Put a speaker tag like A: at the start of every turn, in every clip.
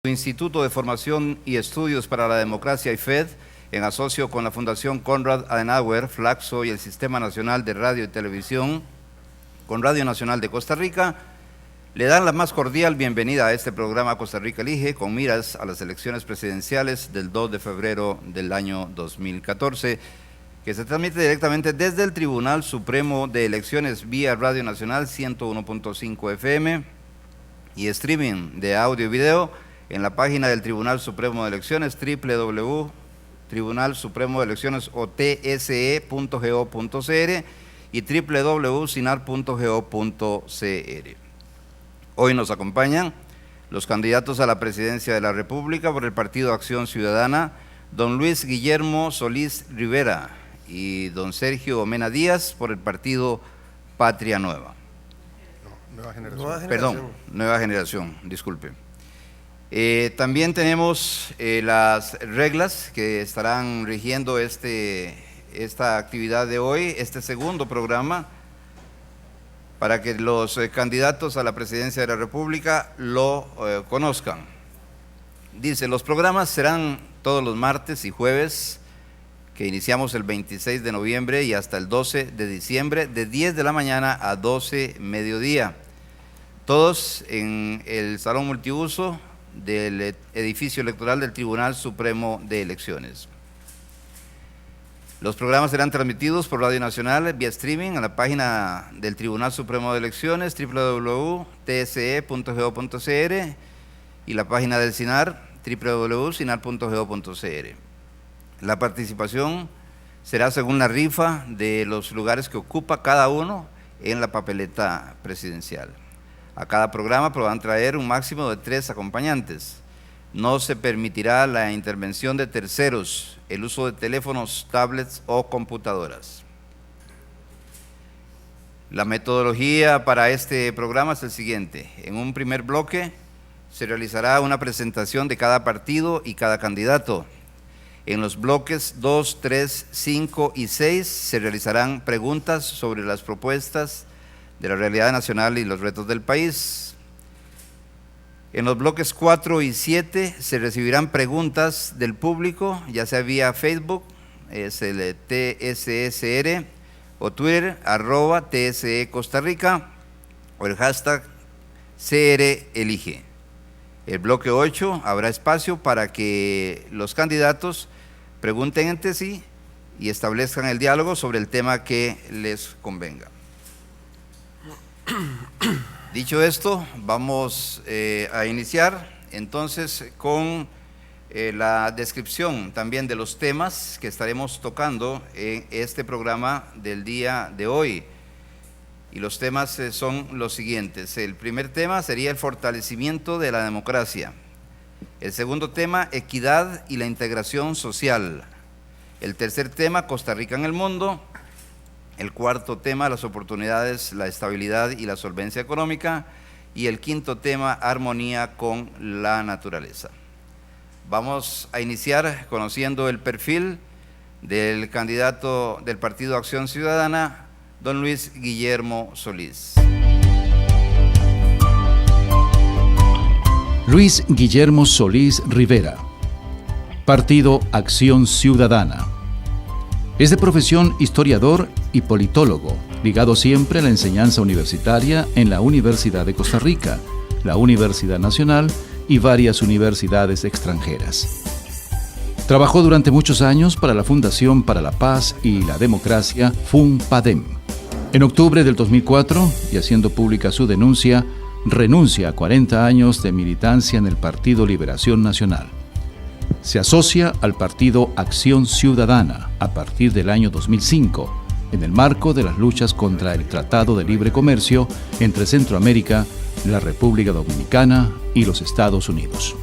A: Instituto de Formación y Estudios para la Democracia IFED, en asocio con la Fundación Konrad Adenauer, Flaxo y el Sistema Nacional de Radio y Televisión, con Radio Nacional de Costa Rica, le dan la más cordial bienvenida a este programa Costa Rica Elige, con miras a las elecciones presidenciales del 2 de febrero del año 2014, que se transmite directamente desde el Tribunal Supremo de Elecciones vía Radio Nacional 101.5 FM y streaming de audio y video en la página del Tribunal Supremo de Elecciones, www.tribunalsupremodeelecciones.tse.go.cr y www.sinar.go.cr. Hoy nos acompañan los candidatos a la presidencia de la República por el Partido Acción Ciudadana, don Luis Guillermo Solís Rivera y don Sergio Mena Díaz por el Partido Patria Nueva.
B: Nueva Generación.
A: Perdón, Nueva Generación, disculpe. También tenemos las reglas que estarán rigiendo esta actividad de hoy, este segundo programa, para que los candidatos a la presidencia de la República lo conozcan. Dice, los programas serán todos los martes y jueves, que iniciamos el 26 de noviembre y hasta el 12 de diciembre, de 10 de la mañana a 12 mediodía. Todos en el Salón Multiuso del edificio electoral del Tribunal Supremo de Elecciones. Los programas serán transmitidos por Radio Nacional vía streaming a la página del Tribunal Supremo de Elecciones, www.tse.go.cr, y la página del SINAR, www.sinar.go.cr. La participación será según la rifa de los lugares que ocupa cada uno en la papeleta presidencial. A cada programa podrán traer un máximo de 3 acompañantes. No se permitirá la intervención de terceros, el uso de teléfonos, tablets o computadoras. La metodología para este programa es el siguiente. En un primer bloque se realizará una presentación de cada partido y cada candidato. En los bloques 2, 3, 5 y 6 se realizarán preguntas sobre las propuestas de la realidad nacional y los retos del país. En los bloques 4 y 7 se recibirán preguntas del público, ya sea vía Facebook, es el TSSR, o Twitter, @TSE Costa Rica, o el hashtag CRElige. El bloque 8 habrá espacio para que los candidatos pregunten entre sí y establezcan el diálogo sobre el tema que les convenga. Dicho esto, vamos a iniciar entonces con la descripción también de los temas que estaremos tocando en este programa del día de hoy. Y los temas son los siguientes. El primer tema sería el fortalecimiento de la democracia. El segundo tema, equidad y la integración social. El tercer tema, Costa Rica en el mundo. El cuarto tema, las oportunidades, la estabilidad y la solvencia económica. Y el quinto tema, armonía con la naturaleza. Vamos a iniciar conociendo el perfil del candidato del Partido Acción Ciudadana, don Luis Guillermo Solís.
C: Luis Guillermo Solís Rivera, Partido Acción Ciudadana. Es de profesión historiador y politólogo, ligado siempre a la enseñanza universitaria en la Universidad de Costa Rica, la Universidad Nacional y varias universidades extranjeras. Trabajó durante muchos años para la Fundación para la Paz y la Democracia, FUNPADEM. En octubre del 2004, y haciendo pública su denuncia, renuncia a 40 años de militancia en el Partido Liberación Nacional. Se asocia al Partido Acción Ciudadana a partir del año 2005, en el marco de las luchas contra el Tratado de Libre Comercio entre Centroamérica, la República Dominicana y los Estados Unidos.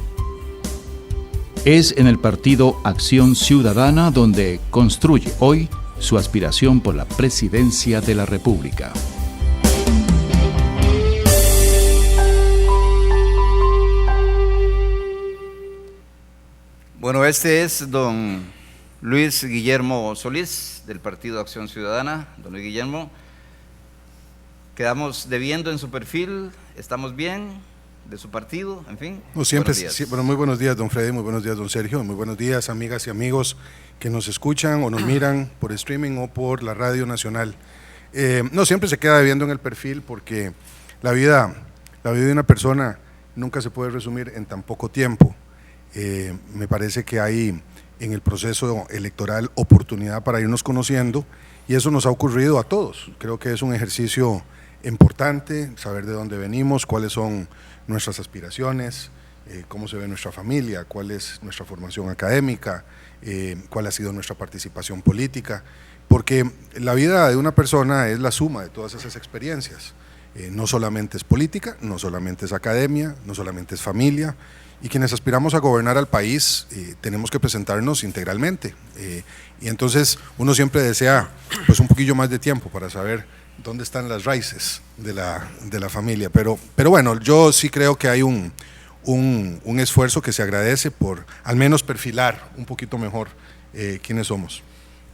C: Es en el Partido Acción Ciudadana donde construye hoy su aspiración por la presidencia de la República.
A: Bueno, este es don Luis Guillermo Solís, del Partido Acción Ciudadana. Don Luis Guillermo, quedamos debiendo en su perfil, ¿estamos bien? de su partido, en fin.
B: No, siempre,
A: Buenos días.
B: sí, bueno, muy buenos días, don Freddy, muy buenos días, don Sergio, muy buenos días, amigas y amigos que nos escuchan o nos miran por streaming o por la Radio Nacional. No, siempre se queda viendo en el perfil porque la vida de una persona nunca se puede resumir en tan poco tiempo. Me parece que hay en el proceso electoral oportunidad para irnos conociendo y eso nos ha ocurrido a todos. Creo que es un ejercicio importante, saber de dónde venimos, cuáles son nuestras aspiraciones, cómo se ve nuestra familia, cuál es nuestra formación académica, cuál ha sido nuestra participación política, porque la vida de una persona es la suma de todas esas experiencias. No solamente es política, no solamente es academia, no solamente es familia, y quienes aspiramos a gobernar al país tenemos que presentarnos integralmente. Y entonces uno siempre desea pues un poquillo más de tiempo para saber dónde están las raíces de la familia. Pero bueno, yo sí creo que hay un esfuerzo que se agradece por al menos perfilar un poquito mejor quiénes somos.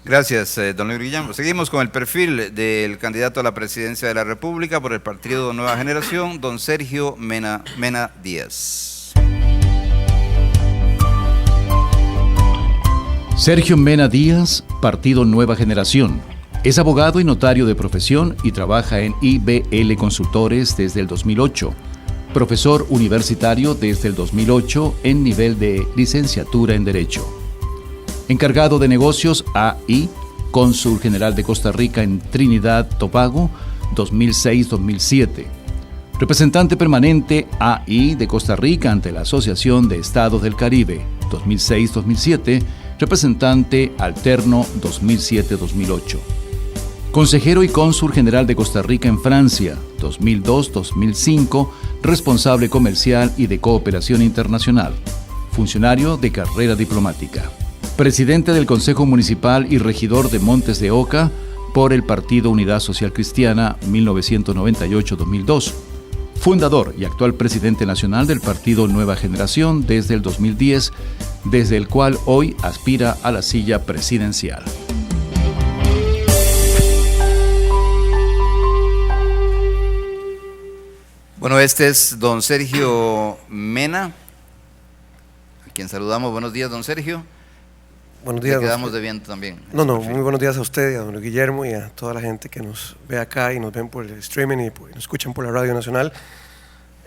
A: Gracias, don Luis Guillermo. Seguimos con el perfil del candidato a la presidencia de la República por el partido Nueva Generación, don Sergio Mena Díaz.
C: Sergio Mena Díaz, Partido Nueva Generación. Es abogado y notario de profesión y trabaja en IBL Consultores desde el 2008. Profesor universitario desde el 2008 en nivel de licenciatura en Derecho. Encargado de negocios AI, Cónsul General de Costa Rica en Trinidad Tobago, 2006-2007. Representante permanente AI de Costa Rica ante la Asociación de Estados del Caribe, 2006-2007. Representante alterno 2007-2008. Consejero y cónsul general de Costa Rica en Francia, 2002-2005, responsable comercial y de cooperación internacional. Funcionario de carrera diplomática. Presidente del Consejo Municipal y regidor de Montes de Oca por el Partido Unidad Social Cristiana 1998-2002. Fundador y actual presidente nacional del Partido Nueva Generación desde el 2010, desde el cual hoy aspira a la silla presidencial.
A: Bueno, este es don Sergio Mena, a quien saludamos. Buenos días, don Sergio.
D: Buenos días.
A: Le quedamos debiendo también.
D: No, muy buenos días a usted, a don Guillermo y a toda la gente que nos ve acá y nos ven por el streaming y nos escuchan por la Radio Nacional.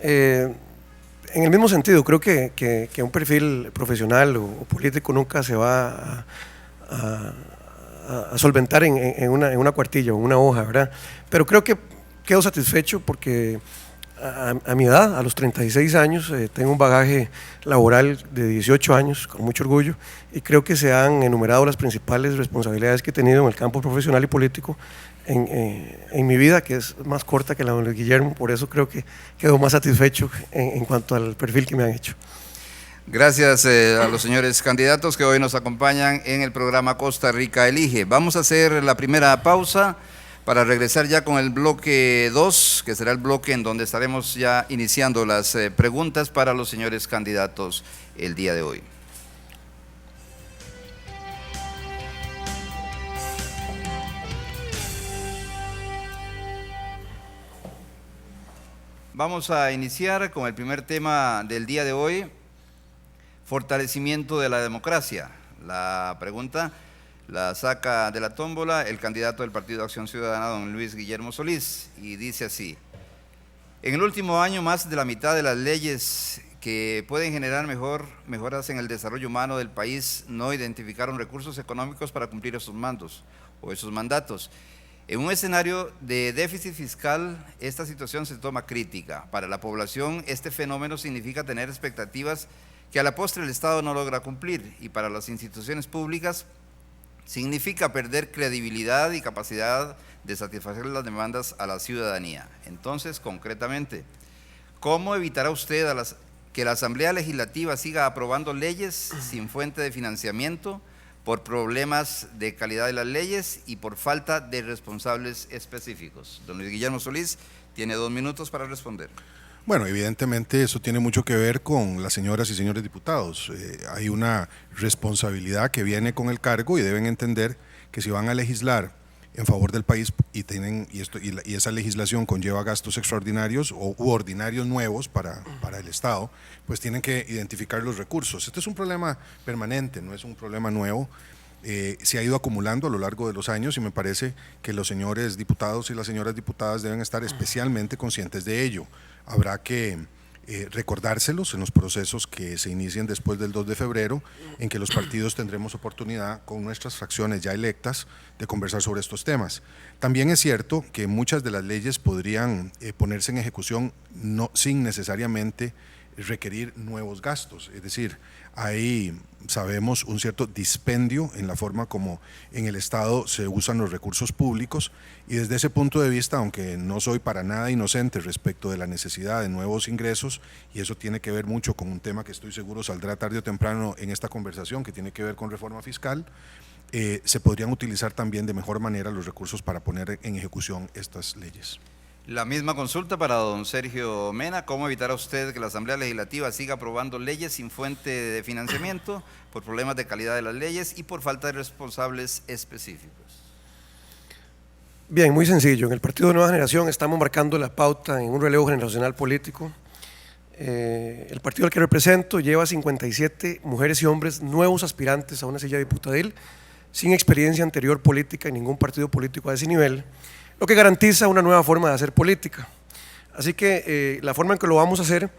D: En el mismo sentido, creo que un perfil profesional o político nunca se va a solventar en una cuartilla o una hoja, ¿verdad? Pero creo que quedo satisfecho porque a mi edad, a los 36 años, tengo un bagaje laboral de 18 años, con mucho orgullo, y creo que se han enumerado las principales responsabilidades que he tenido en el campo profesional y político en mi vida, que es más corta que la de don Guillermo, por eso creo que quedo más satisfecho en cuanto al perfil que me han hecho.
A: Gracias a los señores candidatos que hoy nos acompañan en el programa Costa Rica Elige. Vamos a hacer la primera pausa para regresar ya con el bloque 2, que será el bloque en donde estaremos ya iniciando las preguntas para los señores candidatos el día de hoy. Vamos a iniciar con el primer tema del día de hoy, fortalecimiento de la democracia. La pregunta la saca de la tómbola el candidato del Partido de Acción Ciudadana, don Luis Guillermo Solís, y dice así: en el último año, más de la mitad de las leyes que pueden generar mejoras en el desarrollo humano del país no identificaron recursos económicos para cumplir esos mandatos. En un escenario de déficit fiscal, esta situación se toma crítica. Para la población, este fenómeno significa tener expectativas que a la postre el Estado no logra cumplir, y para las instituciones públicas significa perder credibilidad y capacidad de satisfacer las demandas a la ciudadanía. Entonces, concretamente, ¿cómo evitará usted que la Asamblea Legislativa siga aprobando leyes sin fuente de financiamiento, por problemas de calidad de las leyes y por falta de responsables específicos? Don Luis Guillermo Solís tiene 2 minutos para responder.
B: Bueno, evidentemente eso tiene mucho que ver con las señoras y señores diputados. Hay una responsabilidad que viene con el cargo y deben entender que si van a legislar en favor del país y esa legislación conlleva gastos extraordinarios u ordinarios nuevos para el Estado, pues tienen que identificar los recursos. Este es un problema permanente, no es un problema nuevo. Se ha ido acumulando a lo largo de los años y me parece que los señores diputados y las señoras diputadas deben estar especialmente conscientes de ello. Habrá que recordárselos en los procesos que se inicien después del 2 de febrero, en que los partidos tendremos oportunidad con nuestras fracciones ya electas de conversar sobre estos temas. También es cierto que muchas de las leyes podrían ponerse en ejecución sin necesariamente requerir nuevos gastos, es decir, hay, sabemos, un cierto dispendio en la forma como en el Estado se usan los recursos públicos y desde ese punto de vista, aunque no soy para nada inocente respecto de la necesidad de nuevos ingresos, y eso tiene que ver mucho con un tema que estoy seguro saldrá tarde o temprano en esta conversación, que tiene que ver con reforma fiscal, se podrían utilizar también de mejor manera los recursos para poner en ejecución estas leyes.
A: La misma consulta para don Sergio Mena. ¿Cómo evitará usted que la Asamblea Legislativa siga aprobando leyes sin fuente de financiamiento por problemas de calidad de las leyes y por falta de responsables específicos?
D: Bien, muy sencillo. En el Partido de Nueva Generación estamos marcando la pauta en un relevo generacional político. El partido al que represento lleva 57 mujeres y hombres nuevos aspirantes a una silla diputadil sin experiencia anterior política en ningún partido político a ese nivel, lo que garantiza una nueva forma de hacer política. Así que la forma en que lo vamos a hacer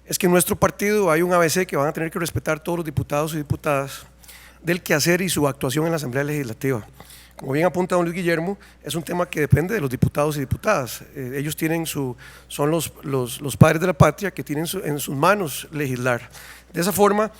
D: es que en nuestro partido hay un ABC que van a tener que respetar todos los diputados y diputadas del quehacer y su actuación en la Asamblea Legislativa. Como bien apunta don Luis Guillermo, es un tema que depende de los diputados y diputadas. Ellos tienen son los padres de la patria que tienen en sus manos legislar. De esa forma,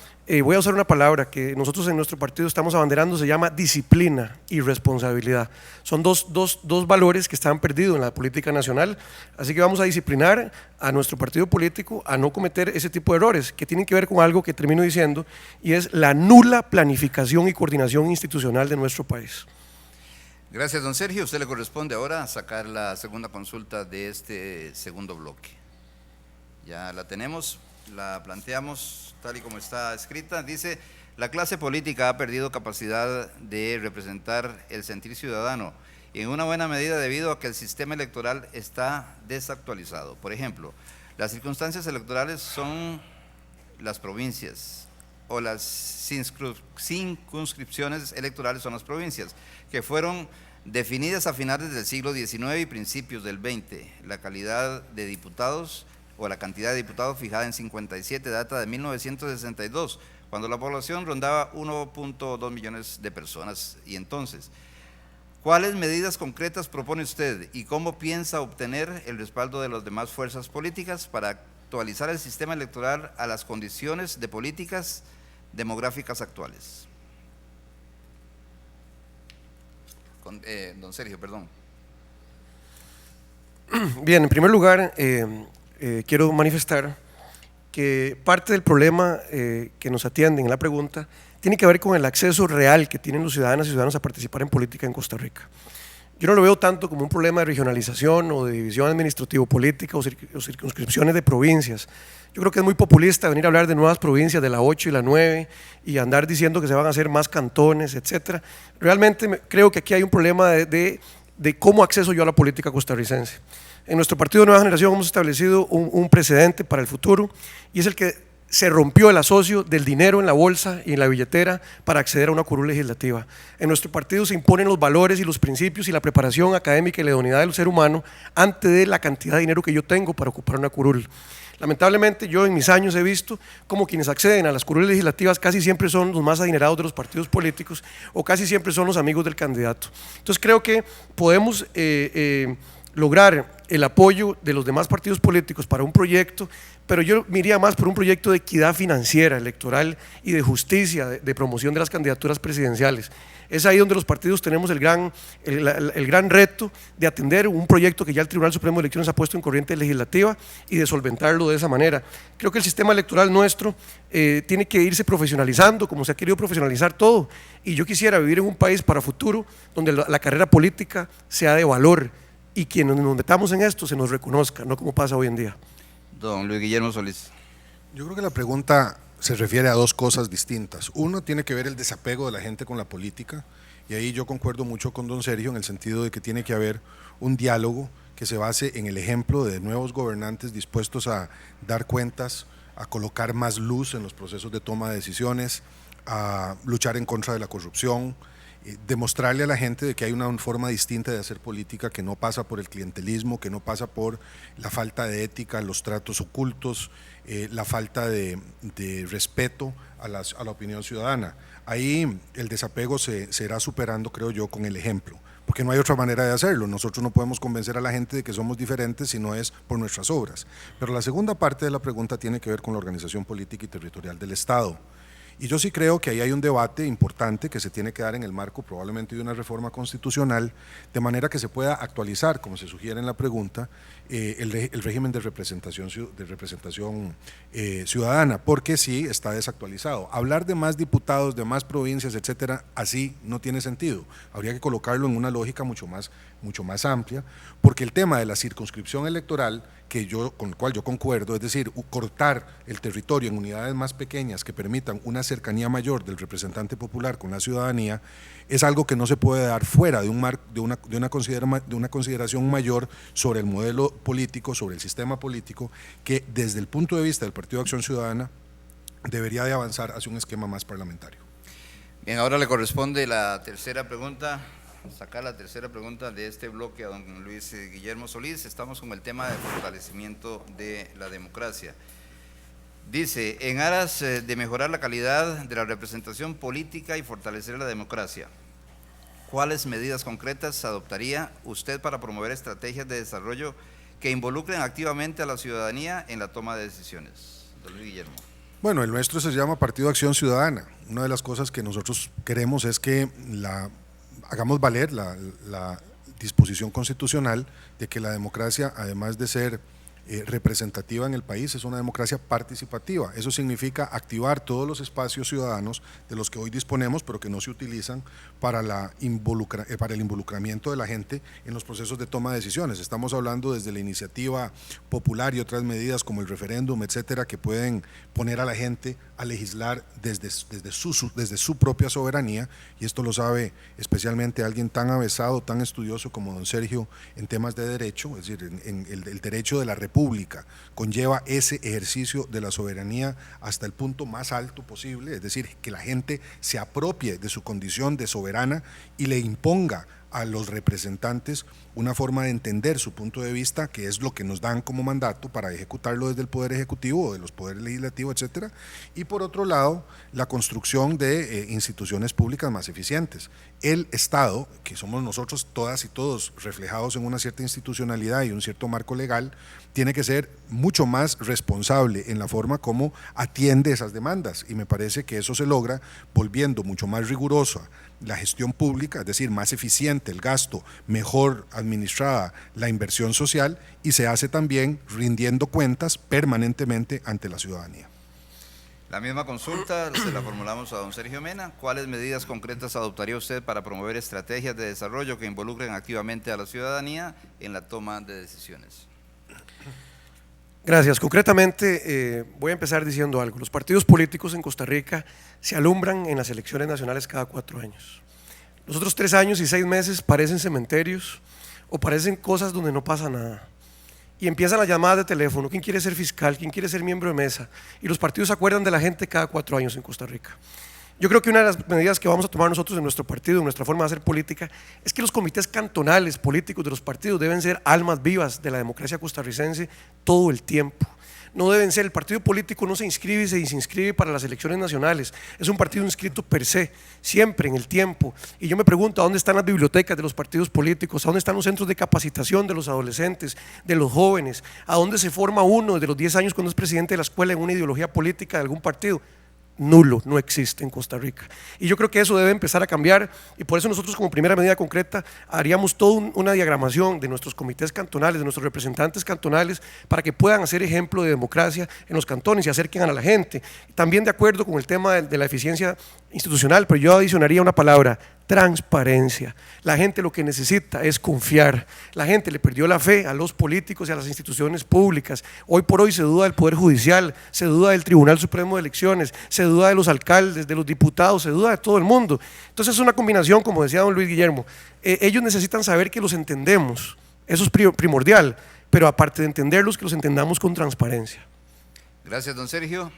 D: voy a usar una palabra que nosotros en nuestro partido estamos abanderando, se llama disciplina y responsabilidad. Son dos valores que están perdidos en la política nacional, así que vamos a disciplinar a nuestro partido político a no cometer ese tipo de errores, que tienen que ver con algo que termino diciendo, y es la nula planificación y coordinación institucional de nuestro país.
A: Gracias, don Sergio. A usted le corresponde ahora sacar la segunda consulta de este segundo bloque. Ya la tenemos, la planteamos tal y como está escrita. Dice: la clase política ha perdido capacidad de representar el sentir ciudadano, y en una buena medida debido a que el sistema electoral está desactualizado. Por ejemplo, las circunstancias electorales son las provincias, o las circunscripciones electorales son las provincias, que fueron definidas a finales del siglo XIX y principios del XX. La calidad de diputados o la cantidad de diputados fijada en 57 data de 1962, cuando la población rondaba 1.2 millones de personas. Y entonces, ¿cuáles medidas concretas propone usted y cómo piensa obtener el respaldo de las demás fuerzas políticas para actualizar el sistema electoral a las condiciones de políticas demográficas actuales? Don Sergio, perdón.
D: Bien, en primer lugar, quiero manifestar que parte del problema que nos atienden en la pregunta tiene que ver con el acceso real que tienen los ciudadanas y ciudadanos a participar en política en Costa Rica. Yo no lo veo tanto como un problema de regionalización o de división administrativo-política o circunscripciones de provincias. Yo creo que es muy populista venir a hablar de nuevas provincias, de la 8 y la 9, y andar diciendo que se van a hacer más cantones, etcétera. Realmente creo que aquí hay un problema de cómo acceso yo a la política costarricense. En nuestro partido de Nueva Generación hemos establecido un precedente para el futuro, y es el que se rompió el asocio del dinero en la bolsa y en la billetera para acceder a una curul legislativa. En nuestro partido se imponen los valores y los principios y la preparación académica y la idoneidad del ser humano antes de la cantidad de dinero que yo tengo para ocupar una curul. Lamentablemente yo en mis años he visto como quienes acceden a las curules legislativas casi siempre son los más adinerados de los partidos políticos o casi siempre son los amigos del candidato. Entonces creo que podemos lograr el apoyo de los demás partidos políticos para un proyecto, pero yo me iría más por un proyecto de equidad financiera, electoral y de justicia, de promoción de las candidaturas presidenciales. Es ahí donde los partidos tenemos el gran reto de atender un proyecto que ya el Tribunal Supremo de Elecciones ha puesto en corriente legislativa y de solventarlo de esa manera. Creo que el sistema electoral nuestro tiene que irse profesionalizando, como se ha querido profesionalizar todo, y yo quisiera vivir en un país para futuro donde la carrera política sea de valor y quienes nos metamos en esto se nos reconozca, no como pasa hoy en día.
A: Don Luis Guillermo Solís.
B: Yo creo que la pregunta se refiere a dos cosas distintas. Uno tiene que ver el desapego de la gente con la política Y ahí yo concuerdo mucho con don Sergio en el sentido de que tiene que haber un diálogo que se base en el ejemplo de nuevos gobernantes dispuestos a dar cuentas, a colocar más luz en los procesos de toma de decisiones, a luchar en contra de la corrupción, demostrarle a la gente de que hay una forma distinta de hacer política que no pasa por el clientelismo, que no pasa por la falta de ética, los tratos ocultos, la falta de respeto a la opinión ciudadana. Ahí el desapego se irá superando, creo yo, con el ejemplo, porque no hay otra manera de hacerlo. Nosotros no podemos convencer a la gente de que somos diferentes si no es por nuestras obras. Pero la segunda parte de la pregunta tiene que ver con la organización política y territorial del Estado. Y yo sí creo que ahí hay un debate importante que se tiene que dar en el marco probablemente de una reforma constitucional, de manera que se pueda actualizar, como se sugiere en la pregunta, el régimen de representación ciudadana, porque sí está desactualizado. Hablar de más diputados, de más provincias, etcétera, así no tiene sentido. Habría que colocarlo en una lógica mucho más amplia, porque el tema de la circunscripción electoral, con el cual yo concuerdo, es decir, cortar el territorio en unidades más pequeñas que permitan una cercanía mayor del representante popular con la ciudadanía, es algo que no se puede dar fuera de una consideración mayor sobre el modelo político, sobre el sistema político, que desde el punto de vista del Partido de Acción Ciudadana debería de avanzar hacia un esquema más parlamentario.
A: Bien, ahora le corresponde la tercera pregunta. Sacar la tercera pregunta de este bloque a don Luis Guillermo Solís. Estamos con el tema de fortalecimiento de la democracia. Dice, en aras de mejorar la calidad de la representación política y fortalecer la democracia, ¿cuáles medidas concretas adoptaría usted para promover estrategias de desarrollo que involucren activamente a la ciudadanía en la toma de decisiones? Don Luis Guillermo.
B: Bueno, el nuestro se llama Partido Acción Ciudadana. Una de las cosas que nosotros queremos es que hagamos valer la disposición constitucional de que la democracia, además de ser representativa en el país, es una democracia participativa. Eso significa activar todos los espacios ciudadanos de los que hoy disponemos, pero que no se utilizan para el involucramiento de la gente en los procesos de toma de decisiones. Estamos hablando desde la iniciativa popular y otras medidas como el referéndum, etcétera, que pueden poner a la gente a legislar desde su propia soberanía, y esto lo sabe especialmente alguien tan avesado, tan estudioso como don Sergio en temas de derecho. Es decir, el derecho de la República conlleva ese ejercicio de la soberanía hasta el punto más alto posible, es decir, que la gente se apropie de su condición de soberana y le imponga a los representantes una forma de entender su punto de vista, que es lo que nos dan como mandato para ejecutarlo desde el Poder Ejecutivo o de los poderes legislativos, etcétera. Y por otro lado, la construcción de instituciones públicas más eficientes. El Estado, que somos nosotros todas y todos reflejados en una cierta institucionalidad y un cierto marco legal, tiene que ser mucho más responsable en la forma como atiende esas demandas, y me parece que eso se logra volviendo mucho más rigurosa la gestión pública, es decir, más eficiente el gasto, mejor administrada la inversión social, y se hace también rindiendo cuentas permanentemente ante la ciudadanía.
A: La misma consulta se la formulamos a don Sergio Mena. ¿Cuáles medidas concretas adoptaría usted para promover estrategias de desarrollo que involucren activamente a la ciudadanía en la toma de decisiones?
D: Gracias. Concretamente, voy a empezar diciendo algo. Los partidos políticos en Costa Rica se alumbran en las elecciones nacionales cada 4 años. Los otros 3 años y 6 meses parecen cementerios o parecen cosas donde no pasa nada. Y empiezan las llamadas de teléfono: ¿quién quiere ser fiscal? ¿Quién quiere ser miembro de mesa? Y los partidos se acuerdan de la gente cada 4 años en Costa Rica. Yo creo que una de las medidas que vamos a tomar nosotros en nuestro partido, en nuestra forma de hacer política, es que los comités cantonales políticos de los partidos deben ser almas vivas de la democracia costarricense todo el tiempo. No deben ser, el partido político no se inscribe y se desinscribe para las elecciones nacionales, es un partido inscrito per se, siempre en el tiempo. Y yo me pregunto, ¿a dónde están las bibliotecas de los partidos políticos? ¿A dónde están los centros de capacitación de los adolescentes, de los jóvenes? ¿A dónde se forma uno desde los 10 años cuando es presidente de la escuela en una ideología política de algún partido? Nulo, no existe en Costa Rica. Y yo creo que eso debe empezar a cambiar, y por eso nosotros, como primera medida concreta, haríamos toda una diagramación de nuestros comités cantonales, de nuestros representantes cantonales, para que puedan hacer ejemplo de democracia en los cantones y acerquen a la gente. También de acuerdo con el tema de la eficiencia institucional, pero yo adicionaría una palabra: transparencia. La gente lo que necesita es confiar. La gente le perdió la fe a los políticos y a las instituciones públicas. Hoy por hoy se duda del Poder Judicial, se duda del Tribunal Supremo de Elecciones, se duda de los alcaldes, de los diputados, se duda de todo el mundo. Entonces es una combinación, como decía don Luis Guillermo. Ellos necesitan saber que los entendemos, eso es primordial, pero aparte de entenderlos, que los entendamos con transparencia.
A: Gracias, don Sergio.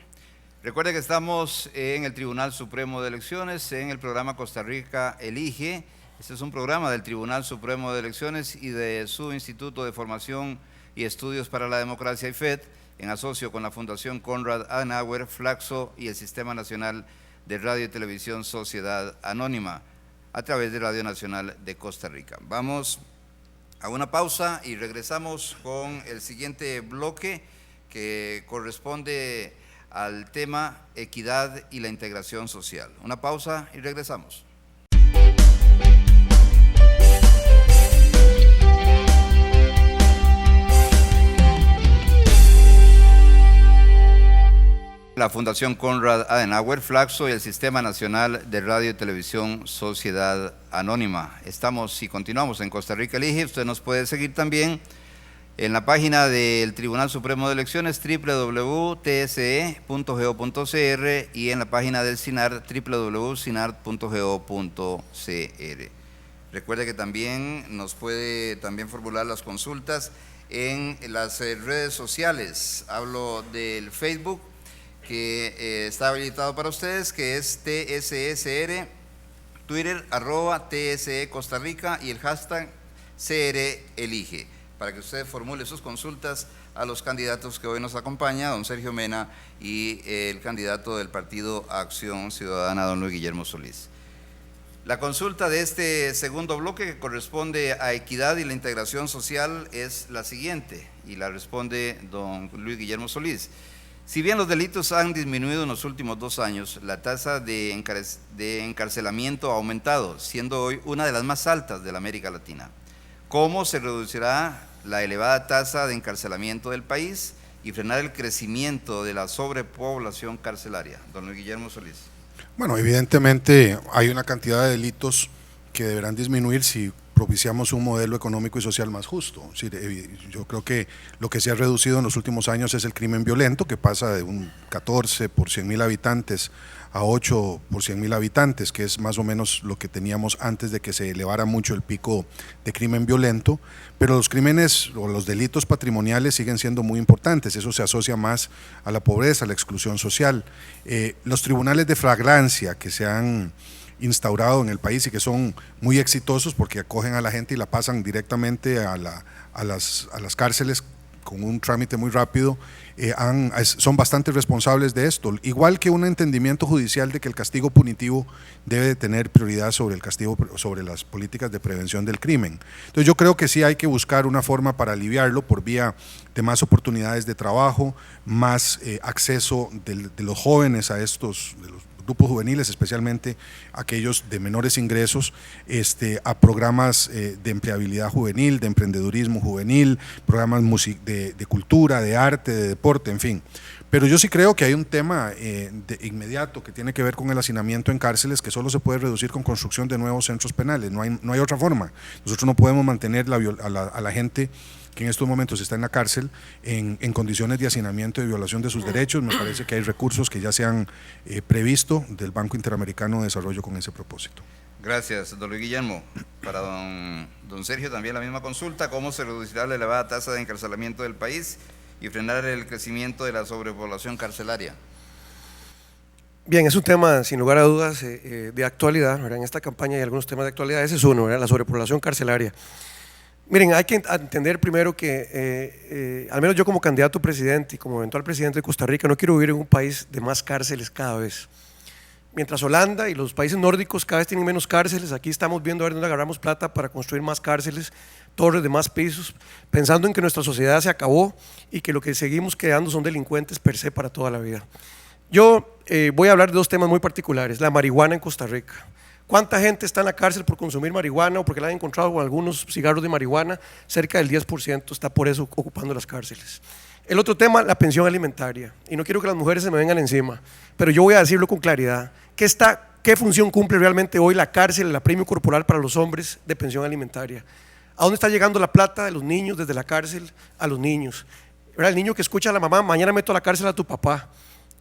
A: Recuerde que estamos en el Tribunal Supremo de Elecciones, en el programa Costa Rica Elige. Este es un programa del Tribunal Supremo de Elecciones y de su Instituto de Formación y Estudios para la Democracia, IFED, en asocio con la Fundación Konrad Adenauer, Flaxo y el Sistema Nacional de Radio y Televisión Sociedad Anónima, a través de Radio Nacional de Costa Rica. Vamos a una pausa y regresamos con el siguiente bloque que corresponde al tema equidad y la integración social. Una pausa y regresamos. La Fundación Konrad Adenauer, Flaxo y el Sistema Nacional de Radio y Televisión Sociedad Anónima. Estamos y continuamos en Costa Rica Elige. Usted nos puede seguir también en la página del Tribunal Supremo de Elecciones, www.tse.go.cr, y en la página del SINAR, www.sinar.go.cr. Recuerde que también nos puede formular las consultas en las redes sociales. Hablo del Facebook, que está habilitado para ustedes, que es TSSR, Twitter, @TSE Costa Rica, y el hashtag CR Elige, para que usted formule sus consultas a los candidatos que hoy nos acompaña, don Sergio Mena, y el candidato del Partido Acción Ciudadana, don Luis Guillermo Solís. La consulta de este segundo bloque, que corresponde a equidad y la integración social, es la siguiente, y la responde don Luis Guillermo Solís. Si bien los delitos han disminuido en los últimos 2 años, la tasa de encarcelamiento ha aumentado, siendo hoy una de las más altas de la América Latina. ¿Cómo se reducirá la elevada tasa de encarcelamiento del país y frenar el crecimiento de la sobrepoblación carcelaria? Don Luis Guillermo Solís.
B: Bueno, evidentemente hay una cantidad de delitos que deberán disminuir si propiciamos un modelo económico y social más justo. Yo creo que lo que se ha reducido en los últimos años es el crimen violento, que pasa de un 14 por 100.000 habitantes a 8 por 100.000 habitantes, que es más o menos lo que teníamos antes de que se elevara mucho el pico de crimen violento, pero los crímenes o los delitos patrimoniales siguen siendo muy importantes. Eso se asocia más a la pobreza, a la exclusión social. Los tribunales de flagrancia que se han instaurado en el país y que son muy exitosos porque acogen a la gente y la pasan directamente a las cárceles con un trámite muy rápido, son bastante responsables de esto, igual que un entendimiento judicial de que el castigo punitivo debe de tener prioridad sobre el castigo, sobre las políticas de prevención del crimen. Entonces yo creo que sí hay que buscar una forma para aliviarlo por vía de más oportunidades de trabajo, más acceso de los jóvenes a estos, de los grupos juveniles, especialmente aquellos de menores ingresos, a programas de empleabilidad juvenil, de emprendedurismo juvenil, programas de cultura, de arte, de deporte, en fin. Pero yo sí creo que hay un tema inmediato que tiene que ver con el hacinamiento en cárceles, que solo se puede reducir con construcción de nuevos centros penales, no hay otra forma. Nosotros no podemos mantener a la gente que en estos momentos está en la cárcel en condiciones de hacinamiento y violación de sus derechos. Me parece que hay recursos que ya se han previsto del Banco Interamericano de Desarrollo con ese propósito.
A: Gracias, don Luis Guillermo. Para don Sergio también la misma consulta: ¿cómo se reducirá la elevada tasa de encarcelamiento del país y frenar el crecimiento de la sobrepoblación carcelaria?
D: Bien, es un tema sin lugar a dudas de actualidad, ¿verdad? En esta campaña hay algunos temas de actualidad. Ese es uno, ¿verdad? La sobrepoblación carcelaria. Miren, hay que entender primero que, al menos yo como candidato a presidente y como eventual presidente de Costa Rica, no quiero vivir en un país de más cárceles cada vez. Mientras Holanda y los países nórdicos cada vez tienen menos cárceles, aquí estamos viendo a ver dónde agarramos plata para construir más cárceles, torres de más pisos, pensando en que nuestra sociedad se acabó y que lo que seguimos quedando son delincuentes per se para toda la vida. Yo voy a hablar de 2 temas muy particulares: la marihuana en Costa Rica. ¿Cuánta gente está en la cárcel por consumir marihuana o porque la han encontrado con algunos cigarros de marihuana? Cerca del 10% está por eso ocupando las cárceles. El otro tema, la pensión alimentaria. Y no quiero que las mujeres se me vengan encima, pero yo voy a decirlo con claridad. ¿Qué función cumple realmente hoy la cárcel, el apremio corporal para los hombres de pensión alimentaria? ¿A dónde está llegando la plata de los niños desde la cárcel a los niños? ¿Verdad? El niño que escucha a la mamá, mañana meto a la cárcel a tu papá.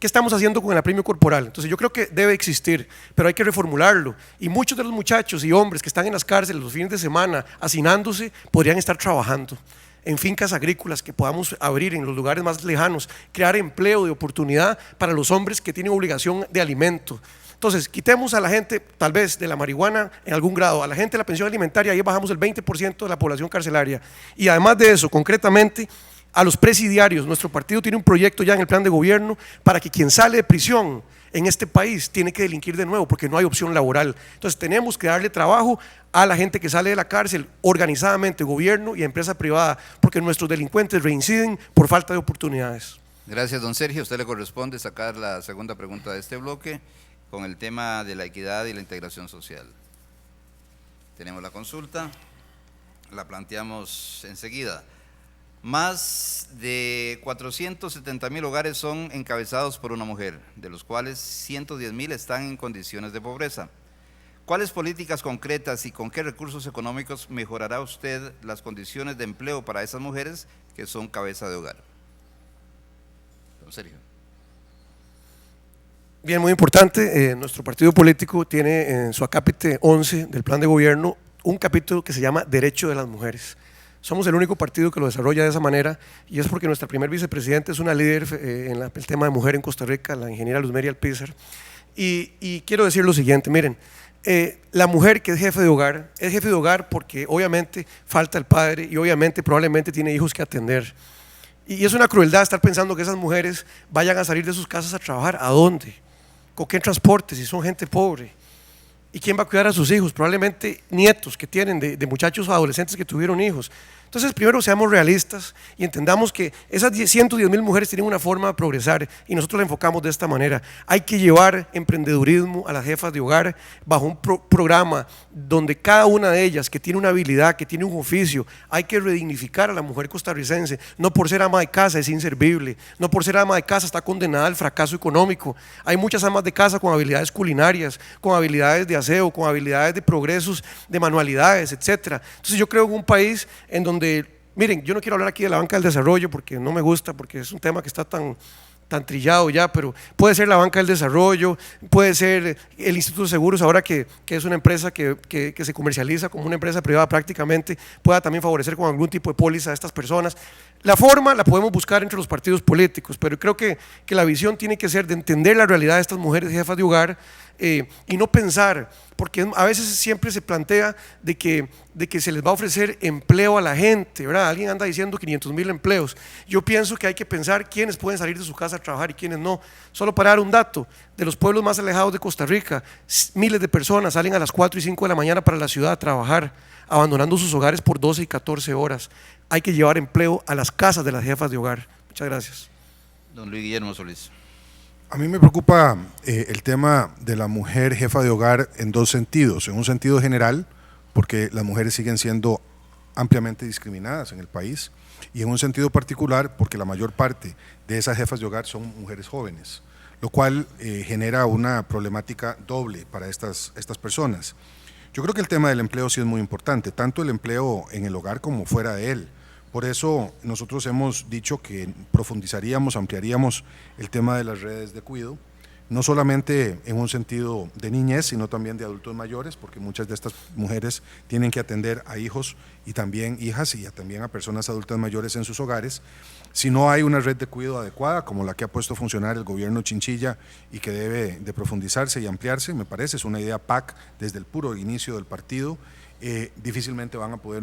D: ¿Qué estamos haciendo con el apremio corporal? Entonces yo creo que debe existir, pero hay que reformularlo. Y muchos de los muchachos y hombres que están en las cárceles los fines de semana hacinándose podrían estar trabajando en fincas agrícolas que podamos abrir en los lugares más lejanos, crear empleo de oportunidad para los hombres que tienen obligación de alimento. Entonces, quitemos a la gente, tal vez, de la marihuana en algún grado, a la gente de la pensión alimentaria, ahí bajamos el 20% de la población carcelaria. Y además de eso, concretamente, a los presidiarios, nuestro partido tiene un proyecto ya en el plan de gobierno para que quien sale de prisión en este país tiene que delinquir de nuevo porque no hay opción laboral. Entonces tenemos que darle trabajo a la gente que sale de la cárcel organizadamente, gobierno y empresa privada, porque nuestros delincuentes reinciden por falta de oportunidades.
A: Gracias, don Sergio. A usted le corresponde sacar la segunda pregunta de este bloque con el tema de la equidad y la integración social. Tenemos la consulta, la planteamos enseguida. Más de 470,000 hogares son encabezados por una mujer, de los cuales 110,000 están en condiciones de pobreza. ¿Cuáles políticas concretas y con qué recursos económicos mejorará usted las condiciones de empleo para esas mujeres que son cabeza de hogar? Don Sergio.
D: Bien, muy importante, nuestro partido político tiene en su acápite 11 del plan de gobierno un capítulo que se llama Derecho de las Mujeres. Somos el único partido que lo desarrolla de esa manera y es porque nuestra primer vicepresidenta es una líder en el tema de mujer en Costa Rica, la ingeniera Luzmeri Alpizar. Y quiero decir lo siguiente, miren, la mujer que es jefe de hogar porque obviamente falta el padre y obviamente probablemente tiene hijos que atender. Y es una crueldad estar pensando que esas mujeres vayan a salir de sus casas a trabajar. ¿A dónde? ¿Con qué transporte si son gente pobre? ¿Y quién va a cuidar a sus hijos? Probablemente nietos que tienen de muchachos o adolescentes que tuvieron hijos. Entonces, primero seamos realistas y entendamos que esas 110,000 mujeres tienen una forma de progresar y nosotros la enfocamos de esta manera. Hay que llevar emprendedurismo a las jefas de hogar bajo un programa donde cada una de ellas que tiene una habilidad, que tiene un oficio, hay que redignificar a la mujer costarricense. No por ser ama de casa es inservible, no por ser ama de casa está condenada al fracaso económico. Hay muchas amas de casa con habilidades culinarias, con habilidades de aseo, con habilidades de progresos, de manualidades, etc. Entonces yo creo en un país en donde, miren, yo no quiero hablar aquí de la banca del desarrollo porque no me gusta, porque es un tema que está tan trillado ya, pero puede ser la banca del desarrollo, puede ser el Instituto de Seguros, ahora que es una empresa que se comercializa como una empresa privada prácticamente, pueda también favorecer con algún tipo de póliza a estas personas. La forma la podemos buscar entre los partidos políticos, pero creo que la visión tiene que ser de entender la realidad de estas mujeres jefas de hogar y no pensar, porque a veces siempre se plantea de que se les va a ofrecer empleo a la gente, ¿verdad? Alguien anda diciendo 500,000 empleos. Yo pienso que hay que pensar quiénes pueden salir de su casa a trabajar y quiénes no. Solo para dar un dato, de los pueblos más alejados de Costa Rica, miles de personas salen a las 4 y 5 de la mañana para la ciudad a trabajar, abandonando sus hogares por 12 y 14 horas. Hay que llevar empleo a las casas de las jefas de hogar. Muchas gracias.
A: Don Luis Guillermo Solís.
B: A mí me preocupa el tema de la mujer jefa de hogar en dos sentidos. En un sentido general, porque las mujeres siguen siendo ampliamente discriminadas en el país, y en un sentido particular, porque la mayor parte de esas jefas de hogar son mujeres jóvenes, lo cual genera una problemática doble para estas personas. Yo creo que el tema del empleo sí es muy importante, tanto el empleo en el hogar como fuera de él. Por eso nosotros hemos dicho que profundizaríamos, ampliaríamos el tema de las redes de cuidado, no solamente en un sentido de niñez, sino también de adultos mayores, porque muchas de estas mujeres tienen que atender a hijos y también hijas y también a personas adultas mayores en sus hogares. Si no hay una red de cuidado adecuada, como la que ha puesto a funcionar el gobierno Chinchilla y que debe de profundizarse y ampliarse, me parece, es una idea PAC desde el puro inicio del partido, difícilmente van a poder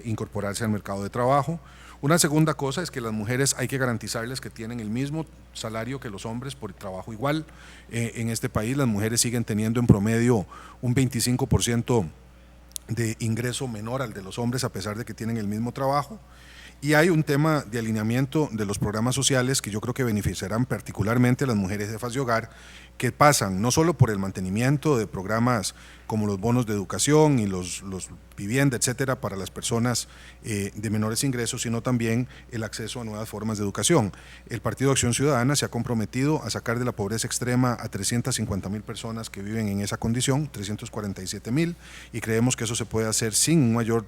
B: incorporarse al mercado de trabajo. Una segunda cosa es que las mujeres hay que garantizarles que tienen el mismo salario que los hombres por trabajo igual. En este país las mujeres siguen teniendo en promedio un 25% de ingreso menor al de los hombres a pesar de que tienen el mismo trabajo. Y hay un tema de alineamiento de los programas sociales que yo creo que beneficiarán particularmente a las mujeres jefas de hogar, que pasan no solo por el mantenimiento de programas como los bonos de educación y los vivienda, etcétera, para las personas de menores ingresos, sino también el acceso a nuevas formas de educación. El Partido Acción Ciudadana se ha comprometido a sacar de la pobreza extrema a 350,000 personas que viven en esa condición, 347,000, y creemos que eso se puede hacer sin un mayor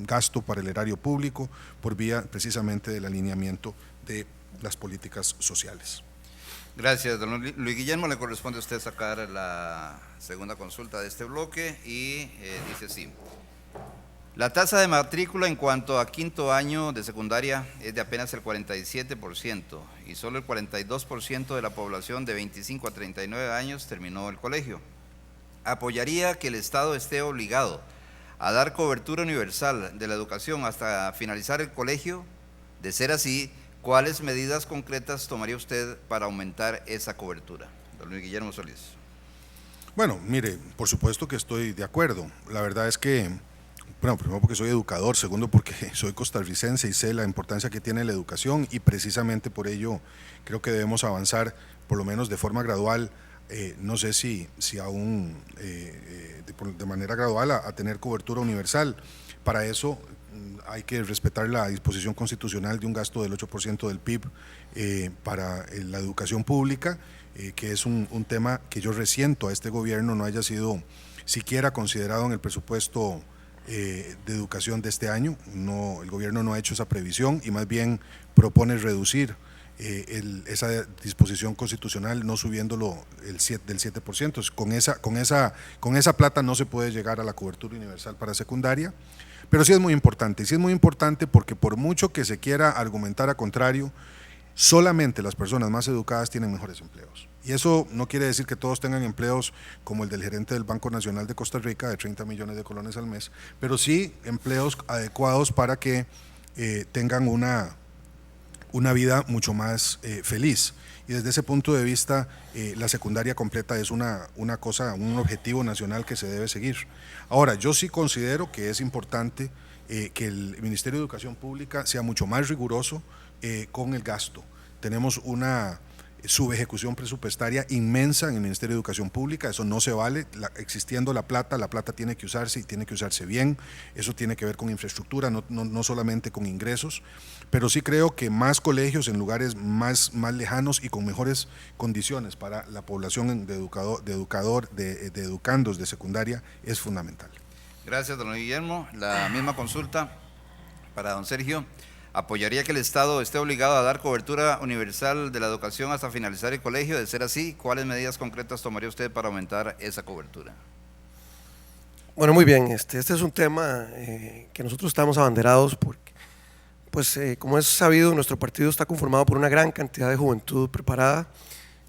B: gasto para el erario público por vía precisamente del alineamiento de las políticas sociales.
A: Gracias, don Luis Guillermo. Le corresponde a usted sacar la segunda consulta de este bloque y dice así: la tasa de matrícula en cuanto a quinto año de secundaria es de apenas el 47% y solo el 42% de la población de 25 a 39 años terminó el colegio. ¿Apoyaría que el Estado esté obligado a dar cobertura universal de la educación hasta finalizar el colegio? De ser así, ¿cuáles medidas concretas tomaría usted para aumentar esa cobertura? Don Luis Guillermo Solís.
B: Bueno, mire, por supuesto que estoy de acuerdo. La verdad es que, bueno, primero porque soy educador, segundo porque soy costarricense y sé la importancia que tiene la educación, y precisamente por ello creo que debemos avanzar, por lo menos de forma gradual, no sé si aún de manera gradual a tener cobertura universal. Para eso hay que respetar la disposición constitucional de un gasto del 8% del PIB para la educación pública, que es un tema que yo resiento a este gobierno no haya sido siquiera considerado en el presupuesto de educación de este año. No, el gobierno no ha hecho esa previsión y más bien propone reducir esa disposición constitucional, no subiéndolo del 7%. Con esa plata no se puede llegar a la cobertura universal para secundaria, pero sí es muy importante, porque por mucho que se quiera argumentar a contrario, solamente las personas más educadas tienen mejores empleos. Y eso no quiere decir que todos tengan empleos como el del gerente del Banco Nacional de Costa Rica, de 30 millones de colones al mes, pero sí empleos adecuados para que tengan una vida mucho más feliz. Y desde ese punto de vista, la secundaria completa es una cosa, un objetivo nacional que se debe seguir. Ahora, yo sí considero que es importante que el Ministerio de Educación Pública sea mucho más riguroso con el gasto. Tenemos una subejecución presupuestaria inmensa en el Ministerio de Educación Pública, eso no se vale. Existiendo la plata tiene que usarse y tiene que usarse bien. Eso tiene que ver con infraestructura, no solamente con ingresos, pero sí creo que más colegios en lugares más lejanos y con mejores condiciones para la población de educandos de secundaria es fundamental.
A: Gracias, don Guillermo. La misma consulta para don Sergio. ¿Apoyaría que el Estado esté obligado a dar cobertura universal de la educación hasta finalizar el colegio? De ser así, ¿cuáles medidas concretas tomaría usted para aumentar esa cobertura?
D: Bueno, muy bien, este es un tema que nosotros estamos abanderados porque, pues como es sabido, nuestro partido está conformado por una gran cantidad de juventud preparada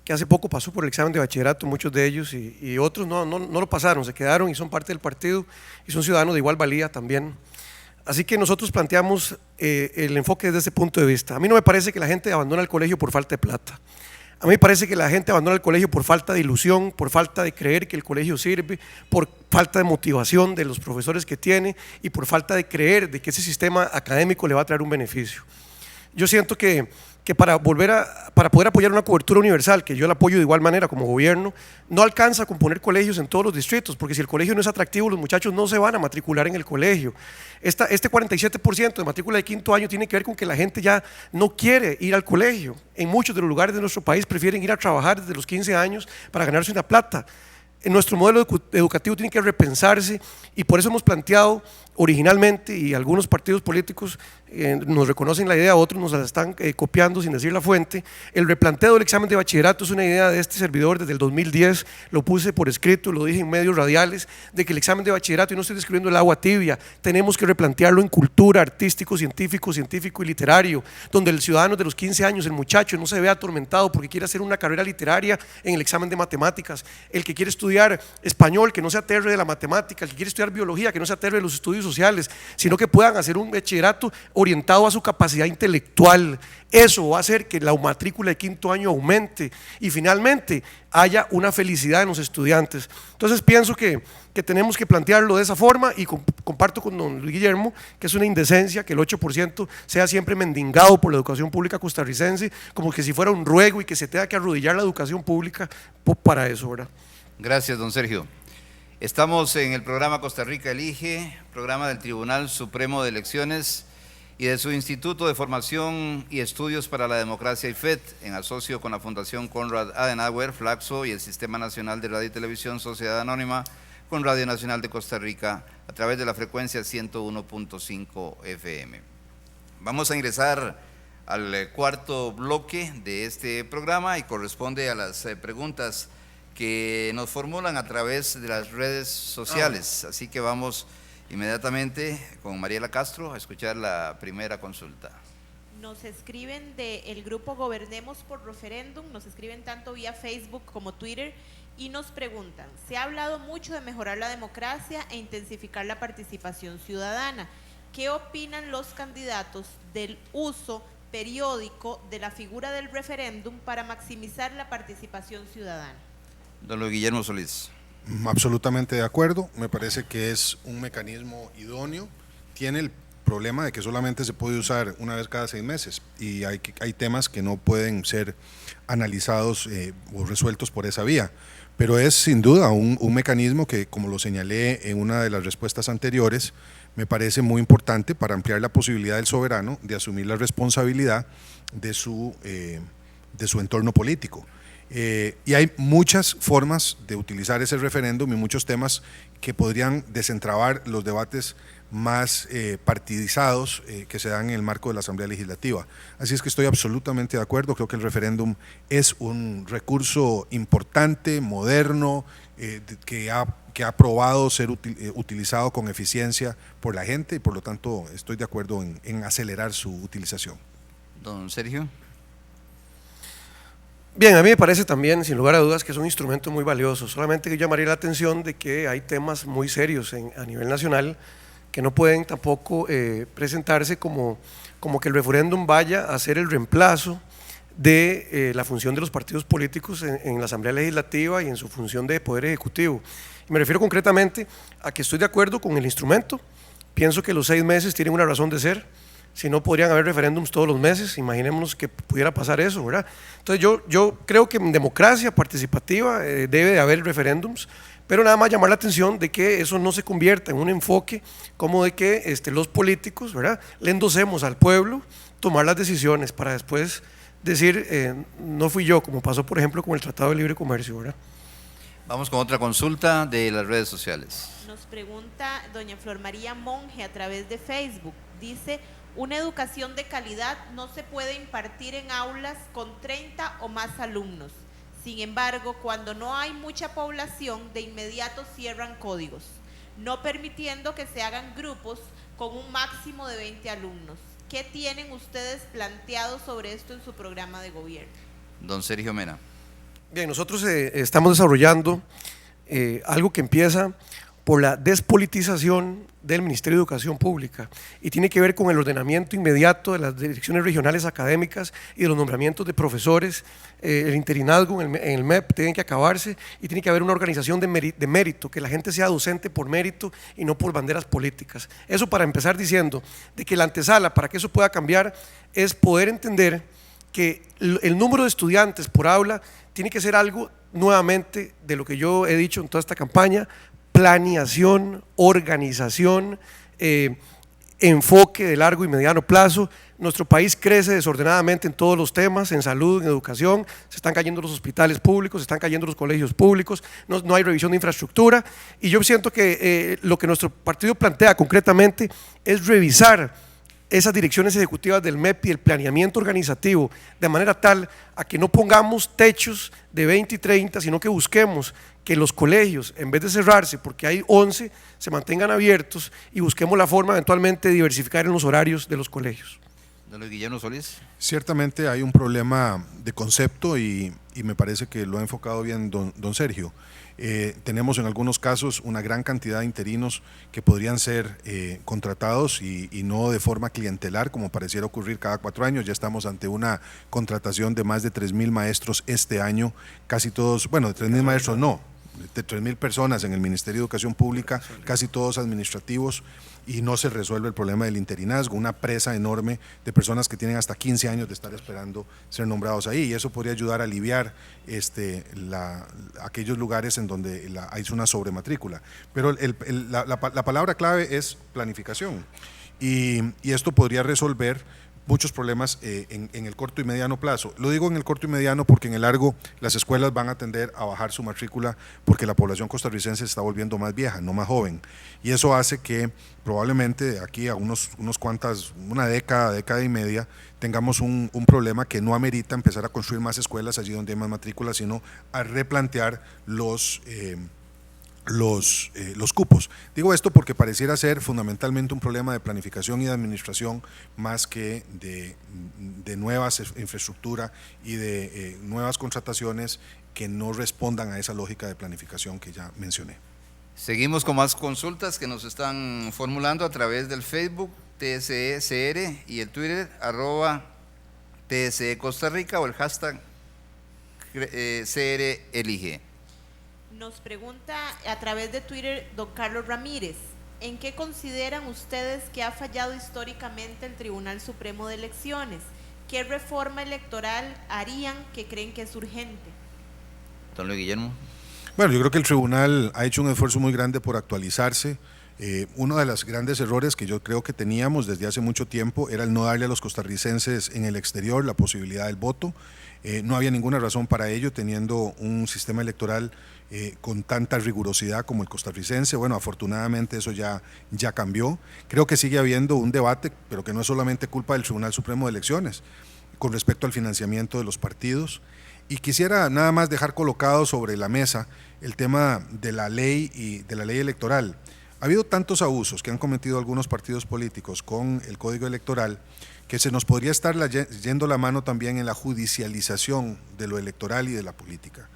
D: que hace poco pasó por el examen de bachillerato, muchos de ellos, y otros no lo pasaron, se quedaron y son parte del partido y son ciudadanos de igual valía también. Así que nosotros planteamos el enfoque desde ese punto de vista. A mí no me parece que la gente abandone el colegio por falta de plata. A mí me parece que la gente abandona el colegio por falta de ilusión, por falta de creer que el colegio sirve, por falta de motivación de los profesores que tiene y por falta de creer de que ese sistema académico le va a traer un beneficio. Yo siento que para poder apoyar una cobertura universal, que yo la apoyo de igual manera como gobierno, no alcanza con poner colegios en todos los distritos, porque si el colegio no es atractivo, los muchachos no se van a matricular en el colegio. Este 47% de matrícula de quinto año tiene que ver con que la gente ya no quiere ir al colegio. En muchos de los lugares de nuestro país prefieren ir a trabajar desde los 15 años para ganarse una plata. En nuestro modelo educativo tiene que repensarse y por eso hemos planteado originalmente, y algunos partidos políticos nos reconocen la idea, otros nos la están copiando sin decir la fuente. El replanteo del examen de bachillerato es una idea de este servidor desde el 2010, lo puse por escrito, lo dije en medios radiales, de que el examen de bachillerato, y no estoy describiendo el agua tibia, tenemos que replantearlo en cultura, artístico, científico y literario, donde el ciudadano de los 15 años, el muchacho, no se vea atormentado porque quiere hacer una carrera literaria en el examen de matemáticas, el que quiere estudiar español, que no se aterre de la matemática, el que quiere estudiar biología, que no se aterre de los estudios sociales, sino que puedan hacer un bachillerato orientado a su capacidad intelectual. Eso va a hacer que la matrícula de quinto año aumente y finalmente haya una felicidad en los estudiantes. Entonces pienso que tenemos que plantearlo de esa forma y comparto con don Luis Guillermo que es una indecencia que el 8% sea siempre mendigado por la educación pública costarricense, como que si fuera un ruego y que se tenga que arrodillar la educación pública para eso, ¿verdad?
A: Gracias, don Sergio. Estamos en el programa Costa Rica Elige, programa del Tribunal Supremo de Elecciones y de su Instituto de Formación y Estudios para la Democracia IFET, en asocio con la Fundación Konrad Adenauer, Flaxo y el Sistema Nacional de Radio y Televisión Sociedad Anónima, con Radio Nacional de Costa Rica, a través de la frecuencia 101.5 FM. Vamos a ingresar al cuarto bloque de este programa y corresponde a las preguntas que nos formulan a través de las redes sociales. Así que vamos inmediatamente con Mariela Castro a escuchar la primera consulta.
E: Nos escriben del grupo Gobernemos por Referéndum, nos escriben tanto vía Facebook como Twitter y nos preguntan: se ha hablado mucho de mejorar la democracia e intensificar la participación ciudadana. ¿Qué opinan los candidatos del uso periódico de la figura del referéndum para maximizar la participación ciudadana?
A: Don Luis Guillermo Solís.
B: Absolutamente de acuerdo, me parece que es un mecanismo idóneo. Tiene el problema de que solamente se puede usar una vez cada 6 meses y hay temas que no pueden ser analizados o resueltos por esa vía, pero es sin duda un mecanismo que, como lo señalé en una de las respuestas anteriores, me parece muy importante para ampliar la posibilidad del soberano de asumir la responsabilidad de su entorno político. Y hay muchas formas de utilizar ese referéndum y muchos temas que podrían desentrabar los debates más partidizados que se dan en el marco de la Asamblea Legislativa. Así es que estoy absolutamente de acuerdo, creo que el referéndum es un recurso importante, moderno, que ha probado ser utilizado con eficiencia por la gente y por lo tanto estoy de acuerdo en acelerar su utilización.
A: Don Sergio.
D: Bien, a mí me parece también, sin lugar a dudas, que es un instrumento muy valioso, solamente que llamaría la atención de que hay temas muy serios a nivel nacional que no pueden tampoco presentarse como que el referéndum vaya a ser el reemplazo de la función de los partidos políticos en la Asamblea Legislativa y en su función de Poder Ejecutivo. Y me refiero concretamente a que estoy de acuerdo con el instrumento, pienso que los 6 meses tienen una razón de ser. Si no, podrían haber referéndums todos los meses, imaginémonos que pudiera pasar eso, ¿verdad? Entonces yo creo que en democracia participativa debe de haber referéndums, pero nada más llamar la atención de que eso no se convierta en un enfoque como de que los políticos, ¿verdad?, le endosemos al pueblo tomar las decisiones para después decir, no fui yo, como pasó por ejemplo con el Tratado de Libre Comercio, ¿verdad?
A: Vamos con otra consulta de las redes sociales.
E: Nos pregunta doña Flor María Monge a través de Facebook, dice: una educación de calidad no se puede impartir en aulas con 30 o más alumnos. Sin embargo, cuando no hay mucha población, de inmediato cierran códigos, no permitiendo que se hagan grupos con un máximo de 20 alumnos. ¿Qué tienen ustedes planteado sobre esto en su programa de gobierno?
A: Don Sergio Mena.
D: Bien, nosotros estamos desarrollando algo que empieza por la despolitización del Ministerio de Educación Pública y tiene que ver con el ordenamiento inmediato de las direcciones regionales académicas y de los nombramientos de profesores. El interinazgo en el MEP tiene que acabarse y tiene que haber una organización de mérito, que la gente sea docente por mérito y no por banderas políticas. Eso para empezar diciendo de que la antesala para que eso pueda cambiar es poder entender que el número de estudiantes por aula tiene que ser algo nuevamente de lo que yo he dicho en toda esta campaña: planeación, organización, enfoque de largo y mediano plazo. Nuestro país crece desordenadamente en todos los temas, en salud, en educación, se están cayendo los hospitales públicos, se están cayendo los colegios públicos, no hay revisión de infraestructura y yo siento que lo que nuestro partido plantea concretamente es revisar esas direcciones ejecutivas del MEP y el planeamiento organizativo de manera tal a que no pongamos techos de 20 y 30, sino que busquemos que los colegios, en vez de cerrarse porque hay 11, se mantengan abiertos y busquemos la forma eventualmente de diversificar en los horarios de los colegios.
A: Don Luis Guillermo Solís.
B: Ciertamente hay un problema de concepto y me parece que lo ha enfocado bien don Sergio. Tenemos en algunos casos una gran cantidad de interinos que podrían ser contratados y no de forma clientelar como pareciera ocurrir cada 4 años. Ya estamos ante una contratación de más de 3,000 maestros este año, casi todos, bueno, de 3,000 maestros no, de 3,000 personas en el Ministerio de Educación Pública, casi todos administrativos, y no se resuelve el problema del interinazgo, una presa enorme de personas que tienen hasta 15 años de estar esperando ser nombrados ahí, y eso podría ayudar a aliviar aquellos lugares en donde hay una sobrematrícula. Pero la palabra clave es planificación, y esto podría resolver muchos problemas en el corto y mediano plazo. Lo digo en el corto y mediano porque en el largo las escuelas van a tender a bajar su matrícula porque la población costarricense se está volviendo más vieja, no más joven. Y eso hace que probablemente de aquí a una década y media, tengamos un problema que no amerita empezar a construir más escuelas allí donde hay más matrículas, sino a replantear los cupos. Digo esto porque pareciera ser fundamentalmente un problema de planificación y de administración más que de nuevas infraestructura y de nuevas contrataciones que no respondan a esa lógica de planificación que ya mencioné.
A: Seguimos con más consultas que nos están formulando a través del Facebook TSE-CR y el Twitter @TSE Costa Rica o el hashtag CR Elige.
E: Nos pregunta a través de Twitter don Carlos Ramírez, ¿en qué consideran ustedes que ha fallado históricamente el Tribunal Supremo de Elecciones? ¿Qué reforma electoral harían que creen que es urgente?
A: Don Luis Guillermo.
B: Bueno, yo creo que el tribunal ha hecho un esfuerzo muy grande por actualizarse. Uno de los grandes errores que yo creo que teníamos desde hace mucho tiempo era el no darle a los costarricenses en el exterior la posibilidad del voto. No había ninguna razón para ello teniendo un sistema electoral con tanta rigurosidad como el costarricense. Bueno, afortunadamente eso ya cambió. Creo que sigue habiendo un debate, pero que no es solamente culpa del Tribunal Supremo de Elecciones, con respecto al financiamiento de los partidos. Y quisiera nada más dejar colocado sobre la mesa el tema de la ley y de la ley electoral. Ha habido tantos abusos que han cometido algunos partidos políticos con el Código Electoral que se nos podría estar yendo la mano también en la judicialización de lo electoral y de la política.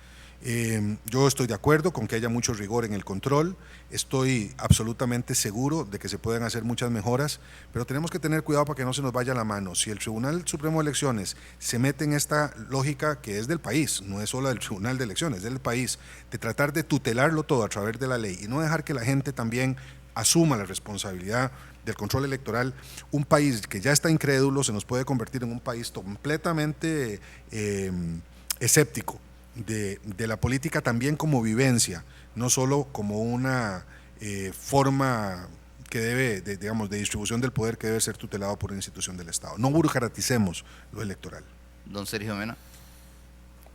B: Yo estoy de acuerdo con que haya mucho rigor en el control, estoy absolutamente seguro de que se pueden hacer muchas mejoras, pero tenemos que tener cuidado para que no se nos vaya la mano. Si el Tribunal Supremo de Elecciones se mete en esta lógica que es del país, no es solo del Tribunal de Elecciones, es del país, de tratar de tutelarlo todo a través de la ley y no dejar que la gente también asuma la responsabilidad del control electoral, un país que ya está incrédulo se nos puede convertir en un país completamente escéptico de la política también como vivencia, no solo como una forma que debe, de distribución del poder que debe ser tutelado por una institución del Estado. No burocraticemos lo electoral.
A: Don Sergio Mena.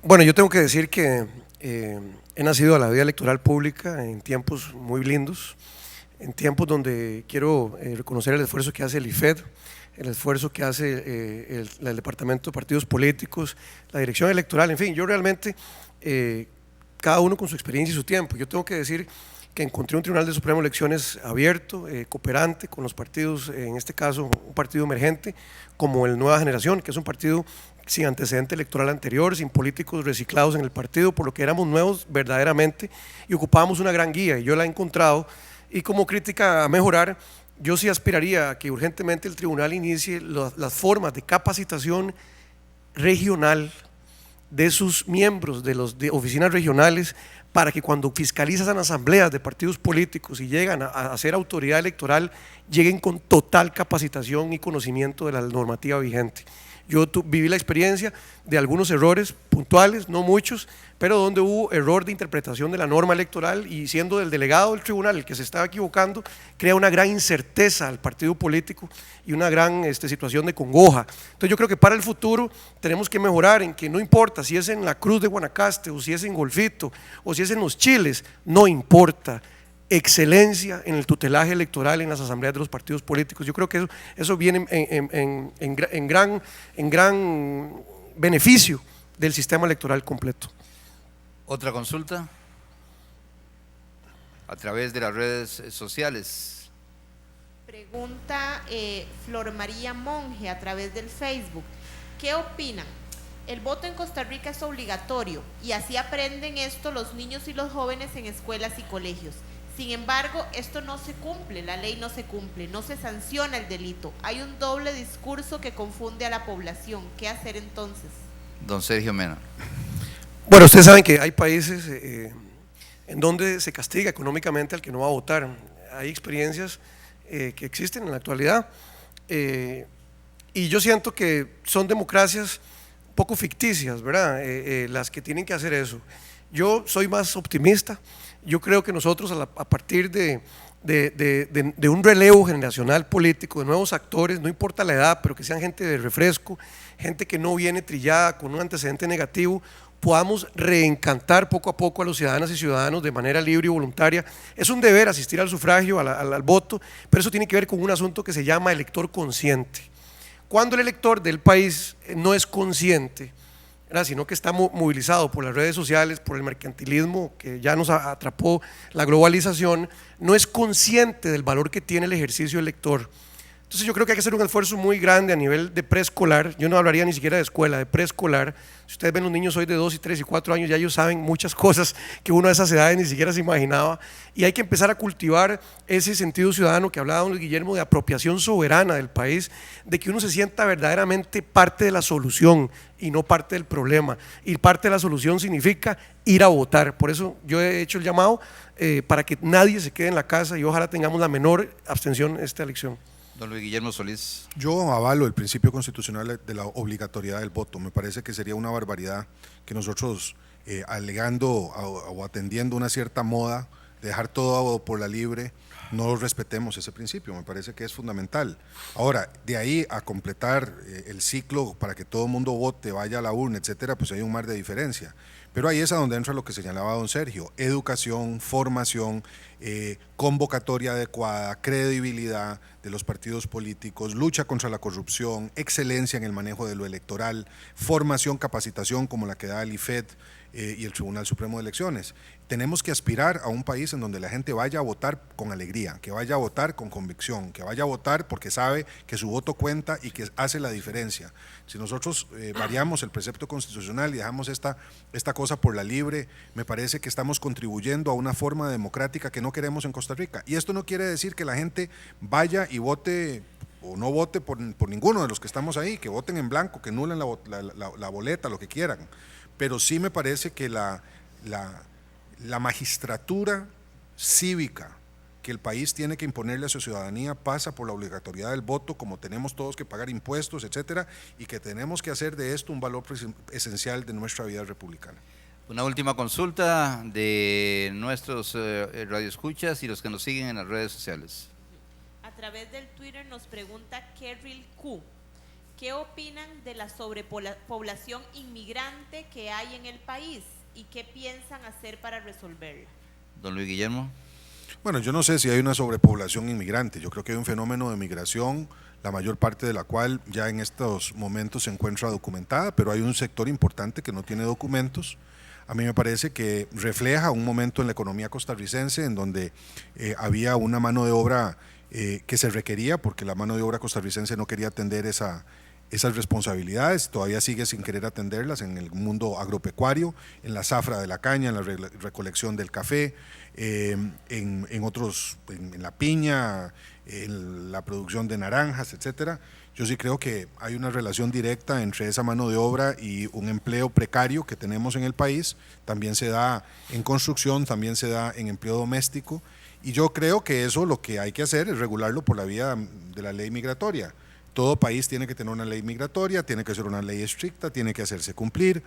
D: Bueno, yo tengo que decir que he nacido a la vida electoral pública en tiempos muy lindos, en tiempos donde quiero reconocer el esfuerzo que hace el IFED, el esfuerzo que hace el Departamento de Partidos Políticos, la Dirección Electoral, en fin, yo realmente, cada uno con su experiencia y su tiempo. Yo tengo que decir que encontré un Tribunal de Supremo de Elecciones abierto, cooperante con los partidos, en este caso un partido emergente como el Nueva Generación, que es un partido sin antecedente electoral anterior, sin políticos reciclados en el partido, por lo que éramos nuevos verdaderamente y ocupábamos una gran guía, y yo la he encontrado. Y como crítica a mejorar, yo sí aspiraría a que urgentemente el tribunal inicie las formas de capacitación regional de sus miembros de oficinas regionales, para que cuando fiscalizan asambleas de partidos políticos y llegan a ser autoridad electoral, lleguen con total capacitación y conocimiento de la normativa vigente. Yo viví la experiencia de algunos errores puntuales, no muchos, pero donde hubo error de interpretación de la norma electoral, y siendo del delegado del tribunal el que se estaba equivocando, crea una gran incerteza al partido político y una gran situación de congoja. Entonces yo creo que para el futuro tenemos que mejorar en que no importa si es en la Cruz de Guanacaste o si es en Golfito o si es en Los Chiles, no importa. Excelencia en el tutelaje electoral en las asambleas de los partidos políticos. Yo creo que eso viene en gran beneficio del sistema electoral completo.
A: Otra consulta a través de las redes sociales.
E: Pregunta Flor María Monge a través del Facebook. ¿Qué opinan? El voto en Costa Rica es obligatorio y así aprenden esto los niños y los jóvenes en escuelas y colegios. Sin embargo, esto no se cumple, la ley no se cumple, no se sanciona el delito. Hay un doble discurso que confunde a la población. ¿Qué hacer entonces?
A: Don Sergio Mena.
D: Bueno, ustedes saben que hay países en donde se castiga económicamente al que no va a votar. Hay experiencias que existen en la actualidad y yo siento que son democracias poco ficticias, ¿verdad? Las que tienen que hacer eso. Yo soy más optimista. Yo creo que nosotros a partir de un relevo generacional político, de nuevos actores, no importa la edad, pero que sean gente de refresco, gente que no viene trillada con un antecedente negativo, podamos reencantar poco a poco a los ciudadanas y ciudadanos de manera libre y voluntaria. Es un deber asistir al sufragio, al voto, pero eso tiene que ver con un asunto que se llama elector consciente. Cuando el elector del país no es consciente, ¿verdad?, sino que está movilizado por las redes sociales, por el mercantilismo que ya nos atrapó, la globalización, no es consciente del valor que tiene el ejercicio elector. Entonces yo creo que hay que hacer un esfuerzo muy grande a nivel de preescolar. Yo no hablaría ni siquiera de escuela, de preescolar. Si ustedes ven los niños hoy de 2 y 3 y 4 años, ya ellos saben muchas cosas que uno a esas edades ni siquiera se imaginaba, y hay que empezar a cultivar ese sentido ciudadano que hablaba don Luis Guillermo, de apropiación soberana del país, de que uno se sienta verdaderamente parte de la solución y no parte del problema, y parte de la solución significa ir a votar. Por eso yo he hecho el llamado para que nadie se quede en la casa y ojalá tengamos la menor abstención en esta elección.
A: Don Luis Guillermo Solís.
B: Yo avalo el principio constitucional de la obligatoriedad del voto. Me parece que sería una barbaridad que nosotros, alegando o atendiendo una cierta moda de dejar todo por la libre, no respetemos ese principio. Me parece que es fundamental. Ahora, de ahí a completar el ciclo para que todo el mundo vote, vaya a la urna, etcétera, pues hay un mar de diferencia. Pero ahí es a donde entra lo que señalaba don Sergio: educación, formación, convocatoria adecuada, credibilidad de los partidos políticos, lucha contra la corrupción, excelencia en el manejo de lo electoral, formación, capacitación como la que da el IFED y el Tribunal Supremo de Elecciones. Tenemos que aspirar a un país en donde la gente vaya a votar con alegría, que vaya a votar con convicción, que vaya a votar porque sabe que su voto cuenta y que hace la diferencia. Si nosotros variamos el precepto constitucional y dejamos esta cosa por la libre, me parece que estamos contribuyendo a una forma democrática que no queremos en Costa Rica. Y esto no quiere decir que la gente vaya y vote o no vote por ninguno de los que estamos ahí, que voten en blanco, que anulen la boleta, lo que quieran. Pero sí me parece que la magistratura cívica que el país tiene que imponerle a su ciudadanía pasa por la obligatoriedad del voto, como tenemos todos que pagar impuestos, etcétera, y que tenemos que hacer de esto un valor esencial de nuestra vida republicana.
A: Una última consulta de nuestros radioescuchas y los que nos siguen en las redes sociales.
E: A través del Twitter nos pregunta Kerril Q. ¿Qué opinan de la sobrepoblación inmigrante que hay en el país y qué piensan hacer para resolverla?
A: Don Luis Guillermo.
B: Bueno, yo no sé si hay una sobrepoblación inmigrante. Yo creo que hay un fenómeno de migración, la mayor parte de la cual ya en estos momentos se encuentra documentada, pero hay un sector importante que no tiene documentos. A mí me parece que refleja un momento en la economía costarricense en donde había una mano de obra que se requería porque la mano de obra costarricense no quería atender esas responsabilidades, todavía sigue sin querer atenderlas en el mundo agropecuario, en la zafra de la caña, en la recolección del café, en la piña, en la producción de naranjas, etcétera. Yo sí creo que hay una relación directa entre esa mano de obra y un empleo precario que tenemos en el país. También se da en construcción, también se da en empleo doméstico, y yo creo que eso lo que hay que hacer es regularlo por la vía de la ley migratoria. Todo país tiene que tener una ley migratoria, tiene que ser una ley estricta, tiene que hacerse cumplir.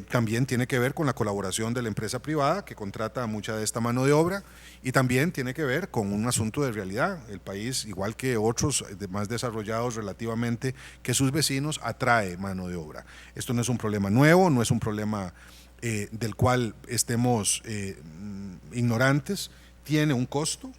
B: También tiene que ver con la colaboración de la empresa privada que contrata mucha de esta mano de obra, y también tiene que ver con un asunto de realidad. El país, igual que otros más desarrollados relativamente que sus vecinos, atrae mano de obra. Esto no es un problema nuevo, no es un problema del cual estemos ignorantes. Tiene un costo,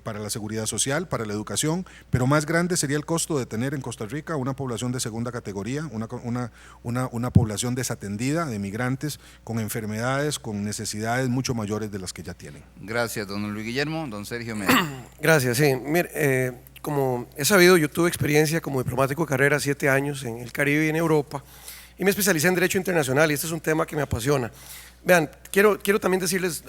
B: para la seguridad social, para la educación, pero más grande sería el costo de tener en Costa Rica una población de segunda categoría, una población desatendida de migrantes con enfermedades, con necesidades mucho mayores de las que ya tienen.
A: Gracias, don Luis Guillermo. Don Sergio Mena.
D: Gracias, sí. Mire, como he sabido, yo tuve experiencia como diplomático de carrera 7 años en el Caribe y en Europa, y me especialicé en Derecho Internacional, y este es un tema que me apasiona. Vean, quiero también decirles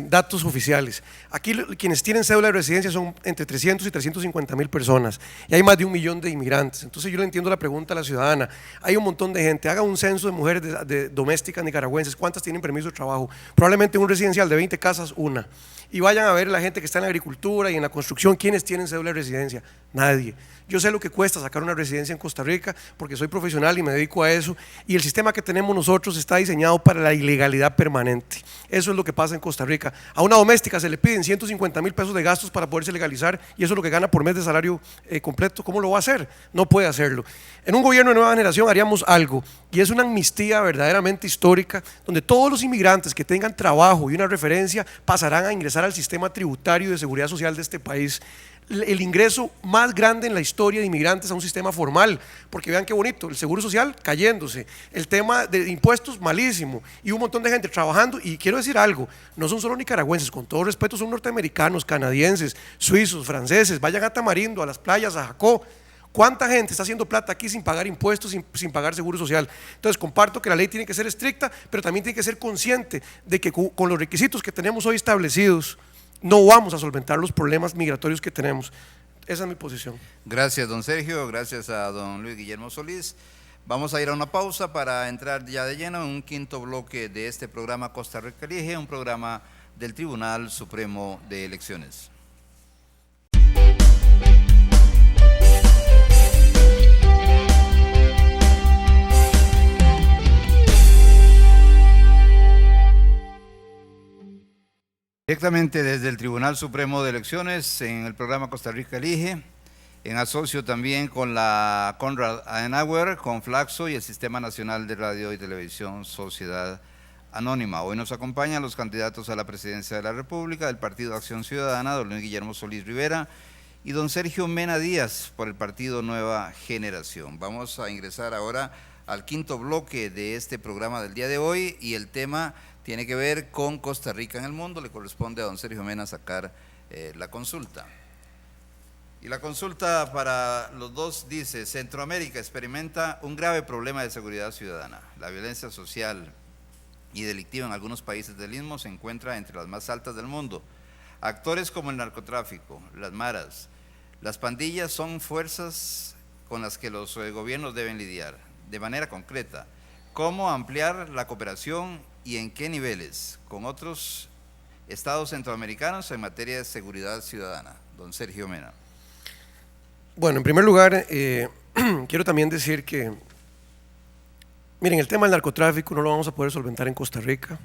D: datos oficiales. Aquí quienes tienen cédula de residencia son entre 300 y 350 mil personas, y hay más de 1 millón de inmigrantes. Entonces yo le entiendo la pregunta a la ciudadana. Hay un montón de gente. Haga un censo de mujeres de domésticas nicaragüenses. ¿Cuántas tienen permiso de trabajo? Probablemente en un residencial de 20 casas, una. Y vayan a ver la gente que está en la agricultura y en la construcción. ¿Quiénes tienen cédula de residencia? Nadie. Yo sé lo que cuesta sacar una residencia en Costa Rica porque soy profesional y me dedico a eso, y el sistema que tenemos nosotros está diseñado para la ilegalidad permanente. Eso es lo que pasa en Costa Rica. A una doméstica se le piden 150 mil pesos de gastos para poderse legalizar, y eso es lo que gana por mes de salario completo. ¿Cómo lo va a hacer? No puede hacerlo. En un gobierno de nueva generación haríamos algo, y es una amnistía verdaderamente histórica, donde todos los inmigrantes que tengan trabajo y una referencia pasarán a ingresar al sistema tributario de seguridad social de este país. El ingreso más grande en la historia de inmigrantes a un sistema formal, porque vean qué bonito, el seguro social cayéndose, el tema de impuestos malísimo, y un montón de gente trabajando. Y quiero decir algo, no son solo nicaragüenses, con todo respeto, son norteamericanos, canadienses, suizos, franceses. Vayan a Tamarindo, a las playas, a Jacó. ¿Cuánta gente está haciendo plata aquí sin pagar impuestos, sin pagar seguro social? Entonces comparto que la ley tiene que ser estricta, pero también tiene que ser consciente de que con los requisitos que tenemos hoy establecidos, no vamos a solventar los problemas migratorios que tenemos. Esa es mi posición.
A: Gracias, don Sergio. Gracias a don Luis Guillermo Solís. Vamos a ir a una pausa para entrar ya de lleno en un quinto bloque de este programa Costa Rica Elige, un programa del Tribunal Supremo de Elecciones. Directamente desde el Tribunal Supremo de Elecciones, en el programa Costa Rica Elige, en asocio también con la Konrad Adenauer, con Flaxo y el Sistema Nacional de Radio y Televisión Sociedad Anónima. Hoy nos acompañan los candidatos a la presidencia de la República del Partido Acción Ciudadana, don Luis Guillermo Solís Rivera y don Sergio Mena Díaz por el Partido Nueva Generación. Vamos a ingresar ahora al quinto bloque de este programa del día de hoy, y el tema tiene que ver con Costa Rica en el mundo. Le corresponde a don Sergio Mena sacar la consulta. Y la consulta para los dos dice: Centroamérica experimenta un grave problema de seguridad ciudadana. La violencia social y delictiva en algunos países del Istmo se encuentra entre las más altas del mundo. Actores como el narcotráfico, las maras, las pandillas son fuerzas con las que los gobiernos deben lidiar. De manera concreta, ¿cómo ampliar la cooperación y en qué niveles con otros estados centroamericanos en materia de seguridad ciudadana? Don Sergio Mena.
D: Bueno, en primer lugar, quiero también decir que, miren, el tema del narcotráfico no lo vamos a poder solventar en Costa Rica,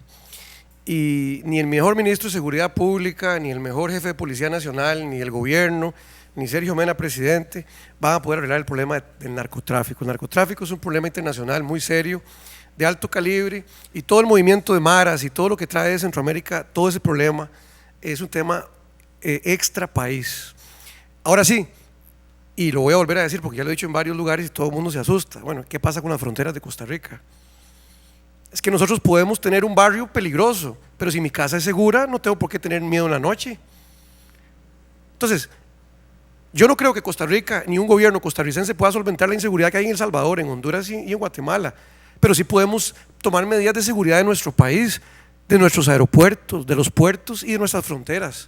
D: y ni el mejor ministro de Seguridad Pública, ni el mejor jefe de Policía Nacional, ni el gobierno, ni Sergio Mena, presidente, van a poder arreglar el problema del narcotráfico. El narcotráfico es un problema internacional muy serio, de alto calibre, y todo el movimiento de maras y todo lo que trae de Centroamérica, todo ese problema es un tema extra país. Ahora sí, y lo voy a volver a decir porque ya lo he dicho en varios lugares y todo el mundo se asusta. Bueno, ¿qué pasa con las fronteras de Costa Rica? Es que nosotros podemos tener un barrio peligroso, pero si mi casa es segura, no tengo por qué tener miedo en la noche. Entonces, yo no creo que Costa Rica, ni un gobierno costarricense pueda solventar la inseguridad que hay en El Salvador, en Honduras y en Guatemala, pero sí podemos tomar medidas de seguridad de nuestro país, de nuestros aeropuertos, de los puertos y de nuestras fronteras.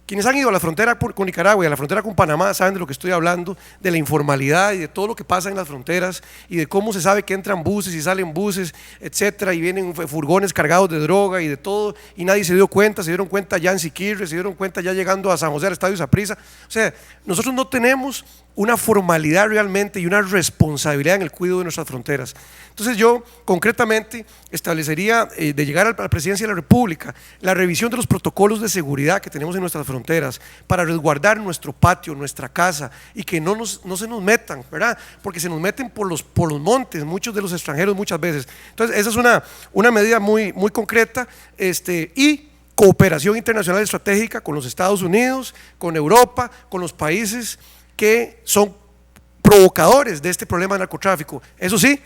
D: Quienes han ido a la frontera con Nicaragua y a la frontera con Panamá saben de lo que estoy hablando, de la informalidad y de todo lo que pasa en las fronteras, y de cómo se sabe que entran buses y salen buses, etcétera, y vienen furgones cargados de droga y de todo, y nadie se dio cuenta. Se dieron cuenta ya en Siquirres, se dieron cuenta ya llegando a San José, al Estadio Saprissa. O sea, nosotros no tenemos una formalidad realmente y una responsabilidad en el cuidado de nuestras fronteras. Entonces yo concretamente establecería, de llegar a la presidencia de la República, la revisión de los protocolos de seguridad que tenemos en nuestras fronteras para resguardar nuestro patio, nuestra casa, y que no se nos metan, ¿verdad? Porque se nos meten por los montes, muchos de los extranjeros muchas veces. Entonces esa es una medida muy concreta, y cooperación internacional estratégica con los Estados Unidos, con Europa, con los países que son provocadores de este problema de narcotráfico. Eso sí,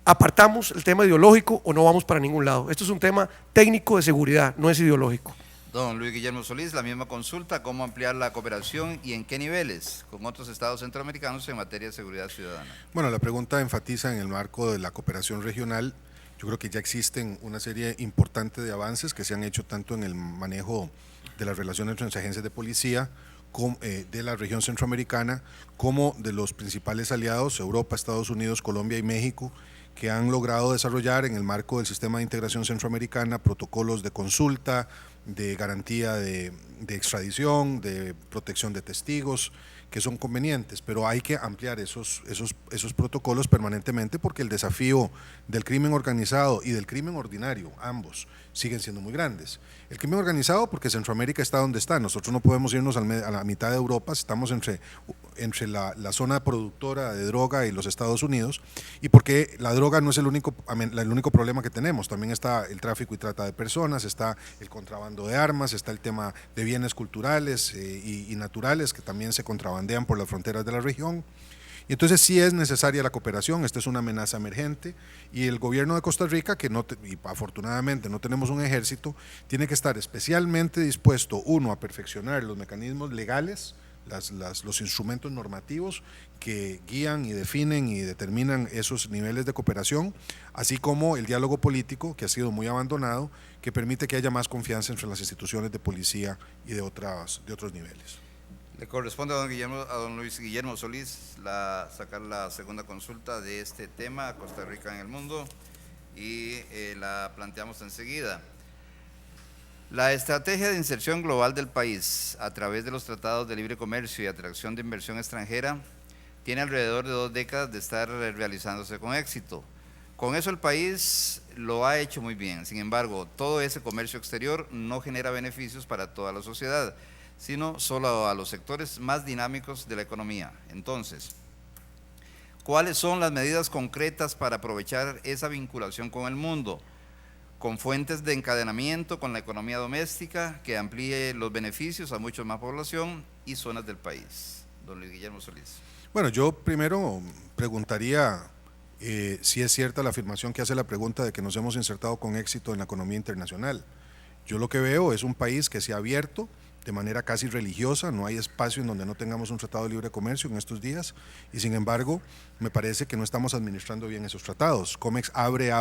D: apartamos el tema ideológico o no vamos para ningún lado. Esto es un tema técnico de seguridad, no es ideológico.
A: Don Luis Guillermo Solís, la misma consulta, ¿cómo ampliar la cooperación y en qué niveles con otros estados centroamericanos en materia de seguridad ciudadana?
B: Bueno, la pregunta enfatiza en el marco de la cooperación regional. Yo creo que ya existen una serie importante de avances que se han hecho tanto en el manejo de las relaciones entre las agencias de policía de la región centroamericana como de los principales aliados, Europa, Estados Unidos, Colombia y México, que han logrado desarrollar en el marco del sistema de integración centroamericana protocolos de consulta, de garantía de extradición, de protección de testigos, que son convenientes, pero hay que ampliar esos protocolos permanentemente porque el desafío del crimen organizado y del crimen ordinario, ambos, siguen siendo muy grandes. El crimen organizado porque Centroamérica está donde está, nosotros no podemos irnos a la mitad de Europa, estamos entre la zona productora de droga y los Estados Unidos, y porque la droga no es el único problema que tenemos, también está el tráfico y trata de personas, está el contrabando de armas, está el tema de bienes culturales y naturales que también se contrabandean por las fronteras de la región. Y entonces sí es necesaria la cooperación, esta es una amenaza emergente y el gobierno de Costa Rica, y afortunadamente no tenemos un ejército, tiene que estar especialmente dispuesto, uno, a perfeccionar los mecanismos legales, los instrumentos normativos que guían y definen y determinan esos niveles de cooperación, así como el diálogo político, que ha sido muy abandonado, que permite que haya más confianza entre las instituciones de policía y de otros niveles.
A: Le corresponde a don Luis Guillermo Solís sacar la segunda consulta de este tema, Costa Rica en el mundo, y la planteamos enseguida. La estrategia de inserción global del país a través de los tratados de libre comercio y atracción de inversión extranjera tiene alrededor de 2 décadas de estar realizándose con éxito. Con eso el país lo ha hecho muy bien. Sin embargo, todo ese comercio exterior no genera beneficios para toda la sociedad, sino solo a los sectores más dinámicos de la economía. Entonces, ¿cuáles son las medidas concretas para aprovechar esa vinculación con el mundo, con fuentes de encadenamiento con la economía doméstica que amplíe los beneficios a mucha más población y zonas del país? Don Luis Guillermo Solís.
B: Bueno, yo primero preguntaría si es cierta la afirmación que hace la pregunta de que nos hemos insertado con éxito en la economía internacional. Yo lo que veo es un país que se ha abierto de manera casi religiosa, no hay espacio en donde no tengamos un tratado de libre comercio en estos días y sin embargo me parece que no estamos administrando bien esos tratados. COMEX abre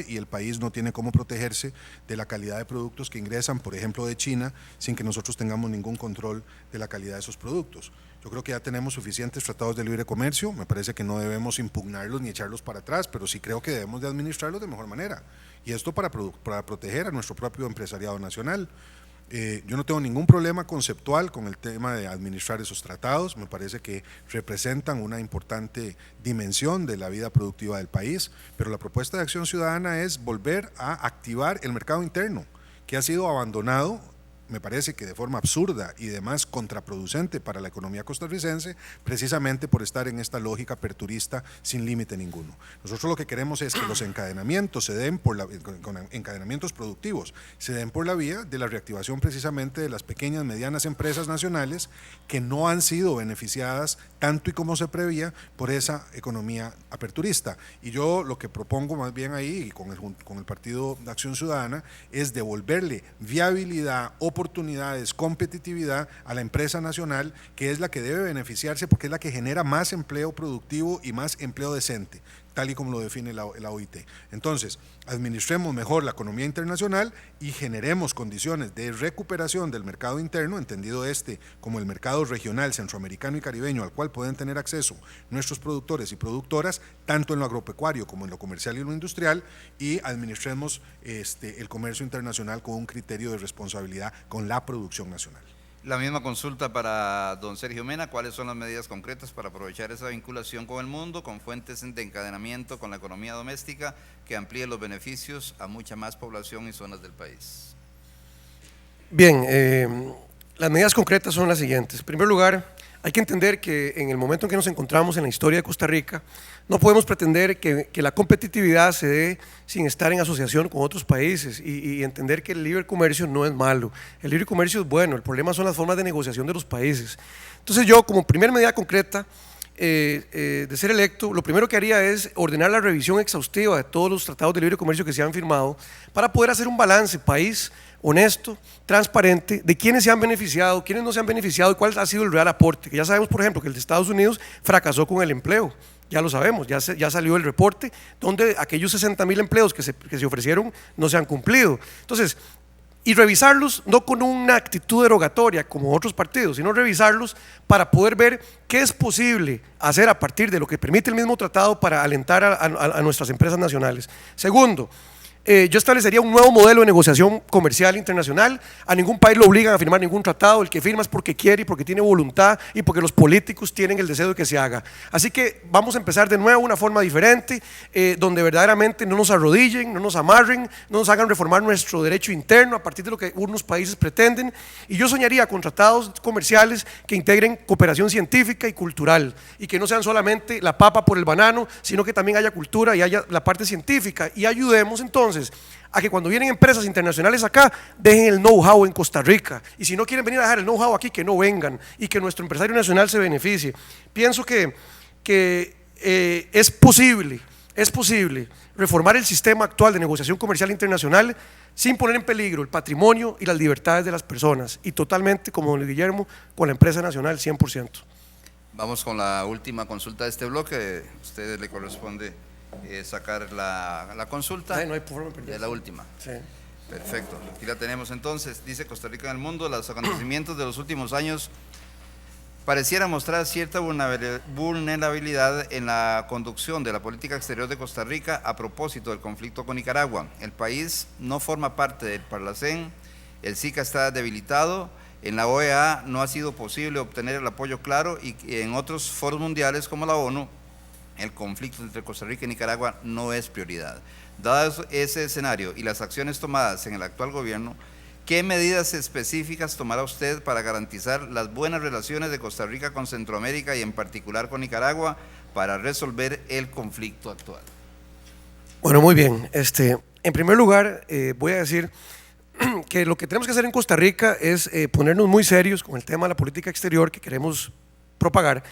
B: y el país no tiene cómo protegerse de la calidad de productos que ingresan, por ejemplo de China, sin que nosotros tengamos ningún control de la calidad de esos productos. Yo creo que ya tenemos suficientes tratados de libre comercio, me parece que no debemos impugnarlos ni echarlos para atrás, pero sí creo que debemos de administrarlos de mejor manera y esto para proteger a nuestro propio empresariado nacional. Yo no tengo ningún problema conceptual con el tema de administrar esos tratados, me parece que representan una importante dimensión de la vida productiva del país, pero la propuesta de Acción Ciudadana es volver a activar el mercado interno, que ha sido abandonado, me parece que de forma absurda y además contraproducente para la economía costarricense, precisamente por estar en esta lógica aperturista sin límite ninguno. Nosotros lo que queremos es que los encadenamientos se den con encadenamientos productivos, se den por la vía de la reactivación precisamente de las pequeñas, medianas empresas nacionales que no han sido beneficiadas tanto y como se prevía por esa economía aperturista. Y yo lo que propongo más bien ahí, y con el Partido de Acción Ciudadana, es devolverle viabilidad, oportunidades, competitividad a la empresa nacional, que es la que debe beneficiarse porque es la que genera más empleo productivo y más empleo decente, tal y como lo define la OIT. Entonces, administremos mejor la economía internacional y generemos condiciones de recuperación del mercado interno, entendido como el mercado regional, centroamericano y caribeño, al cual pueden tener acceso nuestros productores y productoras, tanto en lo agropecuario como en lo comercial y lo industrial, y administremos el comercio internacional con un criterio de responsabilidad con la producción nacional.
A: La misma consulta para don Sergio Mena, ¿cuáles son las medidas concretas para aprovechar esa vinculación con el mundo, con fuentes de encadenamiento con la economía doméstica que amplíe los beneficios a mucha más población y zonas del país?
D: Bien, las medidas concretas son las siguientes. En primer lugar, Hay que entender que en el momento en que nos encontramos en la historia de Costa Rica, no podemos pretender que la competitividad se dé sin estar en asociación con otros países y entender que el libre comercio no es malo. El libre comercio es bueno, el problema son las formas de negociación de los países. Entonces yo, como primera medida concreta de ser electo, lo primero que haría es ordenar la revisión exhaustiva de todos los tratados de libre comercio que se han firmado para poder hacer un balance país honesto, transparente, de quiénes se han beneficiado, quiénes no se han beneficiado y cuál ha sido el real aporte. Que ya sabemos, por ejemplo, que el de Estados Unidos fracasó con el empleo, ya lo sabemos, ya salió el reporte, donde aquellos 60,000 empleos que se ofrecieron no se han cumplido. Entonces, y revisarlos no con una actitud derogatoria como otros partidos, sino revisarlos para poder ver qué es posible hacer a partir de lo que permite el mismo tratado para alentar a nuestras empresas nacionales. Segundo, yo establecería un nuevo modelo de negociación comercial internacional. A ningún país lo obligan a firmar ningún tratado. El que firma es porque quiere y porque tiene voluntad y porque los políticos tienen el deseo de que se haga. Así que vamos a empezar de nuevo una forma diferente, donde verdaderamente no nos arrodillen, no nos amarren, no nos hagan reformar nuestro derecho interno a partir de lo que unos países pretenden. Y yo soñaría con tratados comerciales que integren cooperación científica y cultural y que no sean solamente la papa por el banano, sino que también haya cultura y haya la parte científica, y ayudemos entonces a que cuando vienen empresas internacionales acá, dejen el know-how en Costa Rica, y si no quieren venir a dejar el know-how aquí, que no vengan, y que nuestro empresario nacional se beneficie. Pienso que es posible reformar el sistema actual de negociación comercial internacional sin poner en peligro el patrimonio y las libertades de las personas, y totalmente, como don Guillermo, con la empresa nacional 100%.
A: Vamos con la última consulta de este bloque. A ustedes le corresponde sacar la consulta.
D: Ay, no hay forma de perder.
A: Es la última.
D: Sí.
A: Perfecto, aquí la tenemos entonces. Dice: Costa Rica en el mundo, los acontecimientos de los últimos años parecieran mostrar cierta vulnerabilidad en la conducción de la política exterior de Costa Rica a propósito del conflicto con Nicaragua. El país no forma parte del Parlacén, el SICA está debilitado, en la OEA no ha sido posible obtener el apoyo claro, y en otros foros mundiales como la ONU, el conflicto entre Costa Rica y Nicaragua no es prioridad. Dado ese escenario y las acciones tomadas en el actual gobierno, ¿qué medidas específicas tomará usted para garantizar las buenas relaciones de Costa Rica con Centroamérica y en particular con Nicaragua para resolver el conflicto actual?
D: Bueno, muy bien. En primer lugar, voy a decir que lo que tenemos que hacer en Costa Rica es ponernos muy serios con el tema de la política exterior que queremos propagar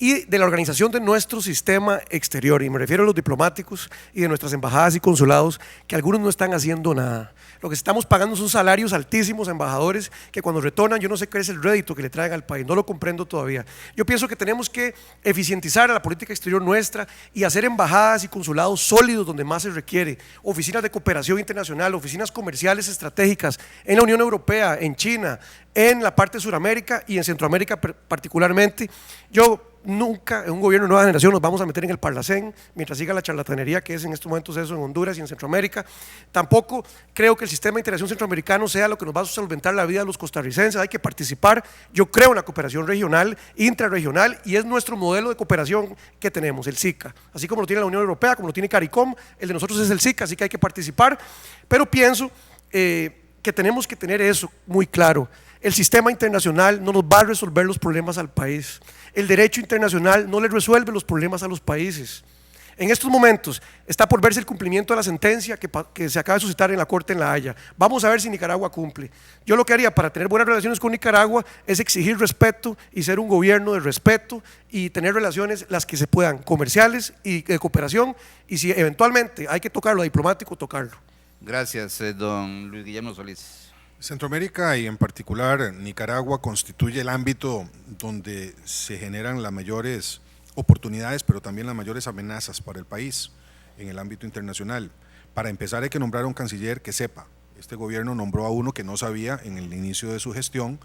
D: y de la organización de nuestro sistema exterior, y me refiero a los diplomáticos y de nuestras embajadas y consulados, que algunos no están haciendo nada. Lo que estamos pagando son salarios altísimos a embajadores que cuando retornan yo no sé qué es el rédito que le traen al país, no lo comprendo todavía. Yo pienso que tenemos que eficientizar a la política exterior nuestra y hacer embajadas y consulados sólidos donde más se requiere, oficinas de cooperación internacional, oficinas comerciales estratégicas en la Unión Europea, en China, en la parte de Sudamérica y en Centroamérica particularmente. Yo nunca en un gobierno de nueva generación nos vamos a meter en el Parlacén mientras siga la charlatanería que es en estos momentos eso en Honduras y en Centroamérica. Tampoco creo que el sistema de integración centroamericano sea lo que nos va a solventar la vida de los costarricenses. Hay que participar. Yo creo en la cooperación regional, intrarregional, y es nuestro modelo de cooperación que tenemos, el SICA. Así como lo tiene la Unión Europea, como lo tiene CARICOM, el de nosotros es el SICA, así que hay que participar. Pero pienso que tenemos que tener eso muy claro. El sistema internacional no nos va a resolver los problemas al país. El derecho internacional no le resuelve los problemas a los países. En estos momentos está por verse el cumplimiento de la sentencia que se acaba de suscitar en la Corte en La Haya. Vamos a ver si Nicaragua cumple. Yo lo que haría para tener buenas relaciones con Nicaragua es exigir respeto y ser un gobierno de respeto y tener relaciones las que se puedan, comerciales y de cooperación, y si eventualmente hay que tocar lo diplomático, tocarlo.
A: Gracias, don Luis Guillermo Solís.
B: Centroamérica y en particular Nicaragua constituye el ámbito donde se generan las mayores oportunidades, pero también las mayores amenazas para el país en el ámbito internacional. Para empezar hay que nombrar a un canciller que sepa. Este gobierno nombró a uno que no sabía en el inicio de su gestión,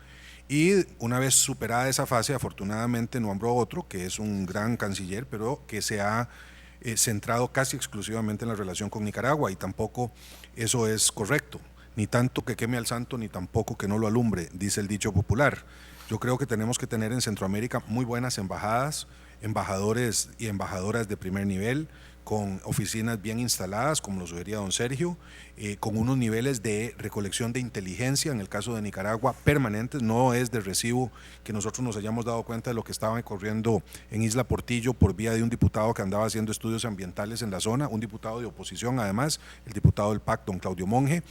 B: y una vez superada esa fase, afortunadamente nombró a otro que es un gran canciller, pero que se ha centrado casi exclusivamente en la relación con Nicaragua, y tampoco eso es correcto. Ni tanto que queme al santo, ni tampoco que no lo alumbre, dice el dicho popular. Yo creo que tenemos que tener en Centroamérica muy buenas embajadas, embajadores y embajadoras de primer nivel, con oficinas bien instaladas, como lo sugería don Sergio, con unos niveles de recolección de inteligencia, en el caso de Nicaragua, permanentes. No es de recibo que nosotros nos hayamos dado cuenta de lo que estaba ocurriendo en Isla Portillo por vía de un diputado que andaba haciendo estudios ambientales en la zona, un diputado de oposición además, el diputado del PAC, don Claudio Monge.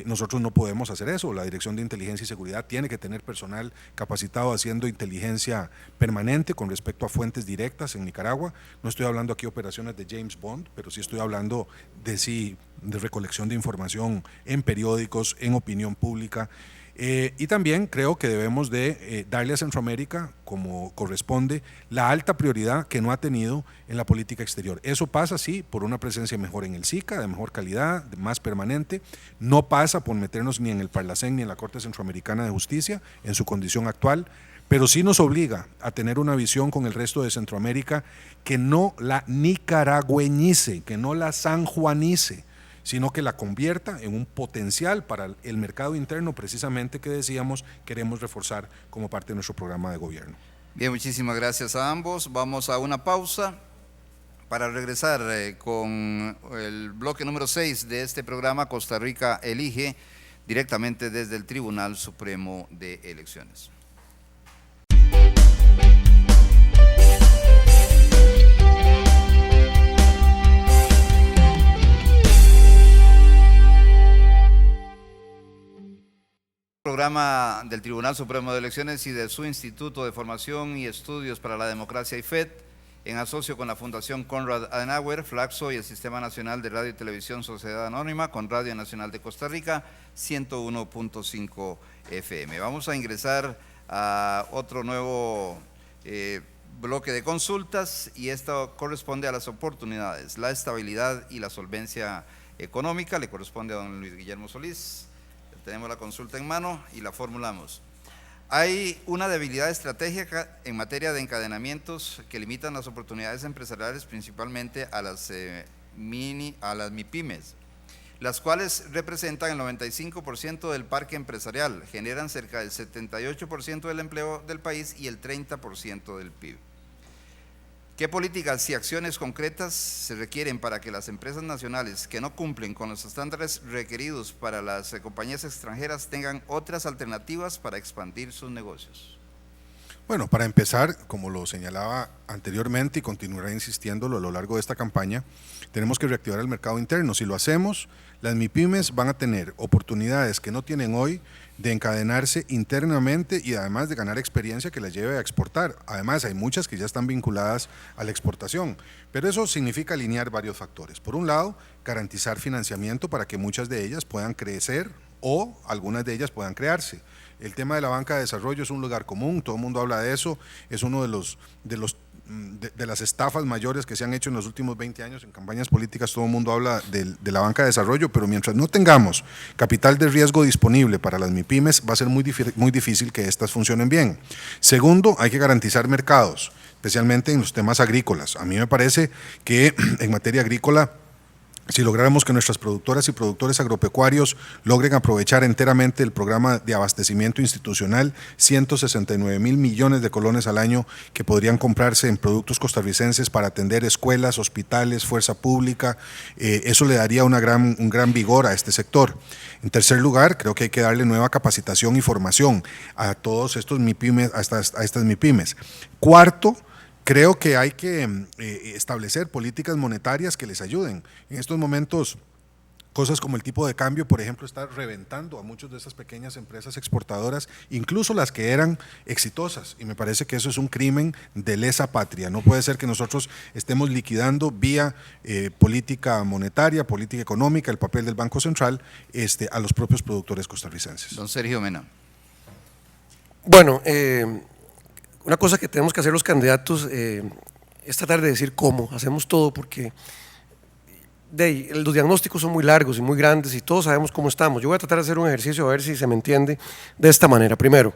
B: Nosotros no podemos hacer eso. La Dirección de Inteligencia y Seguridad tiene que tener personal capacitado haciendo inteligencia permanente con respecto a fuentes directas en Nicaragua. No estoy hablando aquí de operaciones de James Bond, pero sí estoy hablando de recolección de información en periódicos, en opinión pública. Y también creo que debemos de darle a Centroamérica, como corresponde, la alta prioridad que no ha tenido en la política exterior. Eso pasa, sí, por una presencia mejor en el SICA, de mejor calidad, más permanente. No pasa por meternos ni en el Parlacén ni en la Corte Centroamericana de Justicia, en su condición actual, pero sí nos obliga a tener una visión con el resto de Centroamérica que no la nicaragüeñice, que no la sanjuanice, sino que la convierta en un potencial para el mercado interno, precisamente, que decíamos queremos reforzar como parte de nuestro programa de gobierno.
A: Bien, muchísimas gracias a ambos. Vamos a una pausa para regresar con el bloque número 6 de este programa, Costa Rica Elige, directamente desde el Tribunal Supremo de Elecciones. Programa del Tribunal Supremo de Elecciones y de su Instituto de Formación y Estudios para la Democracia IFED, en asocio con la Fundación Konrad Adenauer, Flaxo y el Sistema Nacional de Radio y Televisión Sociedad Anónima, con Radio Nacional de Costa Rica, 101.5 FM. Vamos a ingresar a otro nuevo bloque de consultas, y esto corresponde a las oportunidades, la estabilidad y la solvencia económica. Le corresponde a don Luis Guillermo Solís. Tenemos la consulta en mano y la formulamos. Hay una debilidad estratégica en materia de encadenamientos que limitan las oportunidades empresariales, principalmente a las MIPYMES, las cuales representan el 95% del parque empresarial, generan cerca del 78% del empleo del país y el 30% del PIB. ¿Qué políticas y acciones concretas se requieren para que las empresas nacionales que no cumplen con los estándares requeridos para las compañías extranjeras tengan otras alternativas para expandir sus negocios?
B: Bueno, para empezar, como lo señalaba anteriormente y continuaré insistiéndolo a lo largo de esta campaña, tenemos que reactivar el mercado interno. Si lo hacemos, las MIPYMES van a tener oportunidades que no tienen hoy de encadenarse internamente y además de ganar experiencia que las lleve a exportar. Además, hay muchas que ya están vinculadas a la exportación, pero eso significa alinear varios factores. Por un lado, garantizar financiamiento para que muchas de ellas puedan crecer o algunas de ellas puedan crearse. El tema de la banca de desarrollo es un lugar común, todo el mundo habla de eso, es uno de las estafas mayores que se han hecho en los últimos 20 años en campañas políticas. Todo el mundo habla de la banca de desarrollo, pero mientras no tengamos capital de riesgo disponible para las MIPYMES, va a ser muy difícil que estas funcionen bien. Segundo, hay que garantizar mercados, especialmente en los temas agrícolas. A mí me parece que en materia agrícola, si lográramos que nuestras productoras y productores agropecuarios logren aprovechar enteramente el programa de abastecimiento institucional, 169 mil millones de colones al año que podrían comprarse en productos costarricenses para atender escuelas, hospitales, fuerza pública, eso le daría un gran vigor a este sector. En tercer lugar, creo que hay que darle nueva capacitación y formación a todos estos MIPYMES, a estas MIPYMES. Cuarto, creo que hay que establecer políticas monetarias que les ayuden. En estos momentos, cosas como el tipo de cambio, por ejemplo, está reventando a muchas de esas pequeñas empresas exportadoras, incluso las que eran exitosas, y me parece que eso es un crimen de lesa patria. No puede ser que nosotros estemos liquidando vía política monetaria, política económica, el papel del Banco Central, a los propios productores costarricenses.
A: Don Sergio Mena.
D: Bueno, una cosa que tenemos que hacer los candidatos es tratar de decir cómo hacemos todo, porque los diagnósticos son muy largos y muy grandes y todos sabemos cómo estamos. Yo voy a tratar de hacer un ejercicio a ver si se me entiende de esta manera. Primero,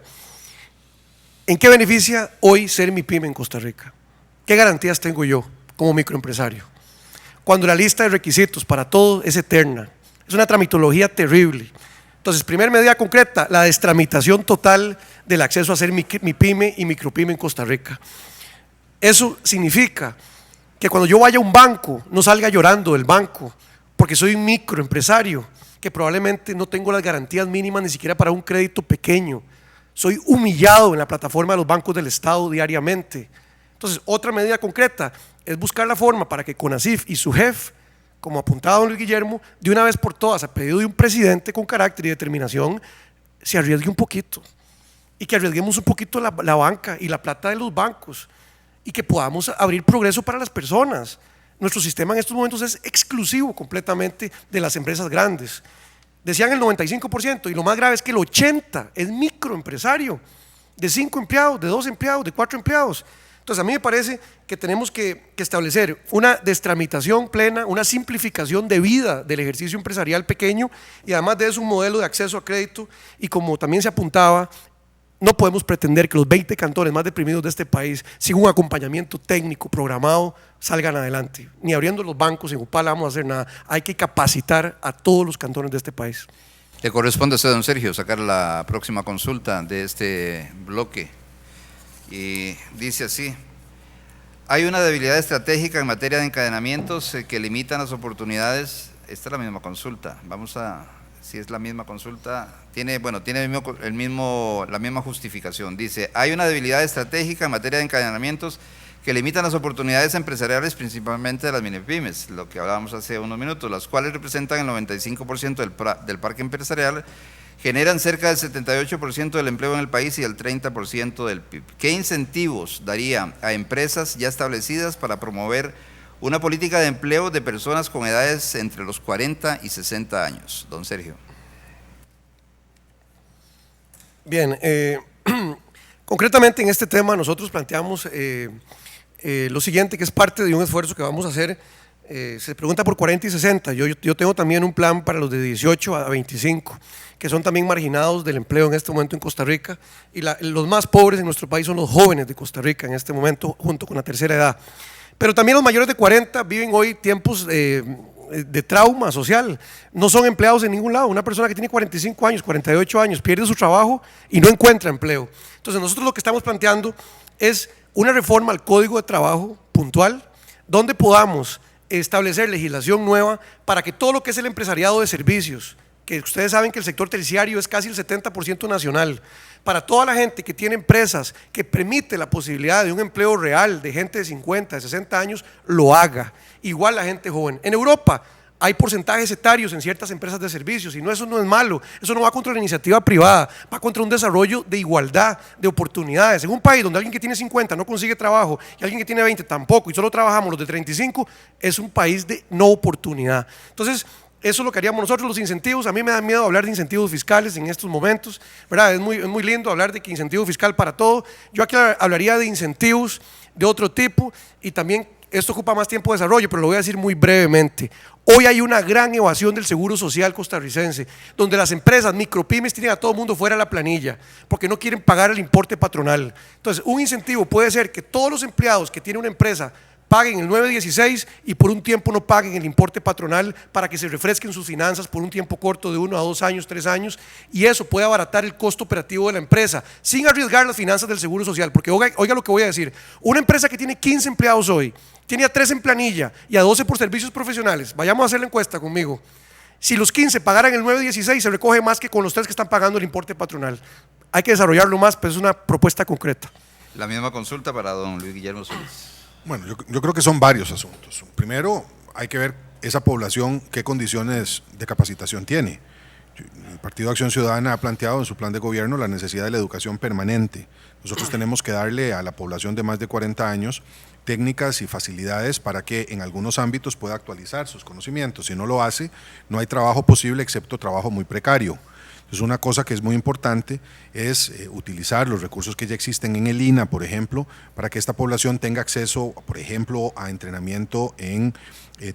D: ¿en qué beneficia hoy ser MIPYME en Costa Rica? ¿Qué garantías tengo yo como microempresario? Cuando la lista de requisitos para todo es eterna, es una tramitología terrible. Entonces, primera medida concreta, la destramitación total del acceso a ser MIPYME y micropyme en Costa Rica. Eso significa Que cuando yo vaya a un banco no salga llorando del banco, porque soy un microempresario, que probablemente no tengo las garantías mínimas ni siquiera para un crédito pequeño. Soy humillado en la plataforma de los bancos del Estado diariamente. Entonces, otra medida concreta es buscar la forma para que CONACYF y su jefe, como apuntado don Luis Guillermo, de una vez por todas, a pedido de un presidente con carácter y determinación, se arriesgue un poquito y que arriesguemos un poquito la banca y la plata de los bancos y que podamos abrir progreso para las personas. Nuestro sistema en estos momentos es exclusivo completamente de las empresas grandes. Decían el 95% y lo más grave es que el 80% es microempresario, de 5 empleados, de 2 empleados, de 4 empleados. Entonces a mí me parece que tenemos que establecer una destramitación plena, una simplificación de vida del ejercicio empresarial pequeño y además de eso un modelo de acceso a crédito y como también se apuntaba, no podemos pretender que los 20 cantones más deprimidos de este país, sin un acompañamiento técnico programado, salgan adelante. Ni abriendo los bancos en Upala vamos a hacer nada. Hay que capacitar a todos los cantones de este país.
A: Le corresponde a usted, don Sergio, sacar la próxima consulta de este bloque. Y dice así: hay una debilidad estratégica en materia de encadenamientos que limitan las oportunidades. Esta es la misma consulta. Vamos a, si es la misma consulta, tiene la misma justificación. Dice: hay una debilidad estratégica en materia de encadenamientos que limitan las oportunidades empresariales, principalmente de las minipymes, lo que hablábamos hace unos minutos, las cuales representan el 95% del parque empresarial, generan cerca del 78% del empleo en el país y el 30% del PIB. ¿Qué incentivos daría a empresas ya establecidas para promover una política de empleo de personas con edades entre los 40 y 60 años? Don Sergio.
D: Bien, concretamente en este tema nosotros planteamos lo siguiente, que es parte de un esfuerzo que vamos a hacer. Se pregunta por 40 y 60, yo tengo también un plan para los de 18 a 25, que son también marginados del empleo en este momento en Costa Rica, y los más pobres en nuestro país son los jóvenes de Costa Rica en este momento, junto con la tercera edad. Pero también los mayores de 40 viven hoy tiempos de trauma social, no son empleados en ningún lado. Una persona que tiene 45 años, 48 años, pierde su trabajo y no encuentra empleo. Entonces nosotros lo que estamos planteando es una reforma al Código de Trabajo puntual, donde podamos establecer legislación nueva para que todo lo que es el empresariado de servicios, que ustedes saben que el sector terciario es casi el 70% nacional, para toda la gente que tiene empresas que permite la posibilidad de un empleo real de gente de 50, de 60 años, lo haga. Igual la gente joven. En Europa hay porcentajes etarios en ciertas empresas de servicios y eso no es malo, eso no va contra la iniciativa privada, va contra un desarrollo de igualdad, de oportunidades. En un país donde alguien que tiene 50 no consigue trabajo y alguien que tiene 20 tampoco y solo trabajamos los de 35, es un país de no oportunidad. Entonces, eso es lo que haríamos nosotros, los incentivos. A mí me da miedo hablar de incentivos fiscales en estos momentos, ¿verdad? Es muy lindo hablar de que incentivo fiscal para todo. Yo aquí hablaría de incentivos de otro tipo y también esto ocupa más tiempo de desarrollo, pero lo voy a decir muy brevemente. Hoy hay una gran evasión del seguro social costarricense, donde las empresas micropymes tienen a todo el mundo fuera de la planilla, porque no quieren pagar el importe patronal. Entonces, un incentivo puede ser que todos los empleados que tienen una empresa paguen el 916 y por un tiempo no paguen el importe patronal para que se refresquen sus finanzas por un tiempo corto de 1 a 2 años, 3 años, y eso puede abaratar el costo operativo de la empresa sin arriesgar las finanzas del seguro social. Porque oiga lo que voy a decir, una empresa que tiene 15 empleados hoy, tiene a 3 en planilla y a 12 por servicios profesionales, vayamos a hacer la encuesta conmigo. Si los 15 pagaran el 916 se recoge más que con los 3 que están pagando el importe patronal. Hay que desarrollarlo más, pero es una propuesta concreta.
A: La misma consulta para don Luis Guillermo Solís.
B: Bueno, yo creo que son varios asuntos. Primero, hay que ver esa población qué condiciones de capacitación tiene. El Partido Acción Ciudadana ha planteado en su plan de gobierno la necesidad de la educación permanente. Nosotros tenemos que darle a la población de más de 40 años técnicas y facilidades para que en algunos ámbitos pueda actualizar sus conocimientos. Si no lo hace, no hay trabajo posible excepto trabajo muy precario. Entonces, una cosa que es muy importante es utilizar los recursos que ya existen en el INA, por ejemplo, para que esta población tenga acceso, por ejemplo, a entrenamiento en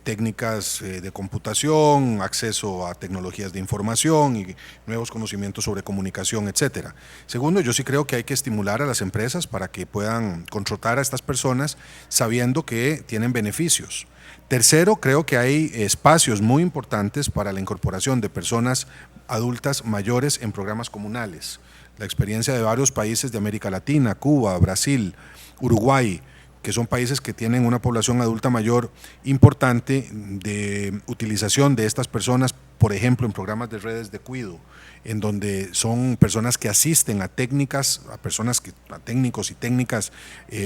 B: técnicas de computación, acceso a tecnologías de información y nuevos conocimientos sobre comunicación, etcétera. Segundo, yo sí creo que hay que estimular a las empresas para que puedan contratar a estas personas sabiendo que tienen beneficios. Tercero, creo que hay espacios muy importantes para la incorporación de personas adultas mayores en programas comunales. La experiencia de varios países de América Latina, Cuba, Brasil, Uruguay, que son países que tienen una población adulta mayor importante, de utilización de estas personas, por ejemplo, en programas de redes de cuidado, en donde son personas que asisten a técnicos y técnicas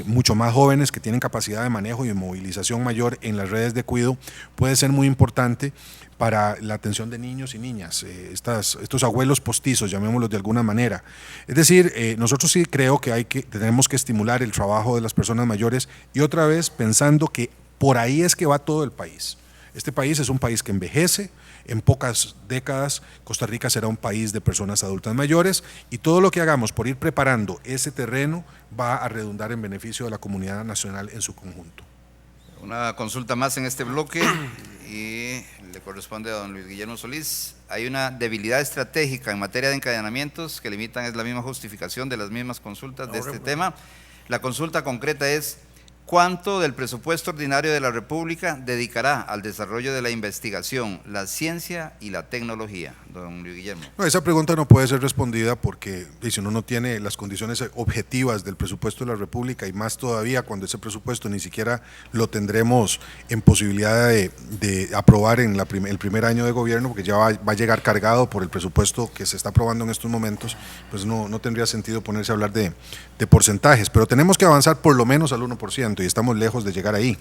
B: mucho más jóvenes, que tienen capacidad de manejo y de movilización mayor en las redes de cuidado, puede ser muy importante para la atención de niños y niñas, estos abuelos postizos, llamémoslos de alguna manera. Es decir, nosotros sí creo que tenemos que estimular el trabajo de las personas mayores, y otra vez pensando que por ahí es que va todo el país. Este país es un país que envejece. En pocas décadas Costa Rica será un país de personas adultas mayores, y todo lo que hagamos por ir preparando ese terreno va a redundar en beneficio de la comunidad nacional en su conjunto.
A: Una consulta más en este bloque y le corresponde a don Luis Guillermo Solís. Hay una debilidad estratégica en materia de encadenamientos que limitan, es la misma justificación de las mismas consultas de este tema. La consulta concreta es: ¿cuánto del presupuesto ordinario de la República dedicará al desarrollo de la investigación, la ciencia y la tecnología? Don Luis Guillermo.
B: No, esa pregunta no puede ser respondida porque si uno no tiene las condiciones objetivas del presupuesto de la República, y más todavía cuando ese presupuesto ni siquiera lo tendremos en posibilidad de aprobar en el primer año de gobierno, porque ya va a llegar cargado por el presupuesto que se está aprobando en estos momentos, pues no tendría sentido ponerse a hablar de porcentajes, pero tenemos que avanzar por lo menos al 1%, y estamos lejos de llegar ahí.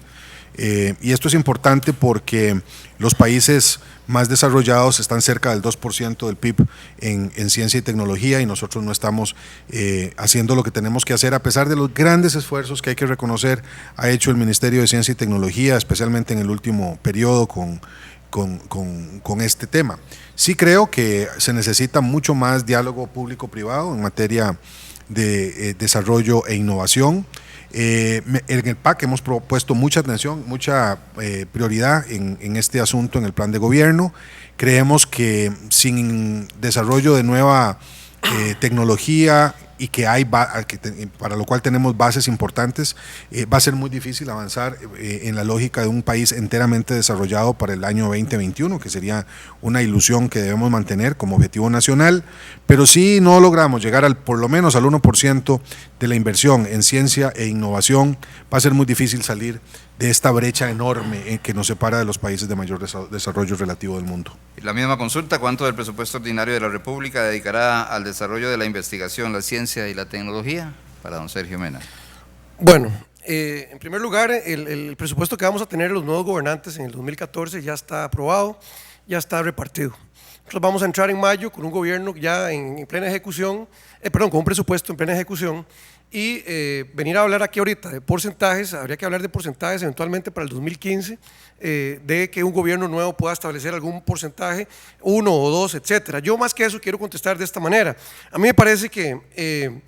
B: Y esto es importante porque los países más desarrollados están cerca del 2% del PIB en ciencia y tecnología, y nosotros no estamos haciendo lo que tenemos que hacer, a pesar de los grandes esfuerzos que hay que reconocer ha hecho el Ministerio de Ciencia y Tecnología, especialmente en el último periodo con este tema. Sí creo que se necesita mucho más diálogo público-privado en materia de desarrollo e innovación. En el PAC hemos puesto mucha atención, mucha prioridad en este asunto en el plan de gobierno. Creemos que sin desarrollo de nueva tecnología, y para lo cual tenemos bases importantes, va a ser muy difícil avanzar en la lógica de un país enteramente desarrollado para el año 2021, que sería una ilusión que debemos mantener como objetivo nacional. Pero si no logramos llegar por lo menos al 1% de la inversión en ciencia e innovación, va a ser muy difícil salir de esta brecha enorme que nos separa de los países de mayor desarrollo relativo del mundo.
A: La misma consulta: ¿cuánto del presupuesto ordinario de la República dedicará al desarrollo de la investigación, la ciencia y la tecnología? Para don Sergio Mena.
D: Bueno, en primer lugar, el presupuesto que vamos a tener los nuevos gobernantes en el 2014 ya está aprobado, ya está repartido. Nosotros vamos a entrar en mayo con un gobierno ya en plena ejecución, con un presupuesto en plena ejecución, y venir a hablar aquí ahorita de porcentajes. Habría que hablar de porcentajes eventualmente para el 2015, de que un gobierno nuevo pueda establecer algún porcentaje, 1 o 2, etcétera. Yo más que eso quiero contestar de esta manera. A mí me parece que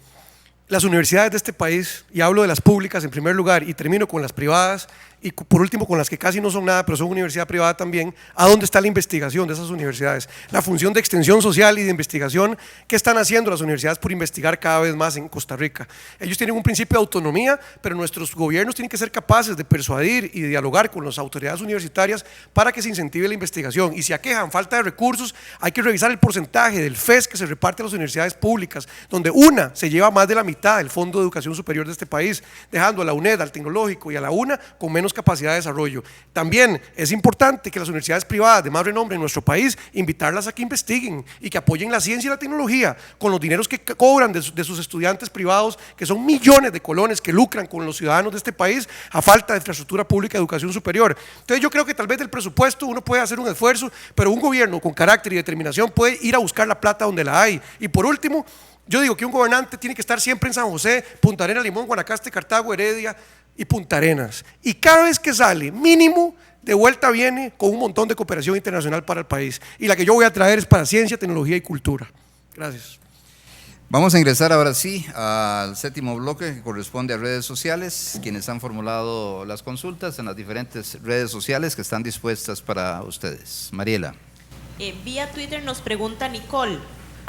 D: las universidades de este país, y hablo de las públicas en primer lugar y termino con las privadas, y por último con las que casi no son nada, pero son universidad privada también, ¿a dónde está la investigación de esas universidades? La función de extensión social y de investigación, ¿qué están haciendo las universidades por investigar cada vez más en Costa Rica? Ellos tienen un principio de autonomía, pero nuestros gobiernos tienen que ser capaces de persuadir y de dialogar con las autoridades universitarias para que se incentive la investigación. Y si aquejan falta de recursos, hay que revisar el porcentaje del FES que se reparte a las universidades públicas, donde una se lleva más de la mitad del Fondo de Educación Superior de este país, dejando a la UNED, al Tecnológico y a la UNA con menos capacidad de desarrollo. También es importante que las universidades privadas de más renombre en nuestro país, invitarlas a que investiguen y que apoyen la ciencia y la tecnología con los dineros que cobran de sus estudiantes privados, que son millones de colones que lucran con los ciudadanos de este país a falta de infraestructura pública de educación superior. Entonces yo creo que tal vez del presupuesto uno puede hacer un esfuerzo, pero un gobierno con carácter y determinación puede ir a buscar la plata donde la hay. Y por último, yo digo que un gobernante tiene que estar siempre en San José, Punta Arenas, Limón, Guanacaste, Cartago, Heredia y Punta Arenas. Y cada vez que sale, mínimo, de vuelta viene con un montón de cooperación internacional para el país. Y la que yo voy a traer es para ciencia, tecnología y cultura. Gracias.
A: Vamos a ingresar ahora sí al séptimo bloque, que corresponde a redes sociales, quienes han formulado las consultas en las diferentes redes sociales que están dispuestas para ustedes. Mariela.
E: Vía Twitter nos pregunta Nicole: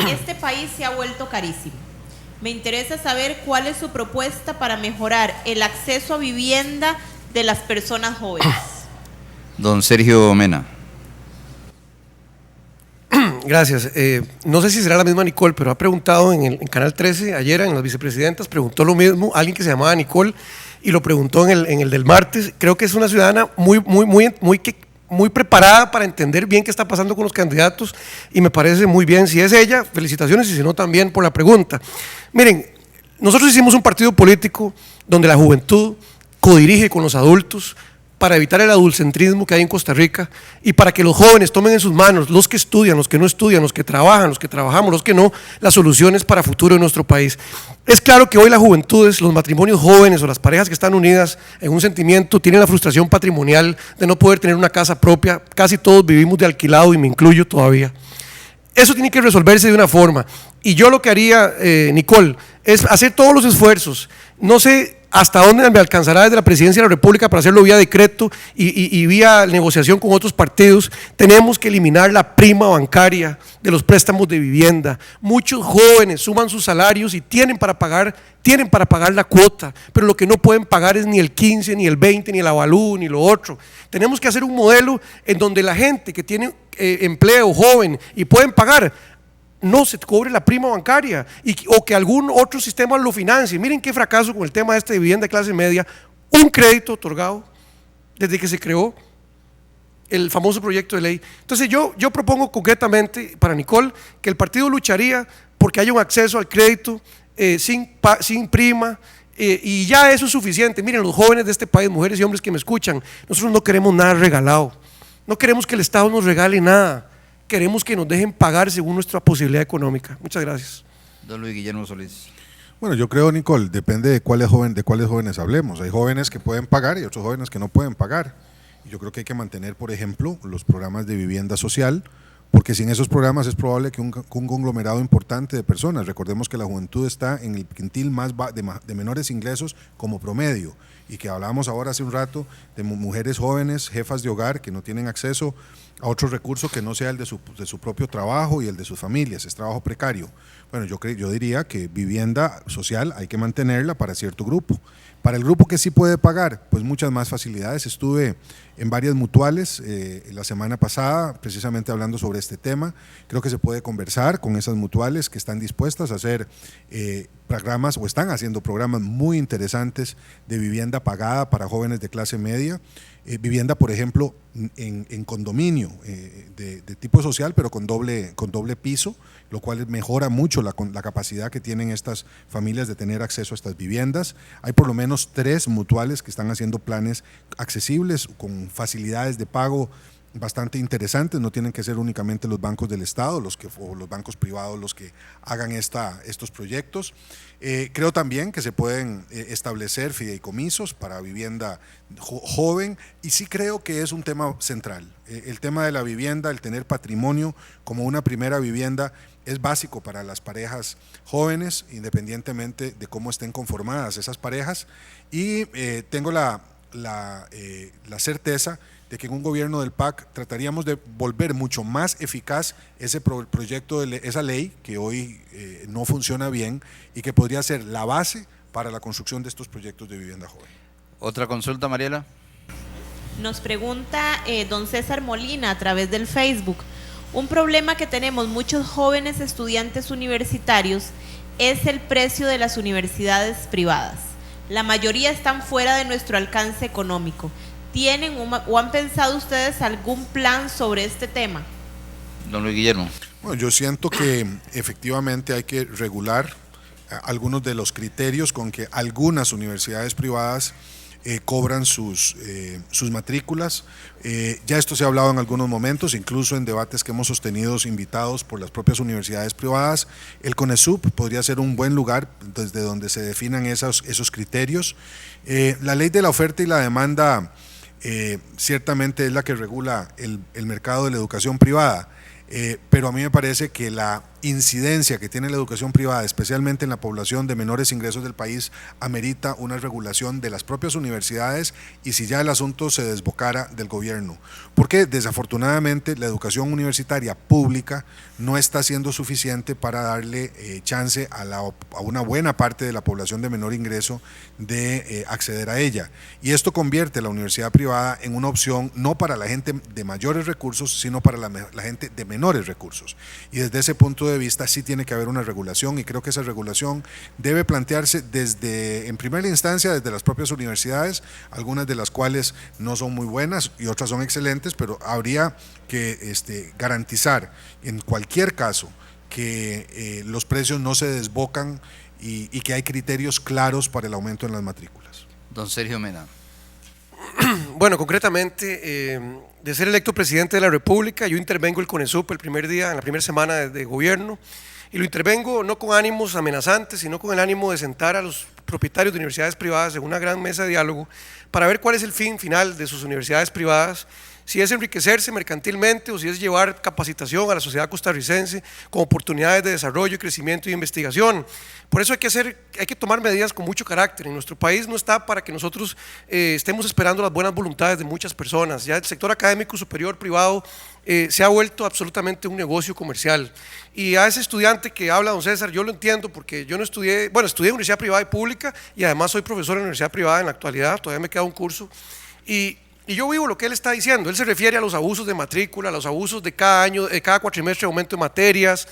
E: este país se ha vuelto carísimo. Me interesa saber cuál es su propuesta para mejorar el acceso a vivienda de las personas jóvenes.
A: Don Sergio Mena.
D: Gracias. No sé si será la misma Nicole, pero ha preguntado en Canal 13 ayer, en las vicepresidentas, preguntó lo mismo alguien que se llamaba Nicole. y lo preguntó en el del martes. Creo que es una ciudadana muy preparada para entender bien qué está pasando con los candidatos, y me parece muy bien. Si es ella, felicitaciones, y si no, también por la pregunta. Miren, nosotros hicimos un partido político donde la juventud codirige con los adultos para evitar el adultcentrismo que hay en Costa Rica y para que los jóvenes tomen en sus manos, los que estudian, los que no estudian, los que trabajan, los que trabajamos, los que no, las soluciones para el futuro de nuestro país. Es claro que hoy las juventudes, los matrimonios jóvenes o las parejas que están unidas en un sentimiento tienen la frustración patrimonial de no poder tener una casa propia. Casi todos vivimos de alquilado y me incluyo todavía. Eso tiene que resolverse de una forma, y yo lo que haría, Nicole, es hacer todos los esfuerzos. No sé hasta dónde me alcanzará desde la Presidencia de la República para hacerlo vía decreto y vía negociación con otros partidos. Tenemos que eliminar la prima bancaria de los préstamos de vivienda. Muchos jóvenes suman sus salarios y tienen para pagar la cuota, pero lo que no pueden pagar es ni el 15, ni el 20, ni el avalúo, ni lo otro. Tenemos que hacer un modelo en donde la gente que tiene empleo joven y pueden pagar, no se cobre la prima bancaria o que algún otro sistema lo financie. Miren qué fracaso con el tema de vivienda de clase media, un crédito otorgado desde que se creó el famoso proyecto de ley. Entonces yo propongo concretamente para Nicole que el partido lucharía porque haya un acceso al crédito sin prima, y ya eso es suficiente. Miren, los jóvenes de este país, mujeres y hombres que me escuchan, nosotros no queremos nada regalado, no queremos que el Estado nos regale nada. Queremos que nos dejen pagar según nuestra posibilidad económica. Muchas gracias.
A: Don Luis Guillermo Solís.
B: Bueno, yo creo, Nicole, depende de cuáles jóvenes hablemos. Hay jóvenes que pueden pagar y otros jóvenes que no pueden pagar. Y yo creo que hay que mantener, por ejemplo, los programas de vivienda social, porque sin esos programas es probable que un conglomerado importante de personas, recordemos que la juventud está en el quintil más de menores ingresos como promedio, y que hablábamos ahora hace un rato de mujeres jóvenes, jefas de hogar, que no tienen acceso a otro recurso que no sea el de su propio trabajo y el de sus familias, es trabajo precario. Bueno, yo diría que vivienda social hay que mantenerla para cierto grupo. Para el grupo que sí puede pagar, pues muchas más facilidades. Estuve en varias mutuales la semana pasada, precisamente hablando sobre este tema. Creo que se puede conversar con esas mutuales que están dispuestas a hacer programas, o están haciendo programas muy interesantes de vivienda pagada para jóvenes de clase media. Vivienda, por ejemplo, en condominio de tipo social, pero con doble piso, lo cual mejora mucho la capacidad que tienen estas familias de tener acceso a estas viviendas. Hay por lo menos 3 mutuales que están haciendo planes accesibles con facilidades de pago bastante interesantes. No tienen que ser únicamente los bancos del Estado o los bancos privados los que hagan estos proyectos. Creo también que se pueden establecer fideicomisos para vivienda joven, y sí creo que es un tema central. El tema de la vivienda, el tener patrimonio como una primera vivienda, es básico para las parejas jóvenes, independientemente de cómo estén conformadas esas parejas, y tengo la certeza de que en un gobierno del PAC trataríamos de volver mucho más eficaz ese proyecto, esa ley que hoy no funciona bien y que podría ser la base para la construcción de estos proyectos de vivienda joven.
A: ¿Otra consulta, Mariela?
E: Nos pregunta don César Molina a través del Facebook. Un problema que tenemos muchos jóvenes estudiantes universitarios es el precio de las universidades privadas. La mayoría están fuera de nuestro alcance económico. ¿Tienen o han pensado ustedes algún plan sobre este tema?
A: Don Luis Guillermo.
B: Bueno, yo siento que efectivamente hay que regular algunos de los criterios con que algunas universidades privadas cobran sus matrículas. Ya esto se ha hablado en algunos momentos, incluso en debates que hemos sostenido invitados por las propias universidades privadas. El CONESUP podría ser un buen lugar desde donde se definan esos criterios. La ley de la oferta y la demanda ciertamente es la que regula el mercado de la educación privada, pero a mí me parece que la incidencia que tiene la educación privada, especialmente en la población de menores ingresos del país, amerita una regulación de las propias universidades, y si ya el asunto se desbocara del gobierno, porque desafortunadamente la educación universitaria pública no está siendo suficiente para darle chance a una buena parte de la población de menor ingreso de acceder a ella, y esto convierte la universidad privada en una opción no para la gente de mayores recursos, sino para la gente de menor menores recursos. Y desde ese punto de vista sí tiene que haber una regulación, y creo que esa regulación debe plantearse en primera instancia desde las propias universidades, algunas de las cuales no son muy buenas y otras son excelentes, pero habría que garantizar en cualquier caso que los precios no se desbocan y que hay criterios claros para el aumento en las matrículas.
A: Don Sergio Mena.
D: Bueno, concretamente, de ser electo presidente de la República, yo intervengo el CONESUP el primer día, en la primera semana de gobierno, y lo intervengo no con ánimos amenazantes, sino con el ánimo de sentar a los propietarios de universidades privadas en una gran mesa de diálogo para ver cuál es el fin final de sus universidades privadas, si es enriquecerse mercantilmente o si es llevar capacitación a la sociedad costarricense con oportunidades de desarrollo, crecimiento y investigación. Por eso hay que tomar medidas con mucho carácter. En nuestro país no está para que nosotros estemos esperando las buenas voluntades de muchas personas. Ya el sector académico superior privado se ha vuelto absolutamente un negocio comercial. Y a ese estudiante que habla, don César, yo lo entiendo porque yo no estudié, bueno, estudié en universidad privada y pública y además soy profesor en universidad privada en la actualidad, todavía me queda un curso. Y yo vivo lo que él está diciendo. Él se refiere a los abusos de matrícula, a los abusos de cada año, cada cuatrimestre de aumento de materias,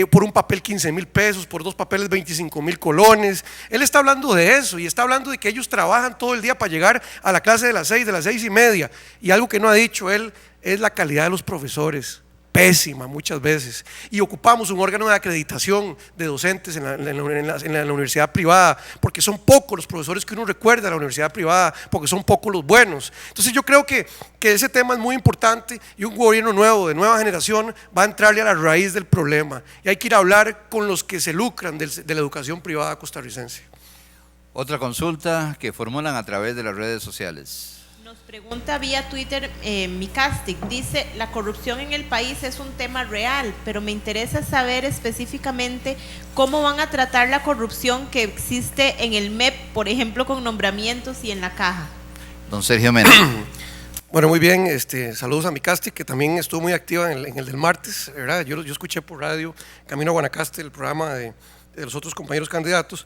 D: por un papel 15,000 pesos, por 2 papeles 25,000 colones. Él está hablando de eso y está hablando de que ellos trabajan todo el día para llegar a la clase de las 6:30. Y algo que no ha dicho él es la calidad de los profesores. Pésima muchas veces, y ocupamos un órgano de acreditación de docentes en la universidad privada, porque son pocos los profesores que uno recuerda de la universidad privada, porque son pocos los buenos. Entonces yo creo que ese tema es muy importante y un gobierno nuevo, de nueva generación, va a entrarle a la raíz del problema y hay que ir a hablar con los que se lucran de la educación privada costarricense.
A: Otra consulta que formulan a través de las redes sociales.
E: Nos pregunta vía Twitter Micastic, dice: la corrupción en el país es un tema real, pero me interesa saber específicamente cómo van a tratar la corrupción que existe en el MEP, por ejemplo, con nombramientos y en la caja.
A: Don Sergio Mena.
D: Bueno, muy bien, saludos a Micastic, que también estuvo muy activa en el del martes, ¿verdad? Yo escuché por radio Camino a Guanacaste el programa de los otros compañeros candidatos.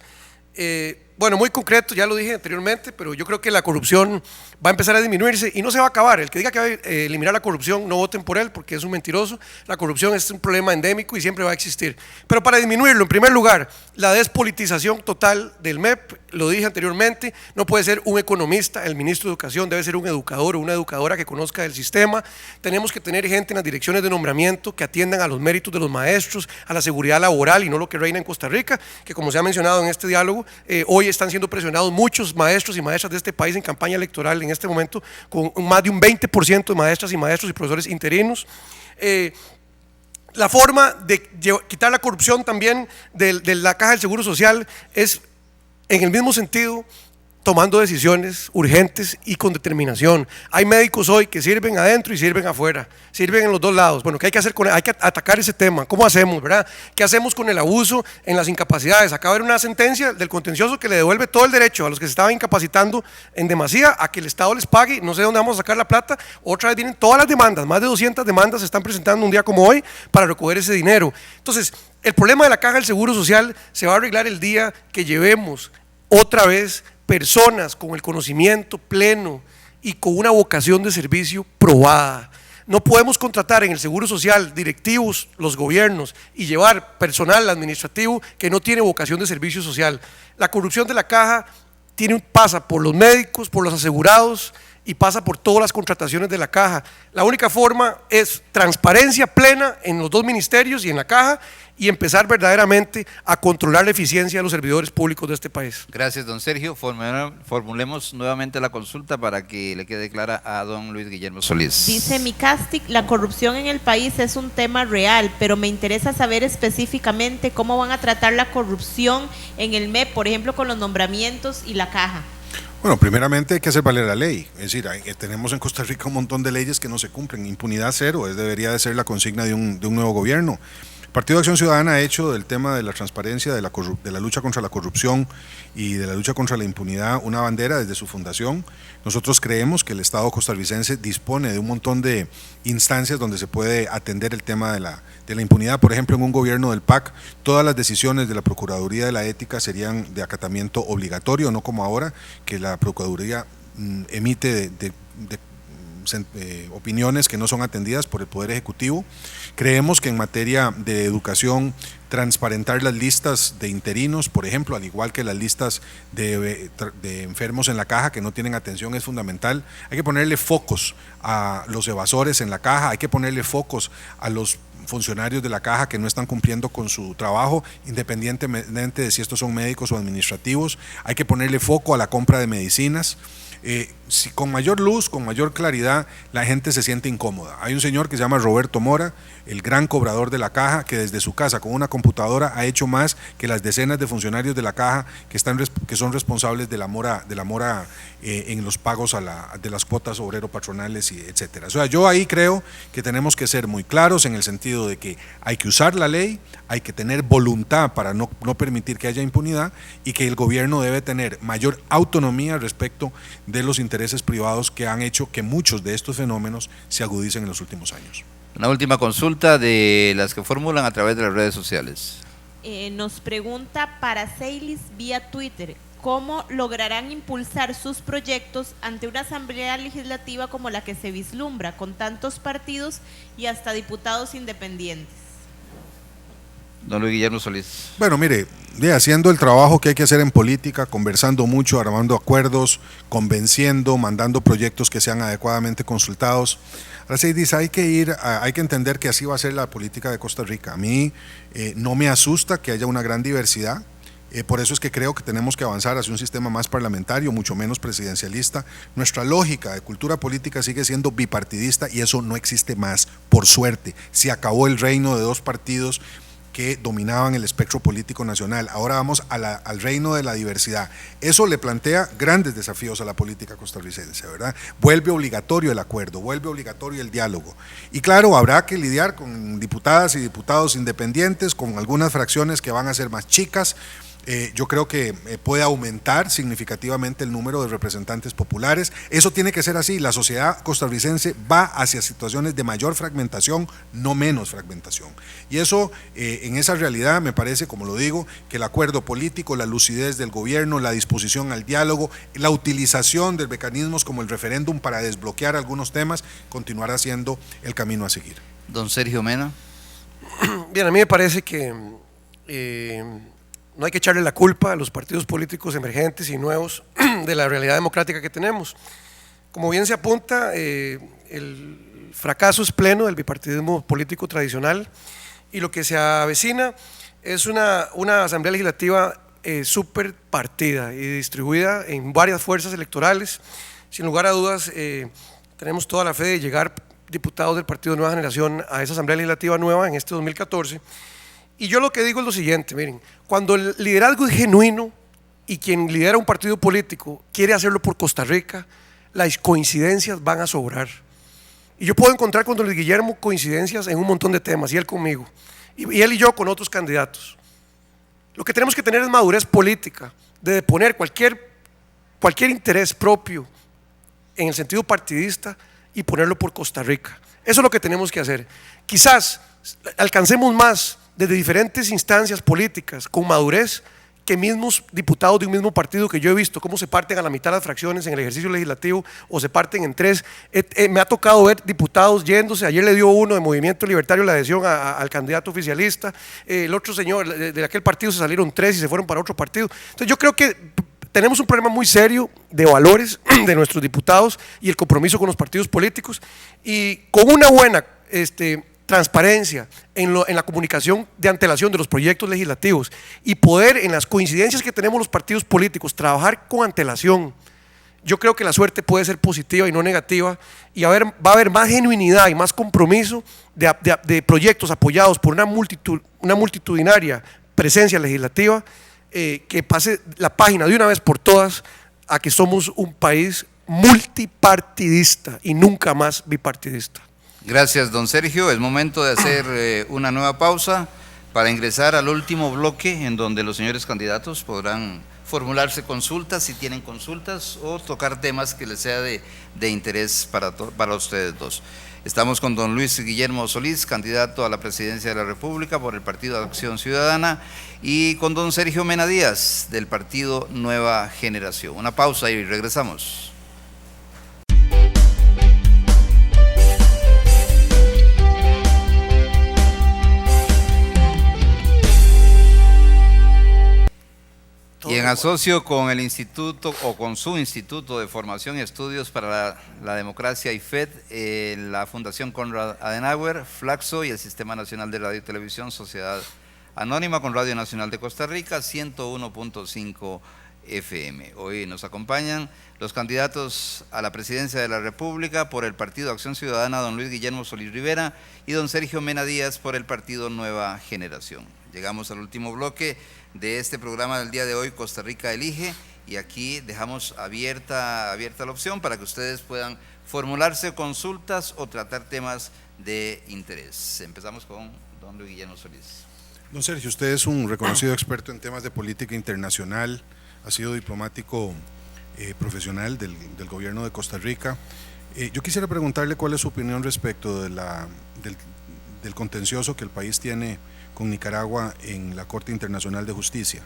D: Bueno, muy concreto, ya lo dije anteriormente, pero yo creo que la corrupción va a empezar a disminuirse y no se va a acabar. El que diga que va a eliminar la corrupción, no voten por él porque es un mentiroso. La corrupción es un problema endémico y siempre va a existir. Pero para disminuirlo, en primer lugar, la despolitización total del MEP, lo dije anteriormente, no puede ser un economista, el ministro de Educación debe ser un educador o una educadora que conozca el sistema. Tenemos que tener gente en las direcciones de nombramiento que atiendan a los méritos de los maestros, a la seguridad laboral y no lo que reina en Costa Rica, que como se ha mencionado en este diálogo, hoy están siendo presionados muchos maestros y maestras de este país en campaña electoral en este momento, con más de un 20% de maestras y maestros y profesores interinos. La forma de quitar la corrupción también de la Caja del Seguro Social es en el mismo sentido, tomando decisiones urgentes y con determinación. Hay médicos hoy que sirven adentro y sirven afuera, sirven en los dos lados. Bueno, ¿qué hay que hacer hay que atacar ese tema? ¿Cómo hacemos, verdad? ¿Qué hacemos con el abuso en las incapacidades? Acaba de haber una sentencia del contencioso que le devuelve todo el derecho a los que se estaban incapacitando en demasía a que el Estado les pague, no sé de dónde vamos a sacar la plata. Otra vez vienen todas las demandas, más de 200 demandas se están presentando un día como hoy para recoger ese dinero. Entonces, el problema de la Caja del Seguro Social se va a arreglar el día que llevemos otra vez personas con el conocimiento pleno y con una vocación de servicio probada. No podemos contratar en el Seguro Social directivos, los gobiernos, y llevar personal administrativo que no tiene vocación de servicio social. La corrupción de la Caja pasa por los médicos, por los asegurados y pasa por todas las contrataciones de la Caja. La única forma es transparencia plena en los dos ministerios y en la Caja y empezar verdaderamente a controlar la eficiencia de los servidores públicos de este país.
A: Gracias, don Sergio. Formulemos nuevamente la consulta para que le quede clara a don Luis Guillermo Solís.
E: Dice Micastic, la corrupción en el país es un tema real, pero me interesa saber específicamente cómo van a tratar la corrupción en el MEP, por ejemplo, con los nombramientos y la Caja.
B: Bueno, primeramente hay que hacer valer la ley, es decir, tenemos en Costa Rica un montón de leyes que no se cumplen, impunidad cero, debería de ser la consigna de un nuevo gobierno. El Partido de Acción Ciudadana ha hecho del tema de la transparencia, de la lucha contra la corrupción y de la lucha contra la impunidad una bandera desde su fundación. Nosotros creemos que el Estado costarricense dispone de un montón de instancias donde se puede atender el tema de la impunidad. Por ejemplo, en un gobierno del PAC, todas las decisiones de la Procuraduría de la Ética serían de acatamiento obligatorio, no como ahora, que la Procuraduría emite opiniones que no son atendidas por el Poder Ejecutivo. Creemos que en materia de educación, transparentar las listas de interinos, por ejemplo, al igual que las listas de enfermos en la caja que no tienen atención, es fundamental. Hay que ponerle focos a los evasores en la caja, hay que ponerle focos a los funcionarios de la caja que no están cumpliendo con su trabajo, independientemente de si estos son médicos o administrativos. Hay que ponerle foco a la compra de medicinas. Si con mayor luz, con mayor claridad, la gente se siente incómoda. Hay un señor que se llama Roberto Mora, el gran cobrador de la caja, que desde su casa con una computadora ha hecho más que las decenas de funcionarios de la caja que son responsables de la mora en los pagos de las cuotas obrero-patronales, etcétera. O sea, yo ahí creo que tenemos que ser muy claros en el sentido de que hay que usar la ley, hay que tener voluntad para no permitir que haya impunidad, y que el gobierno debe tener mayor autonomía respecto de los intereses privados que han hecho que muchos de estos fenómenos se agudicen en los últimos años.
A: Una última consulta de las que formulan a través de las redes sociales.
E: Nos pregunta Paraceilis vía Twitter: ¿cómo lograrán impulsar sus proyectos ante una asamblea legislativa como la que se vislumbra, con tantos partidos y hasta diputados independientes?
A: Don Luis Guillermo Solís.
B: Bueno, mire, haciendo el trabajo que hay que hacer en política, conversando mucho, armando acuerdos, convenciendo, mandando proyectos que sean adecuadamente consultados. Ahora se dice, hay que entender que así va a ser la política de Costa Rica. A mí no me asusta que haya una gran diversidad. Por eso es que creo que tenemos que avanzar hacia un sistema más parlamentario, mucho menos presidencialista. Nuestra lógica de cultura política sigue siendo bipartidista, y eso no existe más, por suerte. Se acabó el reino de dos partidos que dominaban el espectro político nacional. Ahora vamos al reino de la diversidad. Eso le plantea grandes desafíos a la política costarricense, ¿verdad? Vuelve obligatorio el acuerdo, vuelve obligatorio el diálogo. Y claro, habrá que lidiar con diputadas y diputados independientes, con algunas fracciones que van a ser más chicas. Yo creo que puede aumentar significativamente el número de representantes populares. Eso tiene que ser así. La sociedad costarricense va hacia situaciones de mayor fragmentación, no menos fragmentación. Y eso, en esa realidad, me parece, como lo digo, que el acuerdo político, la lucidez del gobierno, la disposición al diálogo, la utilización de mecanismos como el referéndum para desbloquear algunos temas, continuará siendo el camino a seguir.
A: Don Sergio Mena.
D: Bien, a mí me parece que no hay que echarle la culpa a los partidos políticos emergentes y nuevos de la realidad democrática que tenemos. Como bien se apunta, el fracaso es pleno del bipartidismo político tradicional, y lo que se avecina es una asamblea legislativa súper partida y distribuida en varias fuerzas electorales. Sin lugar a dudas, tenemos toda la fe de llegar diputados del Partido Nueva Generación a esa asamblea legislativa nueva en este 2014. Y yo lo que digo es lo siguiente: miren, cuando el liderazgo es genuino y quien lidera un partido político quiere hacerlo por Costa Rica, las coincidencias van a sobrar. Y yo puedo encontrar con don Luis Guillermo coincidencias en un montón de temas, y él conmigo, y él y yo con otros candidatos. Lo que tenemos que tener es madurez política, de poner cualquier interés propio en el sentido partidista y ponerlo por Costa Rica. Eso es lo que tenemos que hacer. Quizás alcancemos más desde diferentes instancias políticas con madurez que mismos diputados de un mismo partido, que yo he visto cómo se parten a la mitad las fracciones en el ejercicio legislativo, o se parten en tres. Me ha tocado ver diputados yéndose. Ayer le dio uno de Movimiento Libertario la adhesión al candidato oficialista. El otro señor de aquel partido se salieron tres y se fueron para otro partido. Entonces yo creo que tenemos un problema muy serio de valores de nuestros diputados y el compromiso con los partidos políticos, y con una buena transparencia en la comunicación de antelación de los proyectos legislativos, y poder, en las coincidencias que tenemos los partidos políticos, trabajar con antelación. Yo creo que la suerte puede ser positiva y no negativa, y va a haber más genuinidad y más compromiso de proyectos apoyados por una multitudinaria presencia legislativa, que pase la página de una vez por todas a que somos un país multipartidista y nunca más bipartidista.
A: Gracias, don Sergio. Es momento de hacer una nueva pausa para ingresar al último bloque, en donde los señores candidatos podrán formularse consultas, si tienen consultas, o tocar temas que les sea de interés para ustedes dos. Estamos con don Luis Guillermo Solís, candidato a la presidencia de la República por el Partido Acción Ciudadana, y con don Sergio Mena Díaz, del Partido Nueva Generación. Una pausa y regresamos. asocio con el instituto o con su Instituto de Formación y Estudios para la Democracia IFED, la Fundación Konrad Adenauer, Flaxo y el Sistema Nacional de Radio y Televisión, Sociedad Anónima con Radio Nacional de Costa Rica, 101.5 FM. Hoy nos acompañan los candidatos a la presidencia de la República por el Partido Acción Ciudadana, don Luis Guillermo Solís Rivera, y don Sergio Mena Díaz por el Partido Nueva Generación. Llegamos al último bloque de este programa del día de hoy, Costa Rica Elige, y aquí dejamos abierta la opción para que ustedes puedan formularse consultas o tratar temas de interés. Empezamos con don Luis Guillermo Solís.
B: Don Sergio, usted es un reconocido experto en temas de política internacional, ha sido diplomático profesional del gobierno de Costa Rica. Yo quisiera preguntarle cuál es su opinión respecto de del contencioso que el país tiene con Nicaragua en la Corte Internacional de Justicia.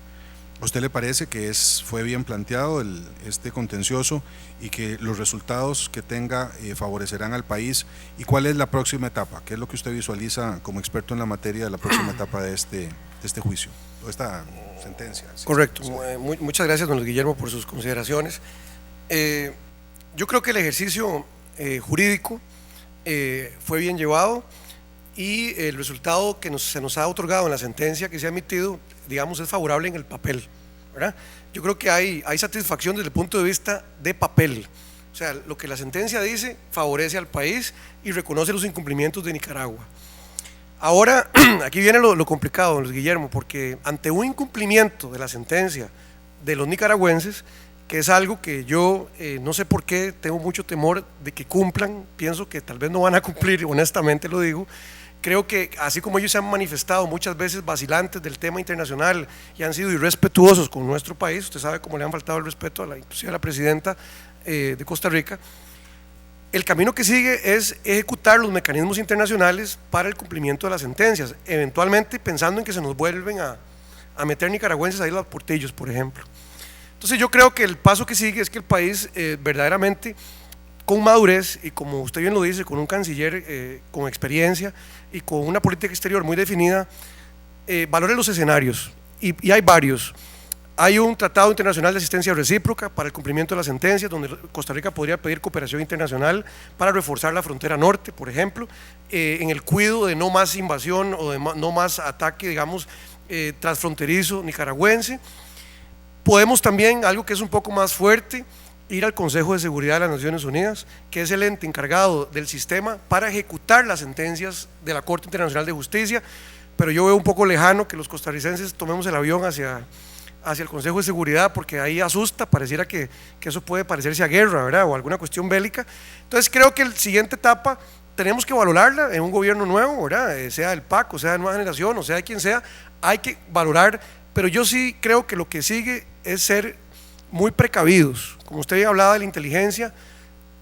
B: ¿A usted le parece que fue bien planteado este contencioso y que los resultados que tenga favorecerán al país? ¿Y cuál es la próxima etapa? ¿Qué es lo que usted visualiza como experto en la materia de la próxima etapa de este juicio, o esta sentencia?
D: Correcto. Muchas gracias, don Guillermo, por sus consideraciones. Yo creo que el ejercicio jurídico fue bien llevado, y el resultado que se nos ha otorgado en la sentencia que se ha emitido, digamos, es favorable en el papel, ¿verdad? Yo creo que hay satisfacción desde el punto de vista de papel. O sea, lo que la sentencia dice favorece al país y reconoce los incumplimientos de Nicaragua. Ahora, aquí viene lo complicado, don Luis Guillermo, porque ante un incumplimiento de la sentencia de los nicaragüenses, que es algo que yo no sé por qué tengo mucho temor de que cumplan, pienso que tal vez no van a cumplir, honestamente lo digo. Creo que así como ellos se han manifestado muchas veces vacilantes del tema internacional y han sido irrespetuosos con nuestro país, usted sabe cómo le han faltado el respeto inclusive a la presidenta de Costa Rica, el camino que sigue es ejecutar los mecanismos internacionales para el cumplimiento de las sentencias, eventualmente pensando en que se nos vuelven a meter nicaragüenses a Islas Portillos, por ejemplo. Entonces yo creo que el paso que sigue es que el país verdaderamente, con madurez y como usted bien lo dice, con un canciller con experiencia y con una política exterior muy definida, valore los escenarios, y hay varios. Hay un tratado internacional de asistencia recíproca para el cumplimiento de las sentencias, donde Costa Rica podría pedir cooperación internacional para reforzar la frontera norte, por ejemplo, en el cuidado de no más invasión o de no más ataque, digamos, transfronterizo nicaragüense. Podemos también, algo que es un poco más fuerte, ir al Consejo de Seguridad de las Naciones Unidas, que es el ente encargado del sistema para ejecutar las sentencias de la Corte Internacional de Justicia, pero yo veo un poco lejano que los costarricenses tomemos el avión hacia el Consejo de Seguridad, porque ahí asusta, pareciera que eso puede parecerse a guerra, ¿verdad?, o alguna cuestión bélica. Entonces creo que la siguiente etapa tenemos que valorarla en un gobierno nuevo, ¿verdad?, sea del PAC, o sea de Nueva Generación, o sea de quien sea, hay que valorar, pero yo sí creo que lo que sigue es ser muy precavidos, como usted hablaba de la inteligencia,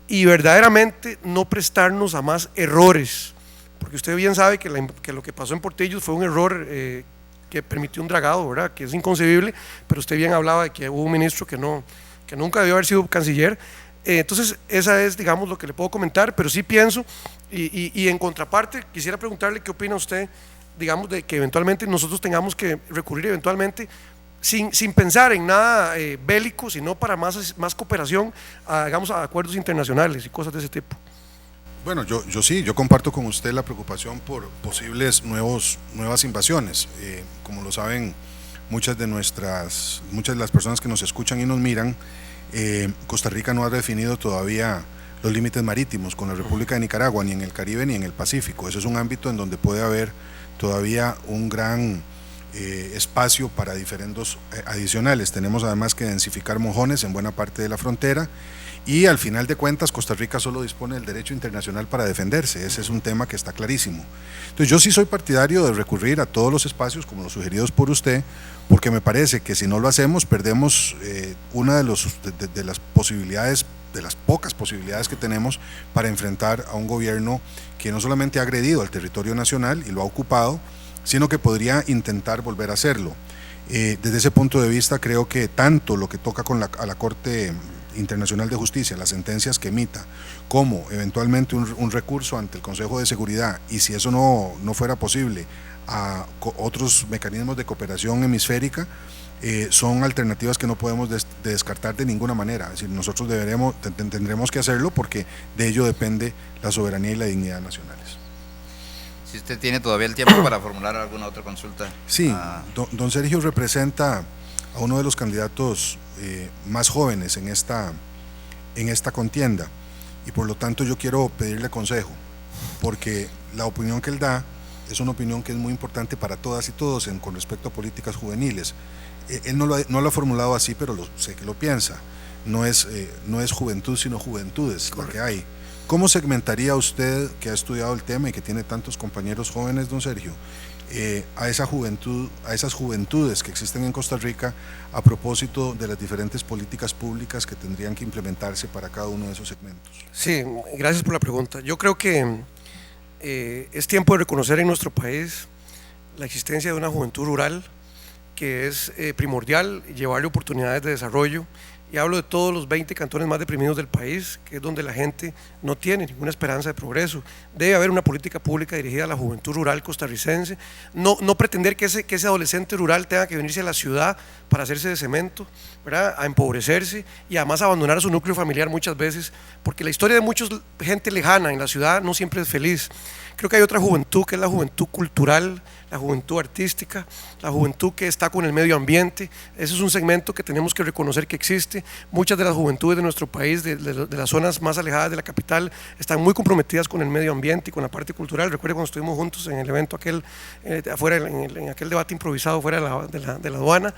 D: y verdaderamente no prestarnos a más errores, porque usted bien sabe que lo que pasó en Portillos fue un error que permitió un dragado, ¿verdad?, que es inconcebible, pero usted bien hablaba de que hubo un ministro que nunca debió haber sido canciller. Entonces esa es, digamos, lo que le puedo comentar, pero sí pienso, y en contraparte quisiera preguntarle qué opina usted, digamos, de que eventualmente nosotros tengamos que recurrir eventualmente, sin pensar en nada bélico, sino para más cooperación, digamos, a acuerdos internacionales y cosas de ese tipo.
B: Bueno, yo comparto con usted la preocupación por posibles nuevas invasiones. Como lo saben muchas de las personas que nos escuchan y nos miran, Costa Rica no ha definido todavía los límites marítimos con la República de Nicaragua, ni en el Caribe ni en el Pacífico. Eso es un ámbito en donde puede haber todavía un gran espacio para diferendos adicionales. Tenemos además que densificar mojones en buena parte de la frontera, y al final de cuentas Costa Rica solo dispone del derecho internacional para defenderse. Ese es un tema que está clarísimo. Entonces yo sí soy partidario de recurrir a todos los espacios como los sugeridos por usted, porque me parece que si no lo hacemos perdemos una de las posibilidades, de las pocas posibilidades que tenemos para enfrentar a un gobierno que no solamente ha agredido al territorio nacional y lo ha ocupado, sino que podría intentar volver a hacerlo. Desde ese punto de vista creo que tanto lo que toca a la Corte Internacional de Justicia, las sentencias que emita, como eventualmente un recurso ante el Consejo de Seguridad, y si eso no fuera posible, a otros mecanismos de cooperación hemisférica, son alternativas que no podemos descartar de ninguna manera. Es decir, nosotros tendremos que hacerlo porque de ello depende la soberanía y la dignidad nacionales.
A: Si usted tiene todavía el tiempo para formular alguna otra consulta.
B: Sí, don Sergio representa a uno de los candidatos más jóvenes en esta contienda, y por lo tanto yo quiero pedirle consejo, porque la opinión que él da es una opinión que es muy importante para todas y todos con respecto a políticas juveniles. Él no lo ha formulado así, pero sé que lo piensa. No es juventud, sino juventudes lo que hay. ¿Cómo segmentaría usted, que ha estudiado el tema y que tiene tantos compañeros jóvenes, don Sergio, a esa juventud, a esas juventudes que existen en Costa Rica a propósito de las diferentes políticas públicas que tendrían que implementarse para cada uno de esos segmentos?
D: Sí, gracias por la pregunta. Yo creo que es tiempo de reconocer en nuestro país la existencia de una juventud rural que es primordial, llevarle oportunidades de desarrollo. Y hablo de todos los 20 cantones más deprimidos del país, que es donde la gente no tiene ninguna esperanza de progreso. Debe haber una política pública dirigida a la juventud rural costarricense. No pretender que ese adolescente rural tenga que venirse a la ciudad para hacerse de cemento, ¿verdad?, a empobrecerse y además abandonar a su núcleo familiar muchas veces, porque la historia de mucha gente lejana en la ciudad no siempre es feliz. Creo que hay otra juventud, que es la juventud cultural, la juventud artística, la juventud que está con el medio ambiente. Ese es un segmento que tenemos que reconocer que existe. Muchas de las juventudes de nuestro país, de las zonas más alejadas de la capital, están muy comprometidas con el medio ambiente y con la parte cultural. Recuerdo cuando estuvimos juntos en el evento aquel, afuera, en aquel debate improvisado fuera de la aduana.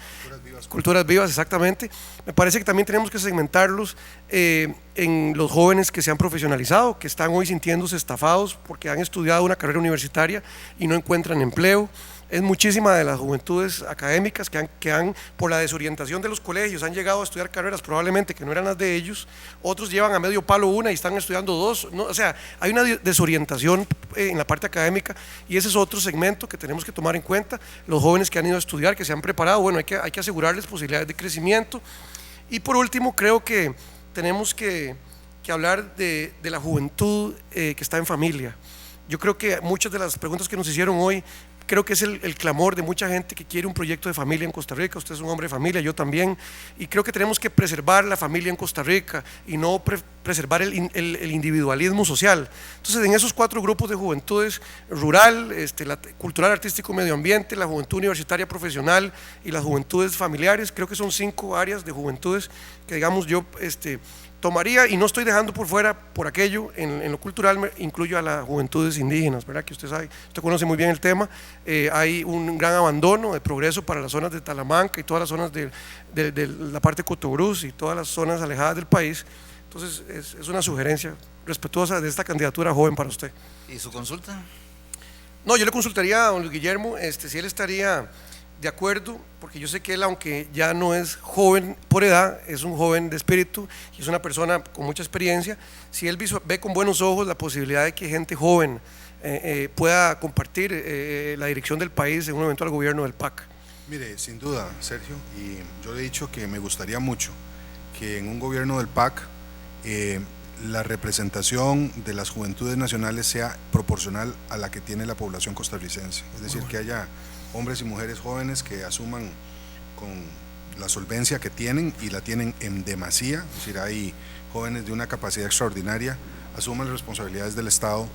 D: Culturas vivas, exactamente. Me parece que también tenemos que segmentarlos en los jóvenes que se han profesionalizado, que están hoy sintiéndose estafados porque han estudiado una carrera universitaria y no encuentran empleo. Es muchísima de las juventudes académicas que han, por la desorientación de los colegios, han llegado a estudiar carreras probablemente que no eran las de ellos. Otros llevan a medio palo una y están estudiando dos, ¿no? O sea, hay una desorientación en la parte académica, y ese es otro segmento que tenemos que tomar en cuenta. Los jóvenes que han ido a estudiar, que se han preparado, bueno, hay que asegurarles posibilidades de crecimiento. Y por último, creo que tenemos que hablar de la juventud que está en familia. Yo creo que muchas de las preguntas que nos hicieron hoy, creo que es el clamor de mucha gente que quiere un proyecto de familia en Costa Rica. Usted es un hombre de familia, yo también, y creo que tenemos que preservar la familia en Costa Rica y no preservar el individualismo social. Entonces, en esos 4 grupos de juventudes, rural, la cultural, artístico, medio ambiente, la juventud universitaria profesional y las juventudes familiares, creo que son 5 áreas de juventudes que, digamos, yo tomaría, y no estoy dejando por fuera por aquello. En lo cultural incluyo a las juventudes indígenas, ¿verdad?, que usted sabe, usted conoce muy bien el tema. Hay un gran abandono de progreso para las zonas de Talamanca y todas las zonas de la parte de Cotobruz y todas las zonas alejadas del país. Entonces es una sugerencia respetuosa de esta candidatura joven para usted.
A: ¿Y su consulta?
D: No, yo le consultaría a don Luis Guillermo si él estaría de acuerdo, porque yo sé que él, aunque ya no es joven por edad, es un joven de espíritu y es una persona con mucha experiencia. Si él ve con buenos ojos la posibilidad de que gente joven pueda compartir la dirección del país en un eventual gobierno del PAC.
B: Mire, sin duda, Sergio, y yo le he dicho que me gustaría mucho que en un gobierno del PAC la representación de las juventudes nacionales sea proporcional a la que tiene la población costarricense, es decir, que haya hombres y mujeres jóvenes que asuman con la solvencia que tienen, y la tienen en demasía, es decir, hay jóvenes de una capacidad extraordinaria, asuman las responsabilidades del Estado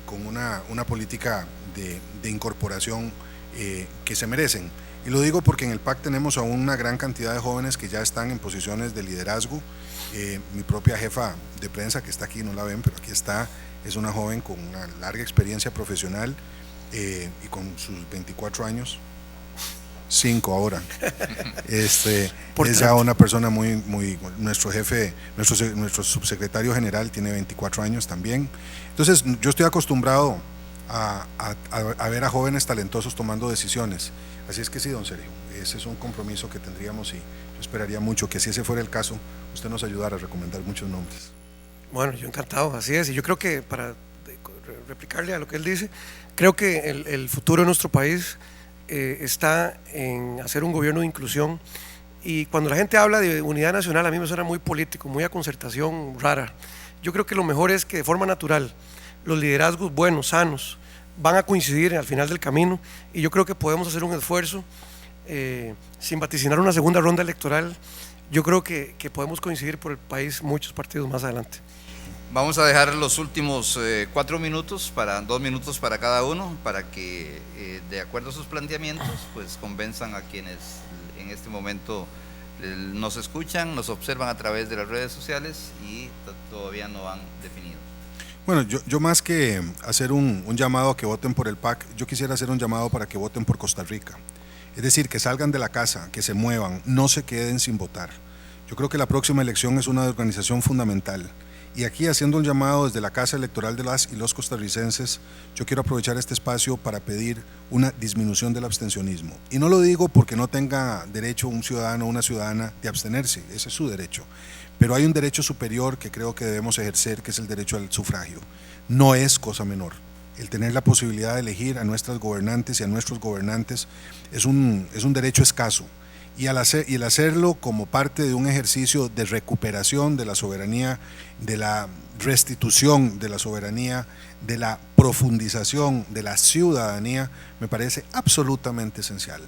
B: con una política de incorporación que se merecen. Y lo digo porque en el PAC tenemos a una gran cantidad de jóvenes que ya están en posiciones de liderazgo. Mi propia jefa de prensa, que está aquí, no la ven, pero aquí está, es una joven con una larga experiencia profesional, y con sus 24 años, 5 ahora, es ya una persona muy, nuestro jefe, nuestro subsecretario general tiene 24 años también. Entonces yo estoy acostumbrado a ver a jóvenes talentosos tomando decisiones. Así es que sí, don Sergio, ese es un compromiso que tendríamos, y yo esperaría mucho que, si ese fuera el caso, usted nos ayudara a recomendar muchos nombres.
D: Bueno, yo encantado, así es. Y yo creo que, para replicarle a lo que él dice, creo que el futuro de nuestro país está en hacer un gobierno de inclusión. Y cuando la gente habla de unidad nacional, a mí me suena muy político, muy a concertación rara. Yo creo que lo mejor es que, de forma natural, los liderazgos buenos, sanos, van a coincidir al final del camino, y yo creo que podemos hacer un esfuerzo sin vaticinar una segunda ronda electoral, yo creo que podemos coincidir por el país muchos partidos más adelante.
A: Vamos a dejar los últimos 4 minutos, 2 minutos para cada uno, para que de acuerdo a sus planteamientos, pues convenzan a quienes en este momento nos escuchan, nos observan a través de las redes sociales y todavía no han definido.
B: Bueno, yo más que hacer un llamado a que voten por el PAC, yo quisiera hacer un llamado para que voten por Costa Rica. Es decir, que salgan de la casa, que se muevan, no se queden sin votar. Yo creo que la próxima elección es una organización fundamental. Y aquí, haciendo un llamado desde la Casa Electoral de las y los costarricenses, yo quiero aprovechar este espacio para pedir una disminución del abstencionismo. Y no lo digo porque no tenga derecho un ciudadano o una ciudadana de abstenerse, ese es su derecho. Pero hay un derecho superior que creo que debemos ejercer, que es el derecho al sufragio. No es cosa menor. El tener la posibilidad de elegir a nuestras gobernantes y a nuestros gobernantes es un derecho escaso. Y el hacerlo como parte de un ejercicio de recuperación de la soberanía, de la restitución de la soberanía, de la profundización de la ciudadanía, me parece absolutamente esencial.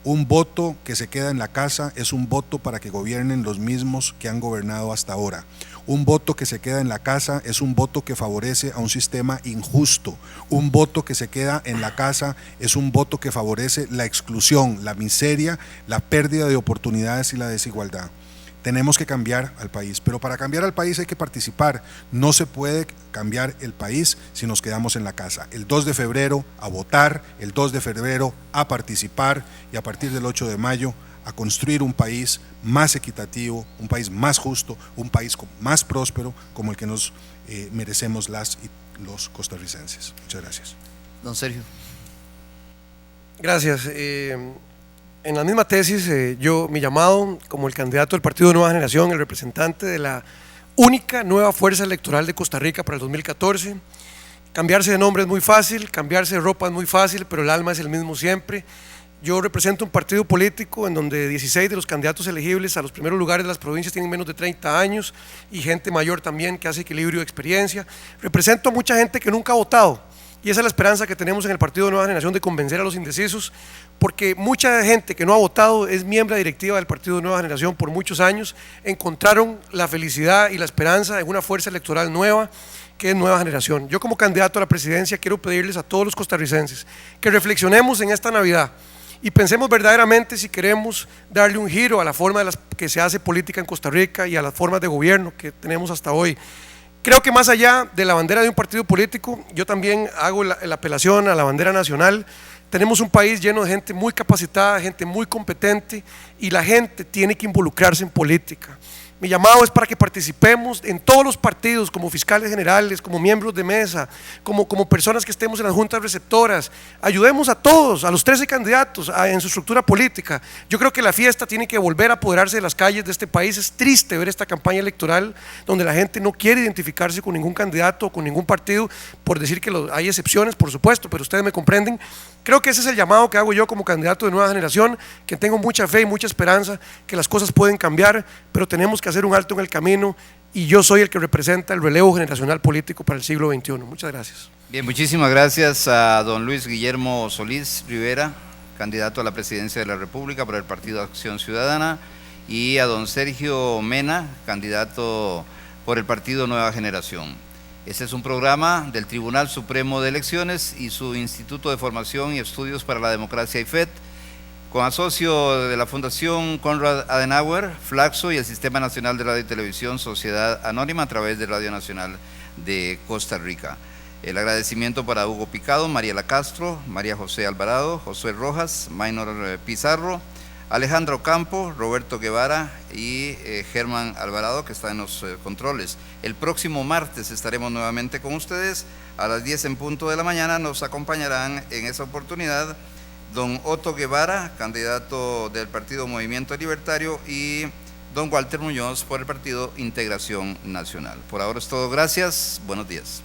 B: Un voto que se queda en la casa es un voto para que gobiernen los mismos que han gobernado hasta ahora. Un voto que se queda en la casa es un voto que favorece a un sistema injusto. Un voto que se queda en la casa es un voto que favorece la exclusión, la miseria, la pérdida de oportunidades y la desigualdad. Tenemos que cambiar al país, pero para cambiar al país hay que participar. No se puede cambiar el país si nos quedamos en la casa. El 2 de febrero a votar, el 2 de febrero a participar y a partir del 8 de mayo a construir un país más equitativo, un país más justo, un país más próspero como el que nos merecemos las y los costarricenses. Muchas gracias.
A: Don Sergio.
D: Gracias. En la misma tesis, mi llamado como el candidato del Partido de Nueva Generación, el representante de la única nueva fuerza electoral de Costa Rica para el 2014. Cambiarse de nombre es muy fácil, cambiarse de ropa es muy fácil, pero el alma es el mismo siempre. Yo represento un partido político en donde 16 de los candidatos elegibles a los primeros lugares de las provincias tienen menos de 30 años y gente mayor también que hace equilibrio de experiencia. Represento a mucha gente que nunca ha votado y esa es la esperanza que tenemos en el Partido de Nueva Generación de convencer a los indecisos, porque mucha gente que no ha votado es miembro directiva del Partido de Nueva Generación por muchos años, encontraron la felicidad y la esperanza en una fuerza electoral nueva que es Nueva Generación. Yo como candidato a la presidencia quiero pedirles a todos los costarricenses que reflexionemos en esta Navidad y pensemos verdaderamente si queremos darle un giro a la forma que se hace política en Costa Rica y a las formas de gobierno que tenemos hasta hoy. Creo que más allá de la bandera de un partido político, yo también hago la apelación a la bandera nacional. Tenemos un país lleno de gente muy capacitada, gente muy competente y la gente tiene que involucrarse en política. Mi llamado es para que participemos en todos los partidos, como fiscales generales, como miembros de mesa, como personas que estemos en las juntas receptoras. Ayudemos a todos, a los 13 candidatos en su estructura política. Yo creo que la fiesta tiene que volver a apoderarse de las calles de este país. Es triste ver esta campaña electoral donde la gente no quiere identificarse con ningún candidato o con ningún partido, por decir que hay excepciones, por supuesto, pero ustedes me comprenden. Creo que ese es el llamado que hago yo como candidato de Nueva Generación, que tengo mucha fe y mucha esperanza que las cosas pueden cambiar, pero tenemos que hacer un alto en el camino y yo soy el que representa el relevo generacional político para el siglo XXI. Muchas gracias.
A: Bien, muchísimas gracias a don Luis Guillermo Solís Rivera, candidato a la presidencia de la República por el Partido Acción Ciudadana, y a don Sergio Mena, candidato por el Partido Nueva Generación. Este es un programa del Tribunal Supremo de Elecciones y su Instituto de Formación y Estudios para la Democracia IFED, con asocio de la Fundación Konrad Adenauer, Flaxo y el Sistema Nacional de Radio y Televisión Sociedad Anónima a través de Radio Nacional de Costa Rica. El agradecimiento para Hugo Picado, Mariela Castro, María José Alvarado, Josué Rojas, Maynor Pizarro, Alejandro Campo, Roberto Guevara y Germán Alvarado, que está en los controles. El próximo martes estaremos nuevamente con ustedes a las 10 en punto de la mañana. Nos acompañarán en esa oportunidad don Otto Guevara, candidato del Partido Movimiento Libertario, y don Walter Muñoz por el Partido Integración Nacional. Por ahora es todo, gracias, buenos días.